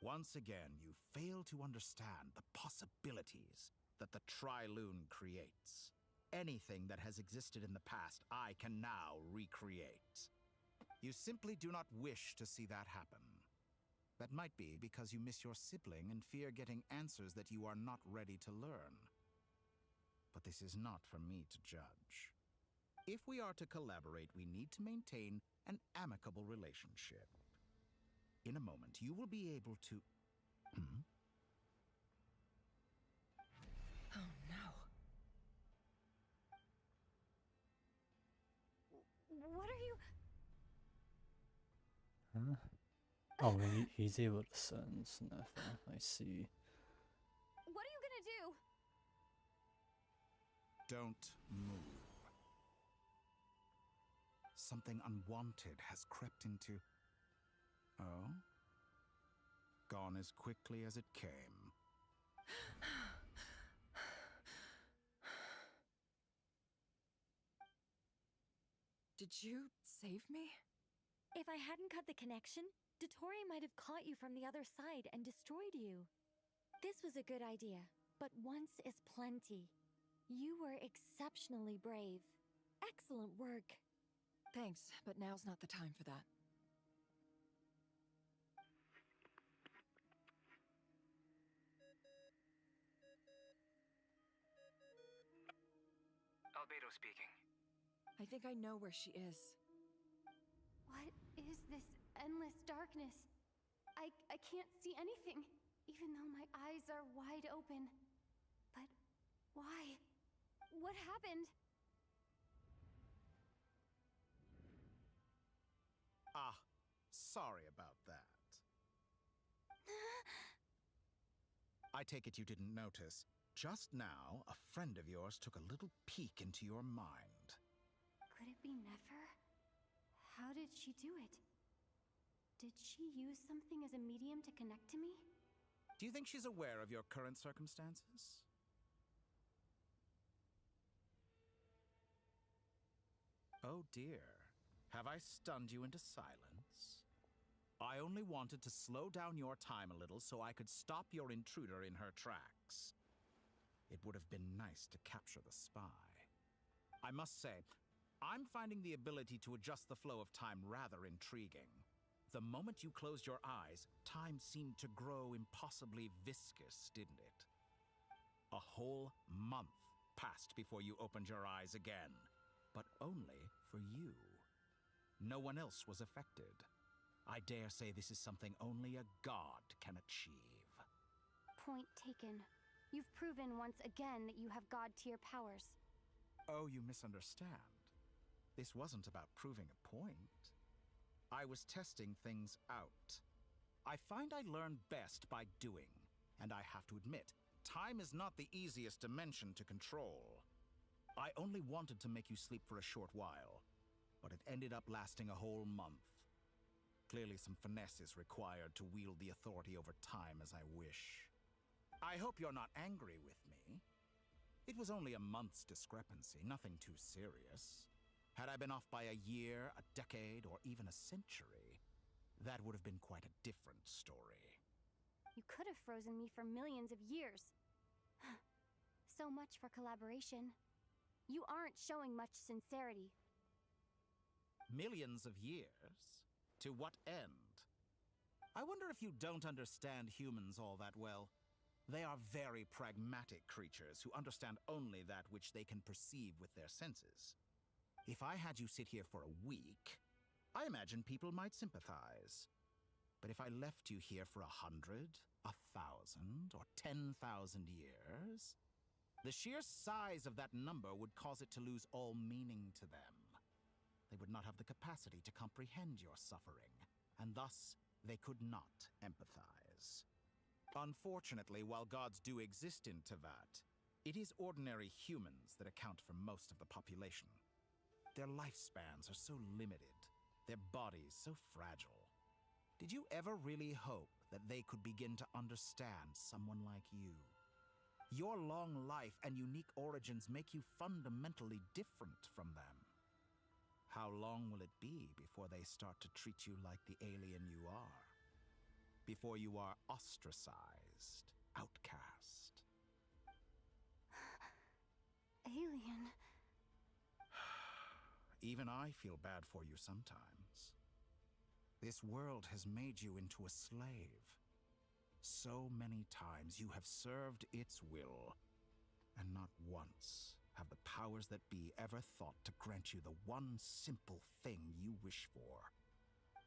Once again, you fail to understand the possibilities that the Tri-Lune creates. Anything that has existed in the past, I can now recreate. You simply do not wish to see that happen. That might be because you miss your sibling and fear getting answers that you are not ready to learn. But this is not for me to judge. If we are to collaborate, we need to maintain an amicable relationship. In a moment, you will be able to... Oh no. What are you... Huh? Oh, he's able to sense nothing. I see. What are you gonna do? Don't move. Something unwanted has crept into... Oh? Gone as quickly as it came. Did you save me? If I hadn't cut the connection, Dottore might have caught you from the other side and destroyed you. This was a good idea, but once is plenty. You were exceptionally brave. Excellent work. Thanks, but now's not the time for that. Albedo speaking. I think I know where she is. What is this endless darkness? I can't see anything, even though my eyes are wide open. But why? What happened? Ah, sorry about that. I take it you didn't notice. Just now, a friend of yours took a little peek into your mind. Could it be Nefer? How did she do it? Did she use something as a medium to connect to me? Do you think she's aware of your current circumstances? Oh dear. Have I stunned you into silence? I only wanted to slow down your time a little so I could stop your intruder in her tracks. It would have been nice to capture the spy. I must say, I'm finding the ability to adjust the flow of time rather intriguing. The moment you closed your eyes, time seemed to grow impossibly viscous, didn't it? A whole month passed before you opened your eyes again, but only for you. No one else was affected. I dare say this is something only a god can achieve. Point taken. You've proven once again that you have god-tier powers. Oh, you misunderstand. This wasn't about proving a point. I was testing things out. I find I learn best by doing, and I have to admit, time is not the easiest dimension to control. I only wanted to make you sleep for a short while, but it ended up lasting a whole month. Clearly some finesse is required to wield the authority over time as I wish. I hope you're not angry with me. It was only a month's discrepancy, nothing too serious. Had I been off by a year, a decade, or even a century, that would have been quite a different story. You could have frozen me for millions of years. So much for collaboration. You aren't showing much sincerity. Millions of years? To what end? I wonder if you don't understand humans all that well. They are very pragmatic creatures who understand only that which they can perceive with their senses. If I had you sit here for a week, I imagine people might sympathize. But if I left you here for 100, 1,000, or 10,000 years, The sheer size of that number would cause it to lose all meaning to them. They would not have the capacity to comprehend your suffering, and thus they could not empathize. Unfortunately, while gods do exist in Teyvat, it is ordinary humans that account for most of the population. Their lifespans are so limited, their bodies so fragile. Did you ever really hope that they could begin to understand someone like you? Your long life and unique origins make you fundamentally different from them. How long will it be before they start to treat you like the alien you are? Before you are ostracized, outcast? Alien. Even I feel bad for you sometimes. This world has made you into a slave. So many times you have served its will, and not once have the powers that be ever thought to grant you the one simple thing you wish for.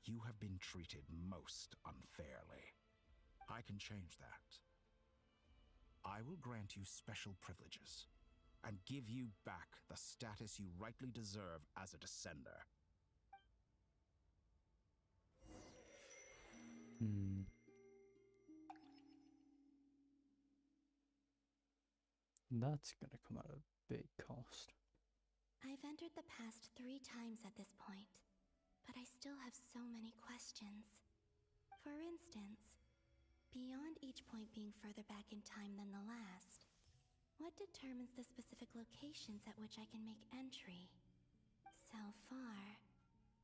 You have been treated most unfairly. I can change that. I will grant you special privileges, and give you back the status you rightly deserve as a descender. That's gonna come at a big cost. I've entered the past 3 times at this point, but I still have so many questions. For instance, beyond each point being further back in time than the last, what determines the specific locations at which I can make entry? So far,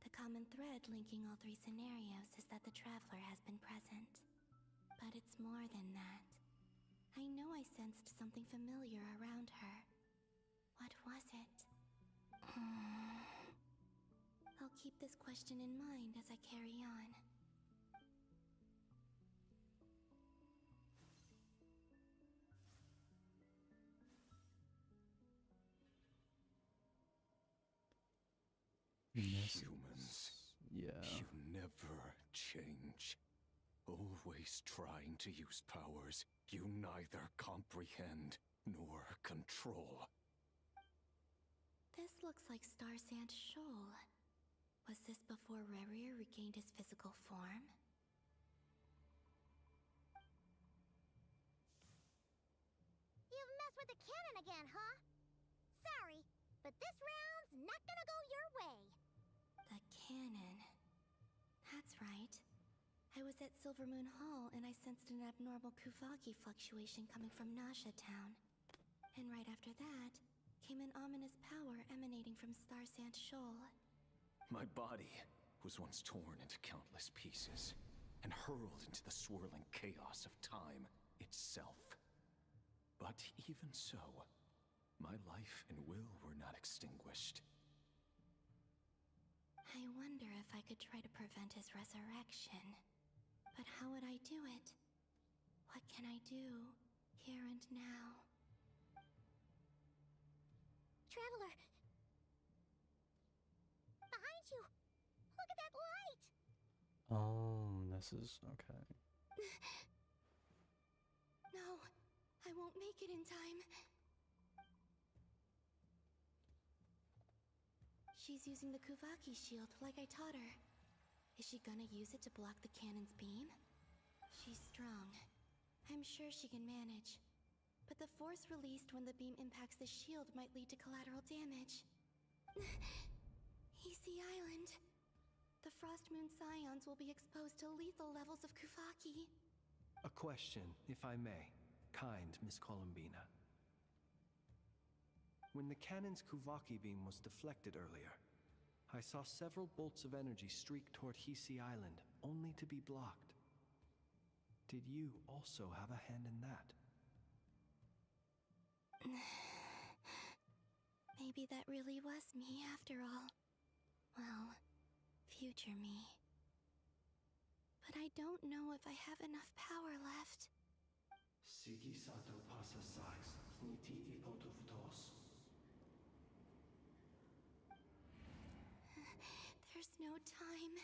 the common thread linking all 3 scenarios is that the Traveler has been present. But it's more than that. I know I sensed something familiar around her. What was it? I'll keep this question in mind as I carry on. Humans. Yeah. You never change. Always trying to use powers you neither comprehend nor control. This looks like Star Sand Shoal. Was this before Rerir regained his physical form? You've messed with the cannon again, huh? Sorry, but this round's not gonna go your way. The cannon. That's right. I was at Silvermoon Hall and I sensed an abnormal Kuvaki fluctuation coming from Nasha Town. And right after that, came an ominous power emanating from Star Sand Shoal. My body was once torn into countless pieces and hurled into the swirling chaos of time itself. But even so, my life and will were not extinguished. I wonder if I could try to prevent his resurrection. But how would I do it? What can I do, here and now? Traveler! Behind you! Look at that light! Oh, this is okay. No, I won't make it in time. She's using the Kuvaki shield like I taught her. Is she gonna use it to block the cannon's beam? She's strong. I'm sure she can manage. But the force released when the beam impacts the shield might lead to collateral damage. Easy Island. The Frost Moon Scions will be exposed to lethal levels of Kuvaki. A question, if I may. Kind Miss Columbina. When the cannon's Kuvaki beam was deflected earlier, I saw several bolts of energy streak toward Hisi Island, only to be blocked. Did you also have a hand in that? Maybe that really was me after all. Well, future me. But I don't know if I have enough power left. Sigi Sato pasa sais, niti ipotuftos. There's no time.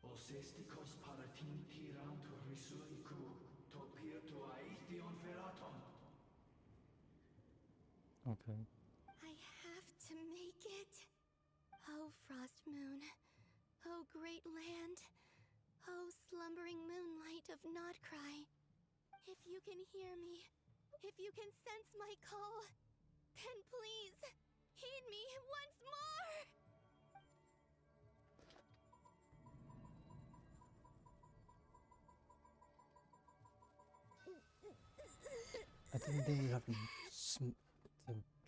Osestikos paratin tiran to risuriku, to pirto aithion feraton. Okay. I have to make it. Oh, Frost Moon. Oh, great land. Oh, slumbering moonlight of Not Krai. If you can hear me, if you can sense my call, then please, heed me once more! I didn't think we'd have to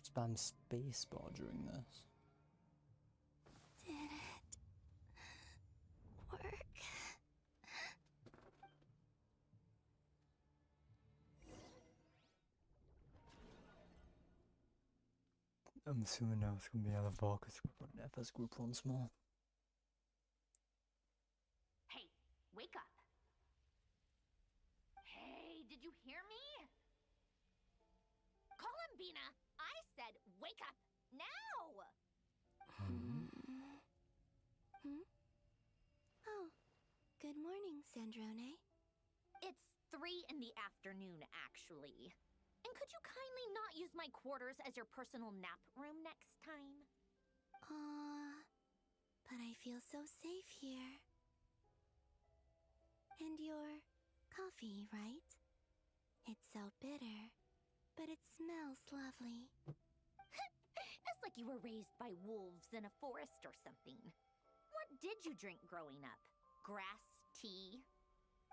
spam spacebar during this. Did it work? I'm assuming now it's going to be either Varka's group or Neva's group once more. Hey, wake up. Hey, did you hear me? Call him, Bina. I said wake up now. Oh, good morning, Sandrone. It's 3 in the afternoon, actually. And could you kindly not use my quarters as your personal nap room next time? But I feel so safe here. And your coffee, right? It's so bitter, but it smells lovely. It's like you were raised by wolves in a forest or something. What did you drink growing up? Grass tea?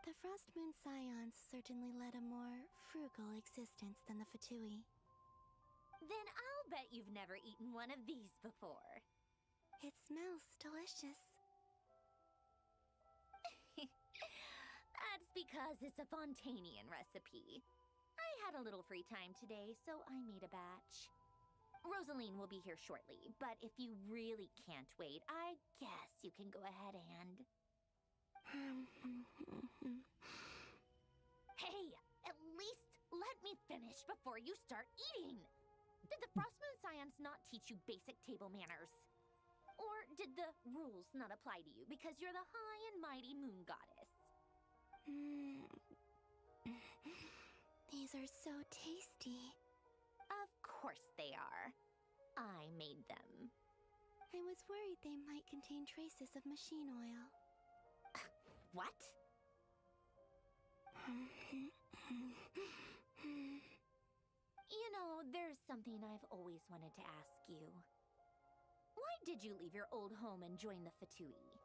The Frost Moon Scions certainly led a more frugal existence than the Fatui. Then I'll bet you've never eaten one of these before. It smells delicious. That's because it's a Fontanian recipe. I had a little free time today, so I made a batch. Rosaline will be here shortly, but if you really can't wait, I guess you can go ahead and... Hey, at least let me finish before you start eating! Did the Frost Moon Scions not teach you basic table manners? Or did the rules not apply to you because you're the high and mighty moon goddess? These are so tasty. Of course they are. I made them. I was worried they might contain traces of machine oil. What? You know, there's something I've always wanted to ask you. Why did you leave your old home and join the Fatui?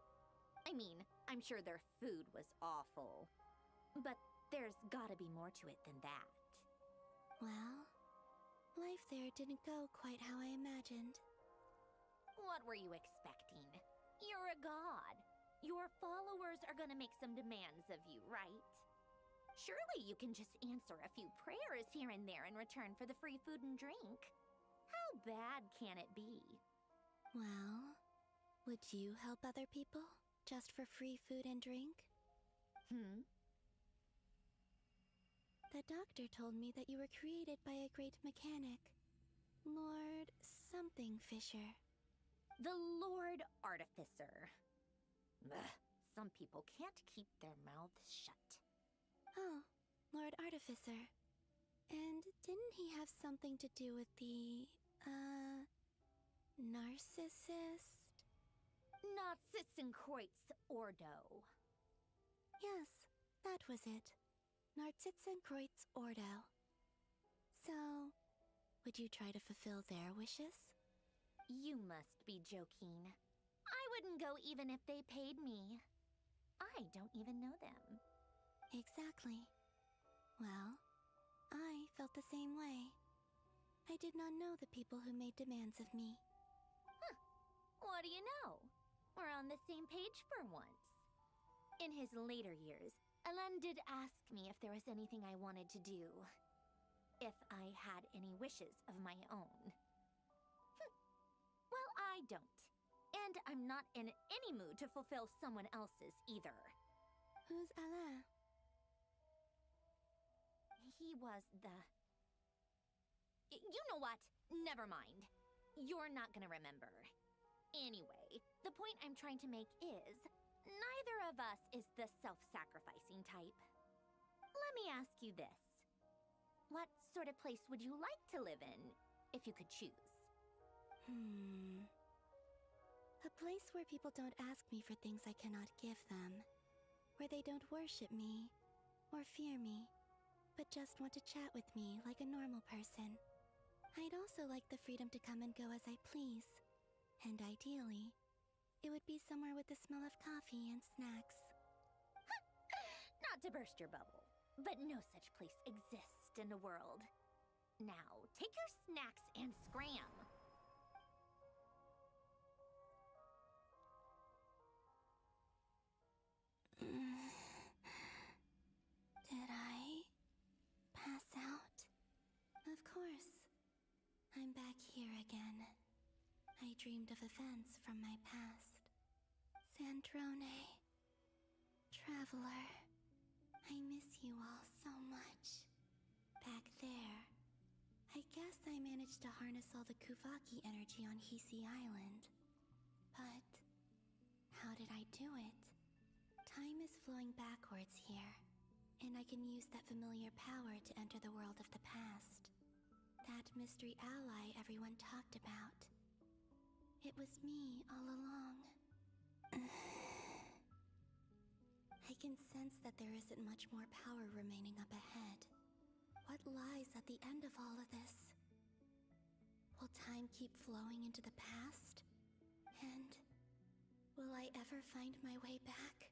I mean, I'm sure their food was awful. But there's gotta be more to it than that. Well, life there didn't go quite how I imagined. What were you expecting? You're a god. Your followers are gonna make some demands of you, right? Surely you can just answer a few prayers here and there in return for the free food and drink. How bad can it be? Well, would you help other people just for free food and drink? The doctor told me that you were created by a great mechanic, Lord something Fisher. The Lord Artificer. Ugh, some people can't keep their mouths shut. Oh, Lord Artificer. And didn't he have something to do with the, narcissist? Narcissenkreuz Ordo. Yes, that was it. Narcissenkreuz Ordo. So, would you try to fulfill their wishes? You must be joking. I wouldn't go even if they paid me. I don't even know them. Exactly. Well, I felt the same way. I did not know the people who made demands of me. Huh. What do you know? We're on the same page for once. In his later years, Alan did ask me if there was anything I wanted to do. If I had any wishes of my own. Well, I don't. And I'm not in any mood to fulfill someone else's either. Who's Alain? He was the... You know what? Never mind. You're not gonna remember. Anyway, the point I'm trying to make is, neither of us is the self-sacrificing type. Let me ask you this. What sort of place would you like to live in? if you could choose. A place where people don't ask me for things I cannot give them. Where they don't worship me, or fear me, but just want to chat with me like a normal person. I'd also like the freedom to come and go as I please. And ideally, it would be somewhere with the smell of coffee and snacks. Not to burst your bubble, but no such place exists in the world. Now, take your snacks and scram. Did I pass out? Of course. I'm back here again. I dreamed of events from my past. Sandrone. Traveler. I miss you all so much. Back there. I guess I managed to harness all the Kuvaki energy on Hisi Island. But how did I do it? Time is flowing backwards here, and I can use that familiar power to enter the world of the past. That mystery ally everyone talked about. It was me all along. I can sense that there isn't much more power remaining up ahead. What lies at the end of all of this? Will time keep flowing into the past? And will I ever find my way back?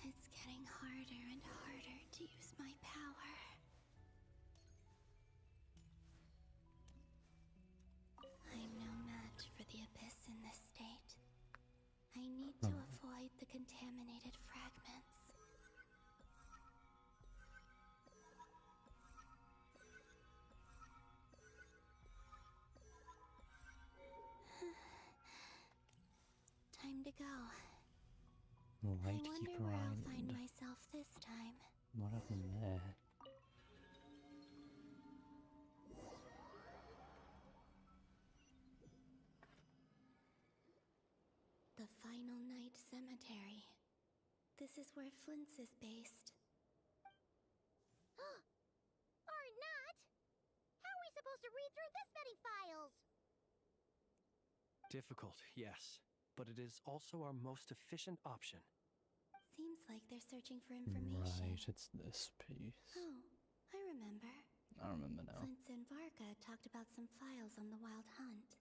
It's getting harder and harder to use my power. I'm no match for the Abyss in this state. I need to avoid the contaminated fragments. Time to go. I wonder where I'll find myself this time. What happened there? The Final Night Cemetery. This is where Flint's is based. Or not? How are we supposed to read through this many files? Difficult, yes, but it is also our most efficient option. Seems like they're searching for information. Right, it's this piece. Oh, I remember. I remember now. Flint and Varga talked about some files on the Wild Hunt.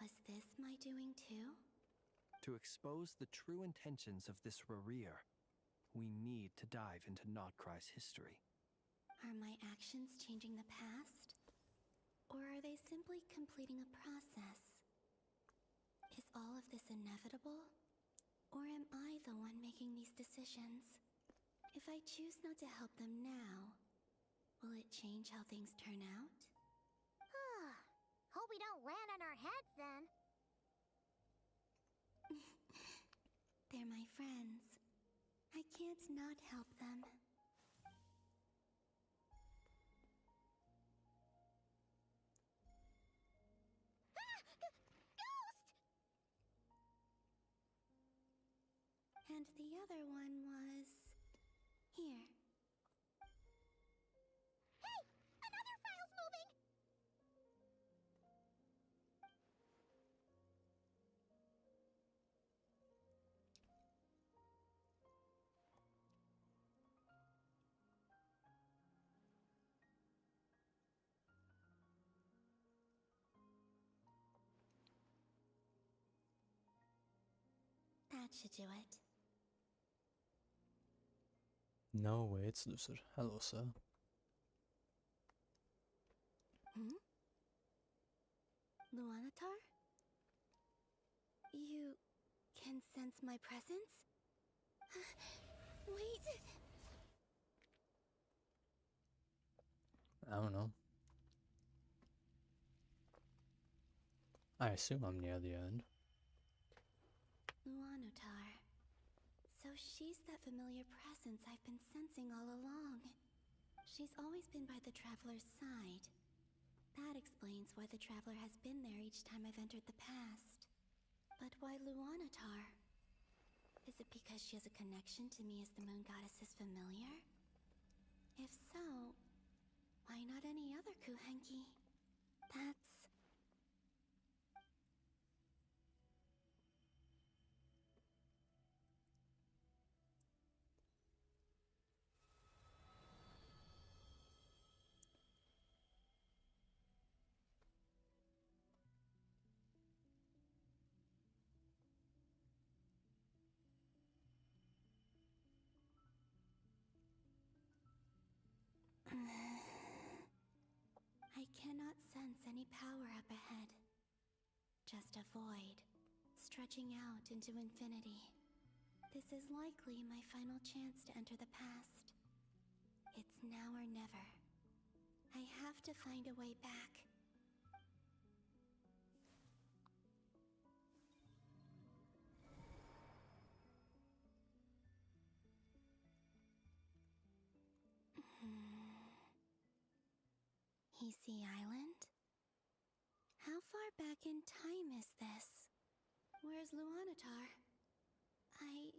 Was this my doing too? To expose the true intentions of this Rereer, we need to dive into Krai's history. Are my actions changing the past? Or are they simply completing a process? Is all of this inevitable? Or am I the one making these decisions? If I choose not to help them now, will it change how things turn out? Hope we don't land on our heads then. They're my friends. I can't not help them. And the other one was... here. Hey! Another file's moving! That should do it. No way, it's Lucid. Hello, sir. Luanatar? You can sense my presence? Wait! I don't know. I assume I'm near the end. Luanatar. So she's that familiar presence I've been sensing all along. She's always been by the Traveler's side. That explains why the Traveler has been there each time I've entered the past. But why Luanatar? Is it because she has a connection to me as the Moon Goddess's familiar? If so, why not any other Kuhenki? That's... I cannot sense any power up ahead. Just a void, stretching out into infinity. This is likely my final chance to enter the past. It's now or never. I have to find a way back. Heesey Island? How far back in time is this? Where's Luanatar? I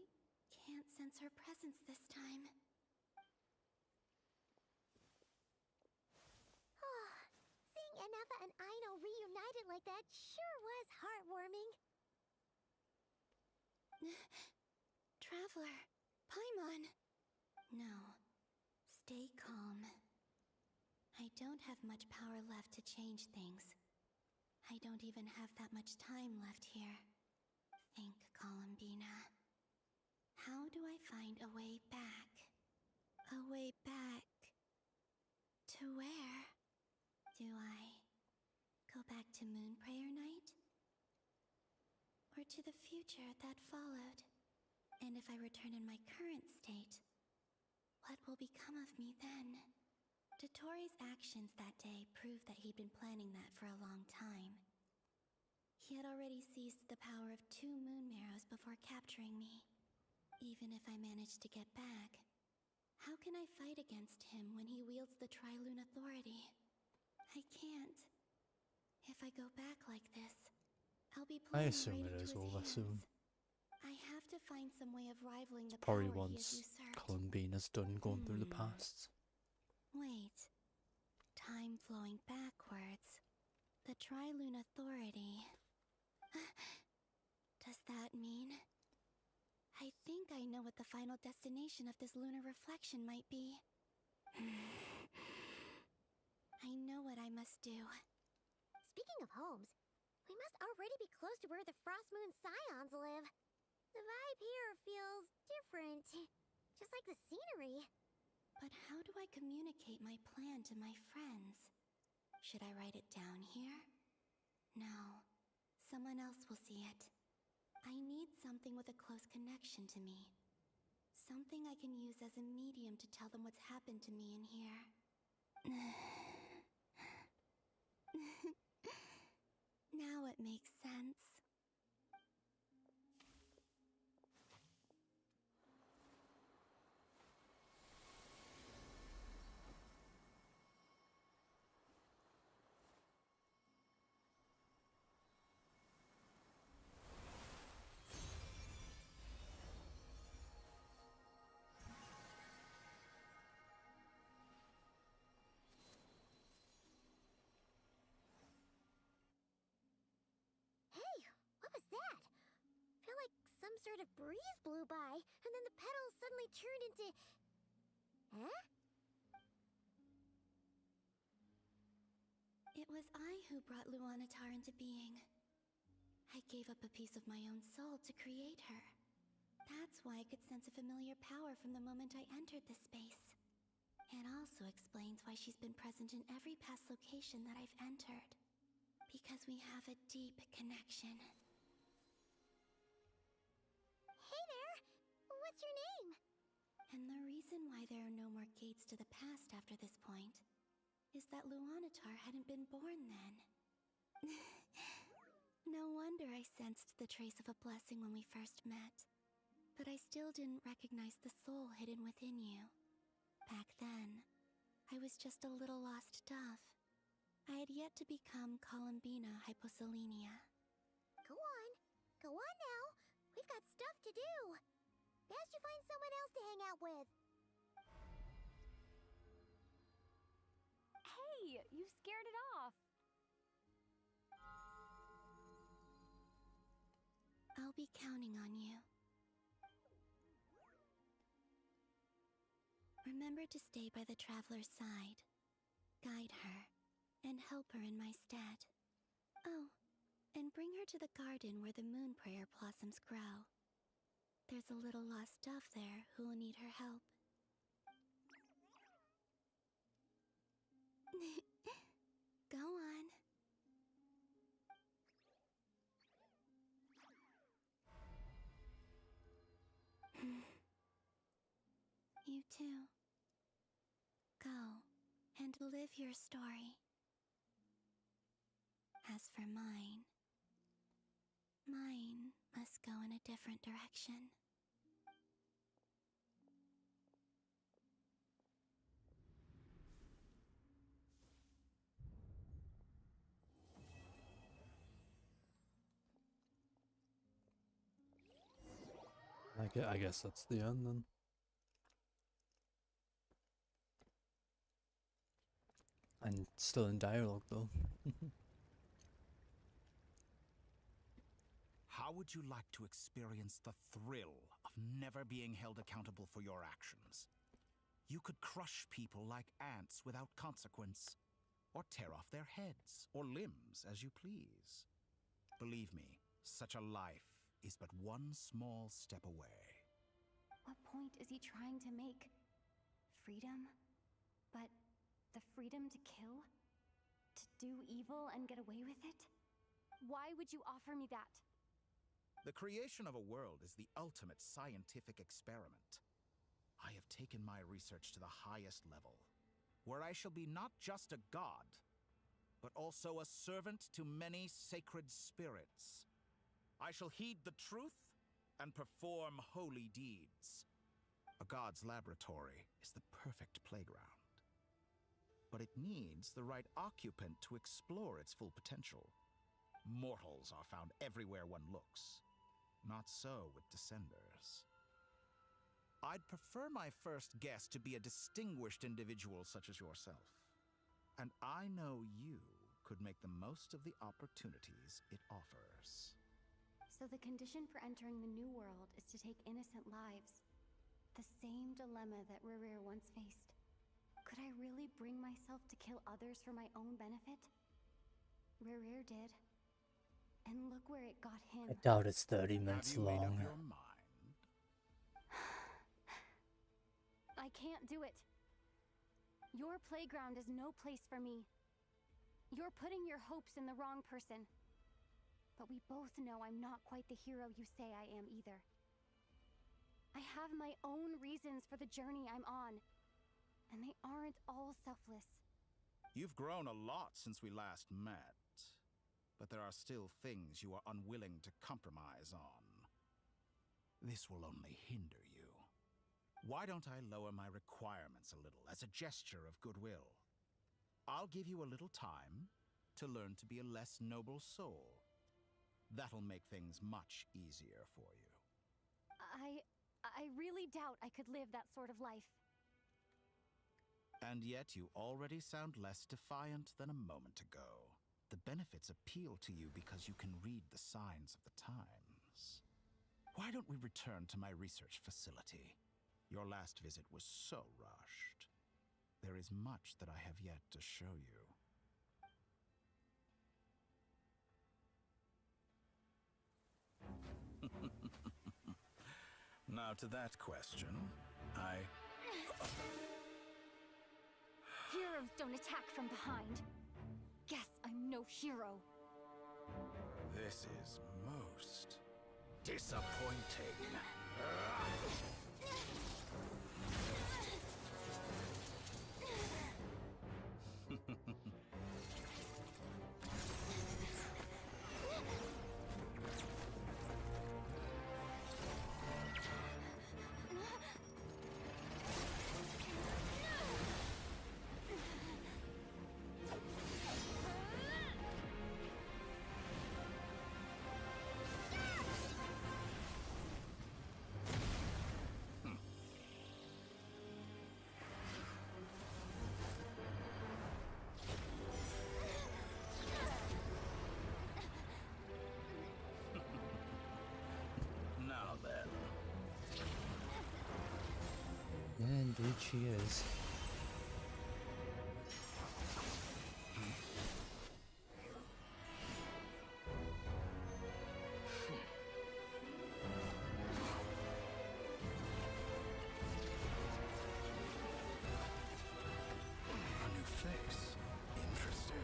can't sense her presence this time. Oh, seeing Anafa and Aino reunited like that sure was heartwarming. Traveler, Paimon. No, stay calm. I don't have much power left to change things. I don't even have that much time left here. Think, Columbina. How do I find a way back? A way back... to where? Do I go back to Moonprayer Night? Or to the future that followed? And if I return in my current state, what will become of me then? Dotori's actions that day proved that he'd been planning that for a long time. He had already seized the power of 2 Moon Marrows before capturing me. Even if I managed to get back, how can I fight against him when he wields the Tri-Lune Authority? I can't. If I go back like this, I'll be playing right into his hands. I have to find some way of rivaling the power he has usurped. Columbina's done going through the past. Wait. Time flowing backwards. The Tri-Lune Authority. Does that mean... I think I know what the final destination of this lunar reflection might be. I know what I must do. Speaking of homes, we must already be close to where the Frost Moon Scions live. The vibe here feels different, just like the scenery. But how do I communicate my plan to my friends? Should I write it down here? No. Someone else will see it. I need something with a close connection to me. Something I can use as a medium to tell them what's happened to me in here. Now it makes sense. Some sort of breeze blew by, and then the petals suddenly turned into... Huh? It was I who brought Luanatar into being. I gave up a piece of my own soul to create her. That's why I could sense a familiar power from the moment I entered this space. It also explains why she's been present in every past location that I've entered. Because we have a deep connection. Hey there! What's your name? And the reason why there are no more gates to the past after this point is that Luanatar hadn't been born then. No wonder I sensed the trace of a blessing when we first met. But I still didn't recognize the soul hidden within you. Back then, I was just a little lost dove. I had yet to become Columbina Hyposelenia. Go on. Go on now. We've got stuff to do. Best you find someone else to hang out with. Hey, you scared it off. I'll be counting on you. Remember to stay by the traveler's side, guide her, and help her in my stead. Oh, and bring her to the garden where the moon prayer blossoms grow. There's a little lost dove there who will need her help. Go on. You too. Go and live your story. As for mine must go in a different direction. I guess that's the end then. And still in dialogue though. How would you like to experience the thrill of never being held accountable for your actions? You could crush people like ants without consequence, or tear off their heads or limbs as you please. Believe me, such a life is but one small step away. What point is he trying to make? Freedom? But the freedom to kill? To do evil and get away with it? Why would you offer me that? The creation of a world is the ultimate scientific experiment. I have taken my research to the highest level, where I shall be not just a god, but also a servant to many sacred spirits. I shall heed the truth and perform holy deeds. A god's laboratory is the perfect playground. But it needs the right occupant to explore its full potential. Mortals are found everywhere one looks. Not so with Descenders. I'd prefer my first guest to be a distinguished individual such as yourself. And I know you could make the most of the opportunities it offers. So the condition for entering the new world is to take innocent lives. The same dilemma that Rerir once faced. Could I really bring myself to kill others for my own benefit? Rerir did. And look where it got him. I doubt it's 30 minutes long. Have you made up your mind? I can't do it. Your playground is no place for me. You're putting your hopes in the wrong person. But we both know I'm not quite the hero you say I am either. I have my own reasons for the journey I'm on. And they aren't all selfless. You've grown a lot since we last met. But there are still things you are unwilling to compromise on. This will only hinder you. Why don't I lower my requirements a little as a gesture of goodwill? I'll give you a little time to learn to be a less noble soul. That'll make things much easier for you. I really doubt I could live that sort of life. And yet you already sound less defiant than a moment ago. The benefits appeal to you because you can read the signs of the times. Why don't we return to my research facility? Your last visit was so rushed. There is much that I have yet to show you. Now to that question, Heroes don't attack from behind. Guess I'm no hero. This is most disappointing. Yeah, indeed she is. A new face. Interesting.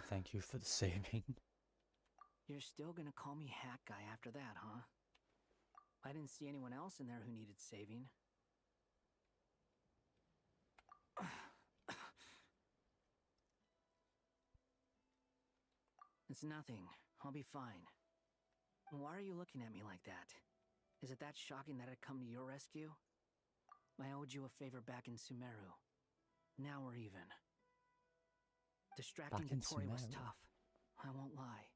Thank you for the saving. You're still gonna call me Hat Guy after that, huh? I didn't see anyone else in there who needed saving. It's nothing. I'll be fine. Why are you looking at me like that? Is it that shocking that I'd come to your rescue? I owed you a favor back in Sumeru. Now we're even. Distracting Dottore was tough. I won't lie.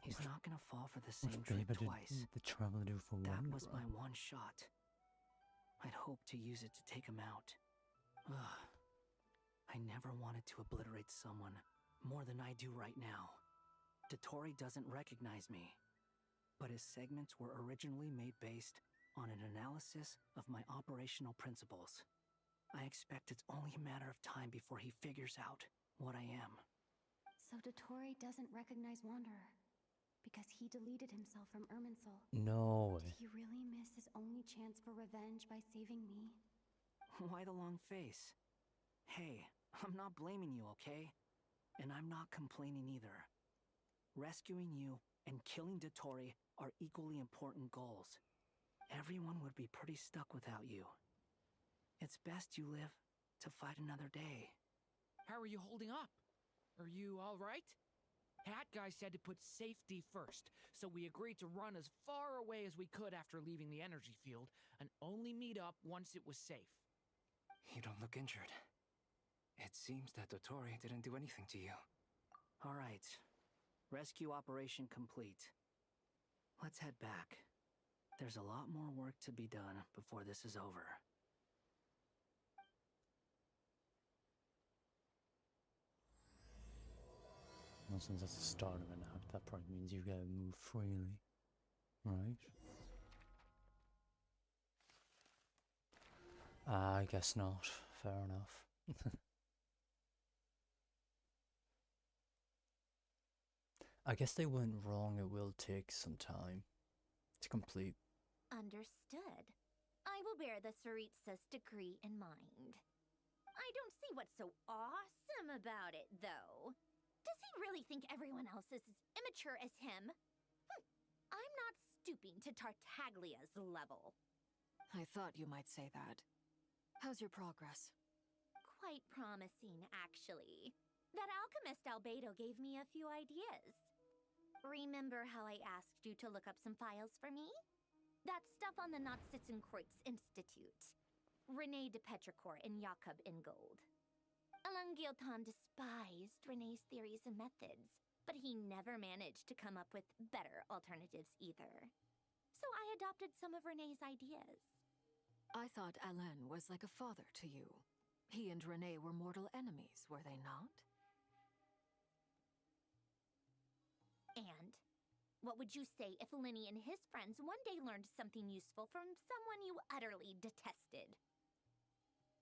He's not gonna fall for the same trick twice. The trouble to do for that one was my one shot. I'd hoped to use it to take him out. Ugh. I never wanted to obliterate someone more than I do right now. Dottore doesn't recognize me, but his segments were originally made based on an analysis of my operational principles. I expect it's only a matter of time before he figures out what I am. So Dottore doesn't recognize Wanderer because he deleted himself from Irminsul. No. Did he really miss his only chance for revenge by saving me? Why the long face? Hey, I'm not blaming you, okay? And I'm not complaining either. Rescuing you and killing Dottore are equally important goals. Everyone would be pretty stuck without you. It's best you live to fight another day. How are you holding up? Are you all right? Hat Guy said to put safety first, so we agreed to run as far away as we could after leaving the energy field and only meet up once it was safe. You don't look injured. It seems that Dottore didn't do anything to you. All right. Rescue operation complete. Let's head back. There's a lot more work to be done before this is over. Well, since that's the start of an act, that probably means you gotta move freely, right? I guess not. Fair enough. I guess they weren't wrong. It will take some time to complete. Understood. I will bear the Tsaritsa's decree in mind. I don't see what's so awesome about it, though. Does he really think everyone else is as immature as him? I'm not stooping to Tartaglia's level. I thought you might say that. How's your progress? Quite promising, actually. That alchemist Albedo gave me a few ideas. Remember how I asked you to look up some files for me? That stuff on the Nachtschützenkreuz Institute. René de Petrichor and Jakob Ingold. Alain Guillotin despised René's theories and methods, but he never managed to come up with better alternatives either. So I adopted some of René's ideas. I thought Alain was like a father to you. He and René were mortal enemies, were they not? And what would you say if Lenny and his friends one day learned something useful from someone you utterly detested?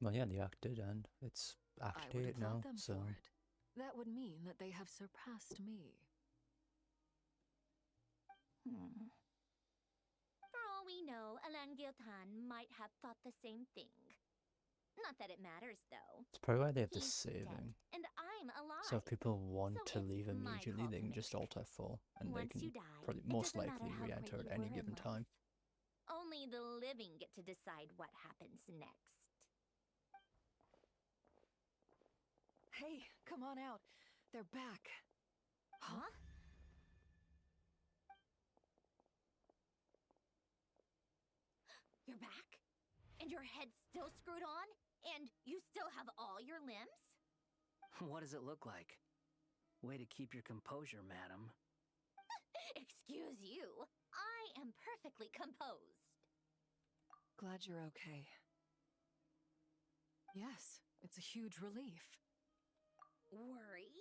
Well, yeah, the act did end. It's Act 8 now, so... For it. That would mean that they have surpassed me. For all we know, Alain Guillotin might have thought the same thing. Not that it matters, though. It's probably why they have the He's saving. Dead, and I'm alive. So if people want So to leave it's my immediately, call they to can make. just Alt F4, and Once they can you die, probably it most doesn't likely matter how re-enter great at you any were in given life. time. Only the living get to decide what happens next. Hey, come on out. They're back. Huh? You're back? And your head's still screwed on? And you still have all your limbs? What does it look like? Way to keep your composure, madam. Excuse you. I am perfectly composed. Glad you're okay. Yes, it's a huge relief. Worry?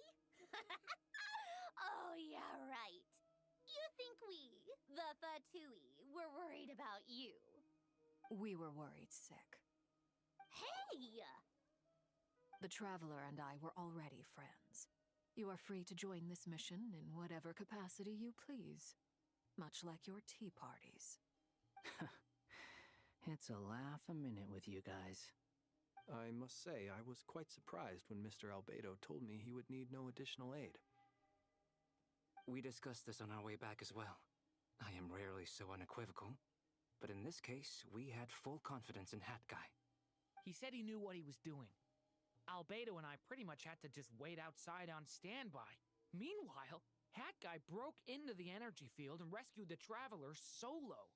Oh, yeah, right. You think we, the Fatui, were worried about you? We were worried sick. Hey! The Traveler and I were already friends. You are free to join this mission in whatever capacity you please. Much like your tea parties. It's a laugh a minute with you guys. I must say, I was quite surprised when Mr. Albedo told me he would need no additional aid. We discussed this on our way back as well. I am rarely so unequivocal, but in this case, we had full confidence in Hat Guy. He said he knew what he was doing. Albedo and I pretty much had to just wait outside on standby. Meanwhile, Hat Guy broke into the energy field and rescued the Traveler solo.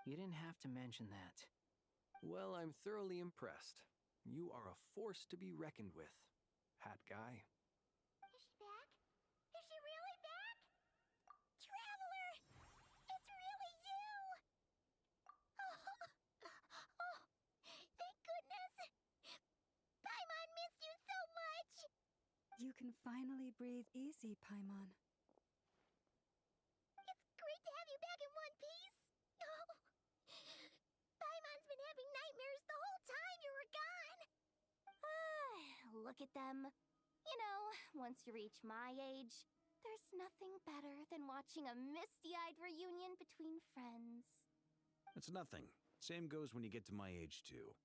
You didn't have to mention that. Well, I'm thoroughly impressed. You are a force to be reckoned with, Hat Guy. Is she back? Is she really back? Traveler! It's really you! Oh, thank goodness! Paimon missed you so much! You can finally breathe easy, Paimon. It's great to have you back in one piece! Oh, Paimon's been having nightmares the whole time you were gone! Look at them. You know, once you reach my age, there's nothing better than watching a misty-eyed reunion between friends. It's nothing. Same goes when you get to my age, too.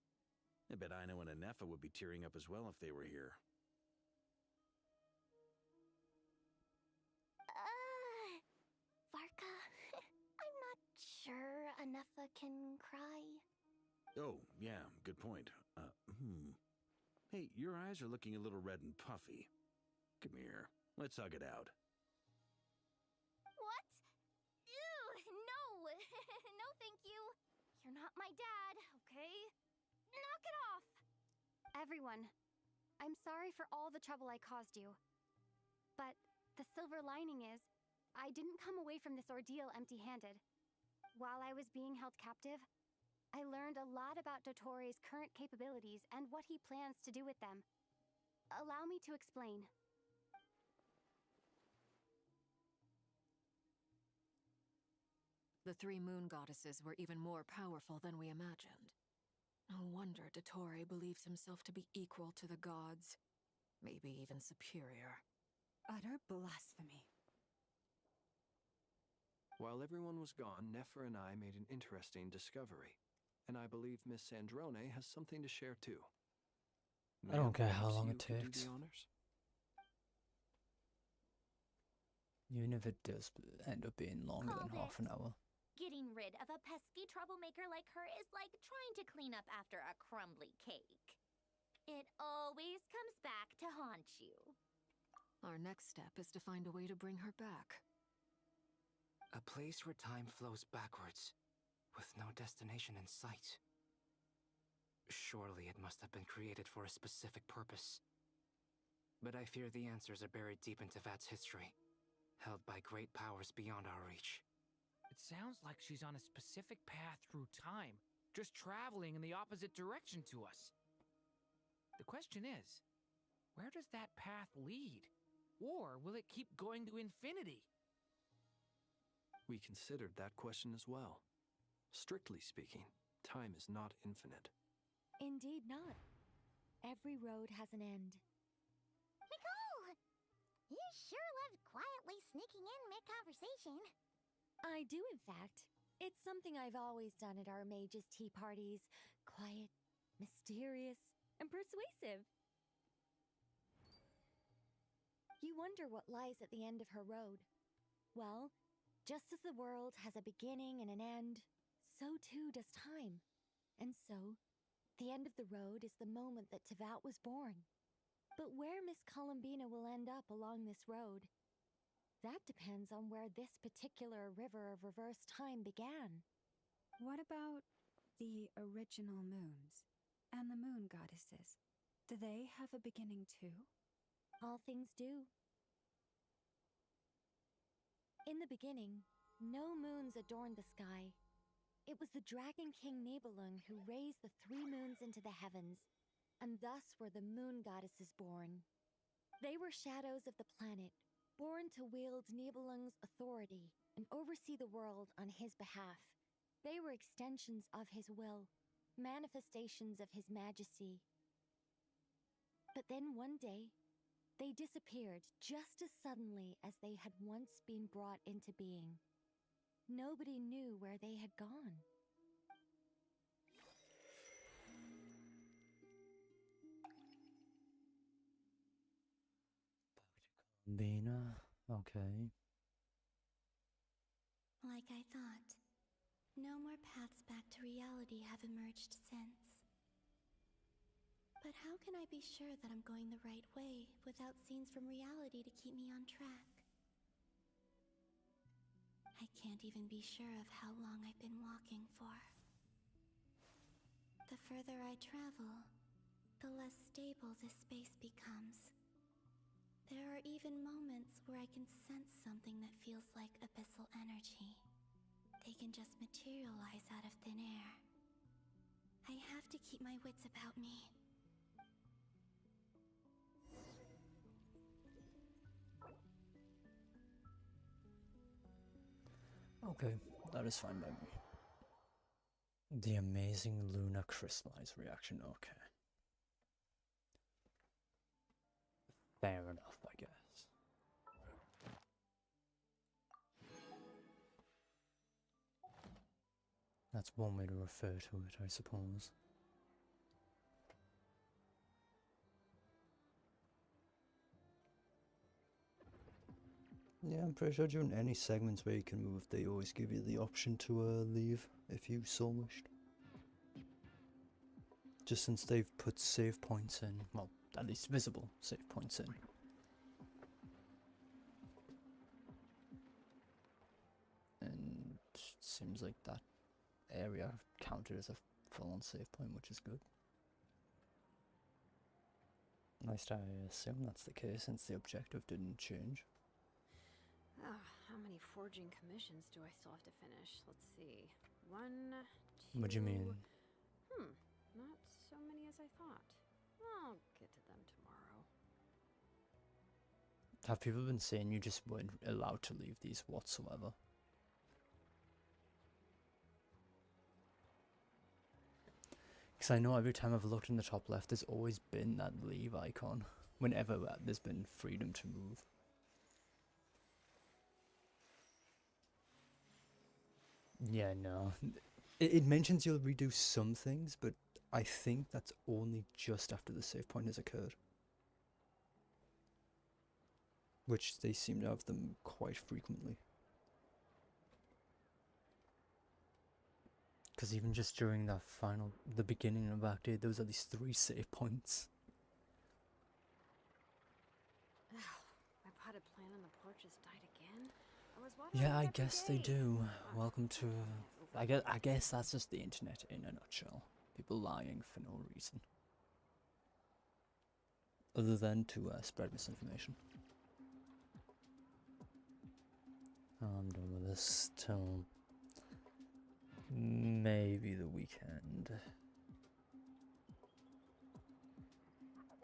I bet Ino and Anefa would be tearing up as well if they were here. Varka, I'm not sure Anefa can cry. Oh, yeah, good point. Hey, your eyes are looking a little red and puffy. Come here, let's hug it out. What? Ew, no! No, thank you. You're not my dad, okay? Knock it off! Everyone, I'm sorry for all the trouble I caused you. But the silver lining is, I didn't come away from this ordeal empty-handed. While I was being held captive, I learned a lot about Dottoro's current capabilities and what he plans to do with them. Allow me to explain. The three moon goddesses were even more powerful than we imagined. No wonder Dottore believes himself to be equal to the gods. Maybe even superior. Utter blasphemy. While everyone was gone, Nefer and I made an interesting discovery. And I believe Miss Sandrone has something to share too. I don't care how Perhaps long you it could do takes. the honors? Even if it does end up being longer than half an hour. Getting rid of a pesky troublemaker like her is like trying to clean up after a crumbly cake. It always comes back to haunt you. Our next step is to find a way to bring her back. A place where time flows backwards, with no destination in sight. Surely it must have been created for a specific purpose. But I fear the answers are buried deep in Tevat's history, held by great powers beyond our reach. It sounds like she's on a specific path through time, just traveling in the opposite direction to us. The question is, where does that path lead? Or will it keep going to infinity? We considered that question as well. Strictly speaking, time is not infinite. Indeed not. Every road has an end. Nicole! You sure loved quietly sneaking in mid-conversation. I do, in fact. It's something I've always done at our mages' tea parties. Quiet, mysterious, and persuasive. You wonder what lies at the end of her road. Well, just as the world has a beginning and an end, so too does time. And so, the end of the road is the moment that Tevat was born. But where Miss Columbina will end up along this road, that depends on where this particular river of reverse time began. What about the original moons and the moon goddesses? Do they have a beginning too? All things do. In the beginning, no moons adorned the sky. It was the Dragon King Nibelung who raised the 3 moons into the heavens, and thus were the moon goddesses born. They were shadows of the planet, born to wield Nibelung's authority and oversee the world on his behalf. They were extensions of his will, manifestations of his majesty. But then one day, they disappeared just as suddenly as they had once been brought into being. Nobody knew where they had gone. Bina, okay. Like I thought, no more paths back to reality have emerged since. But how can I be sure that I'm going the right way without scenes from reality to keep me on track? I can't even be sure of how long I've been walking for. The further I travel, the less stable this space becomes. There are even moments where I can sense something that feels like abyssal energy. They can just materialize out of thin air. I have to keep my wits about me. Okay, that is fine by me. The amazing Luna crystallized reaction, okay. Fair enough, I guess. That's one way to refer to it, I suppose. Yeah, I'm pretty sure during any segments where you can move, they always give you the option to leave if you so wished. Just since they've put save points in, well, at least visible save points in. And it seems like that area counted as a full-on save point, which is good. At least I assume that's the case since the objective didn't change. How many forging commissions do I still have to finish? Let's see. 1, 2... What do you mean? Not so many as I thought. I'll get to them tomorrow. Have people been saying you just weren't allowed to leave these whatsoever? Because I know every time I've looked in the top left, there's always been that leave icon whenever there's been freedom to move. Yeah, no. It mentions you'll redo some things, but I think that's only just after the save point has occurred. Which they seem to have them quite frequently. Because even just during the beginning of Act 8, there was at least 3 save points. My potted plant on the porch has died again? Yeah, I guess they do. Welcome to... I guess that's just the internet in a nutshell. People lying for no reason. Other than to spread misinformation. I'm done with this till... maybe the weekend.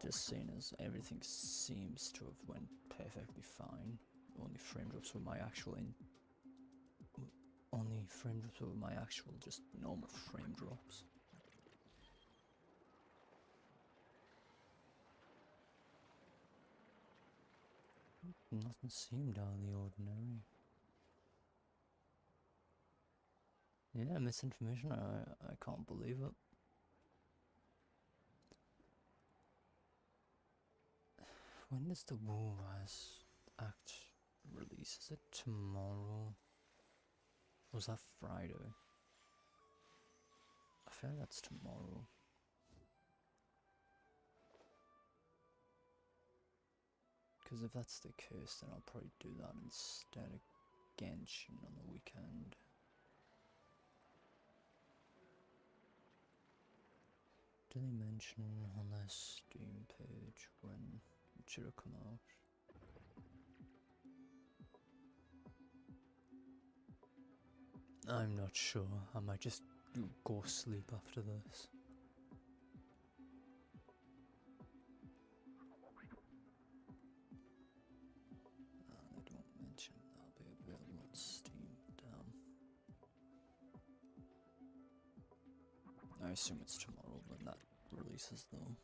Just seeing as everything seems to have went perfectly fine. Only frame drops were my actual just normal frame drops. Nothing seemed out of the ordinary. Yeah, misinformation, I can't believe it. When does the Wu Rise Act release? Is it tomorrow? Or was that Friday? I feel like that's tomorrow. Because if that's the case, then I'll probably do that instead of Genshin on the weekend. Did they mention on their Steam page when it should have come out? I'm not sure. I might just go sleep after this. They don't mention that'll be available on Steam. Damn. I assume it's tomorrow when that releases, though.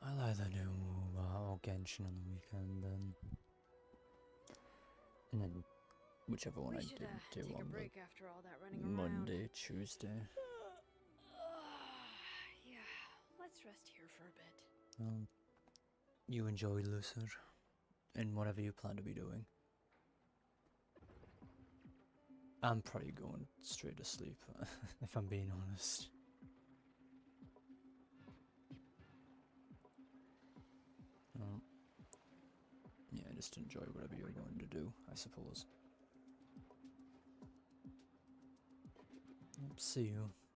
I'll either do or Genshin on the weekend then. And then whichever one I didn't do take a on break after all that running the Monday, Tuesday. Yeah, let's rest here for a bit. Well, you enjoy Lucid and whatever you plan to be doing. I'm probably going straight to sleep, if I'm being honest. Yeah, just enjoy whatever you're going to do, I suppose. See you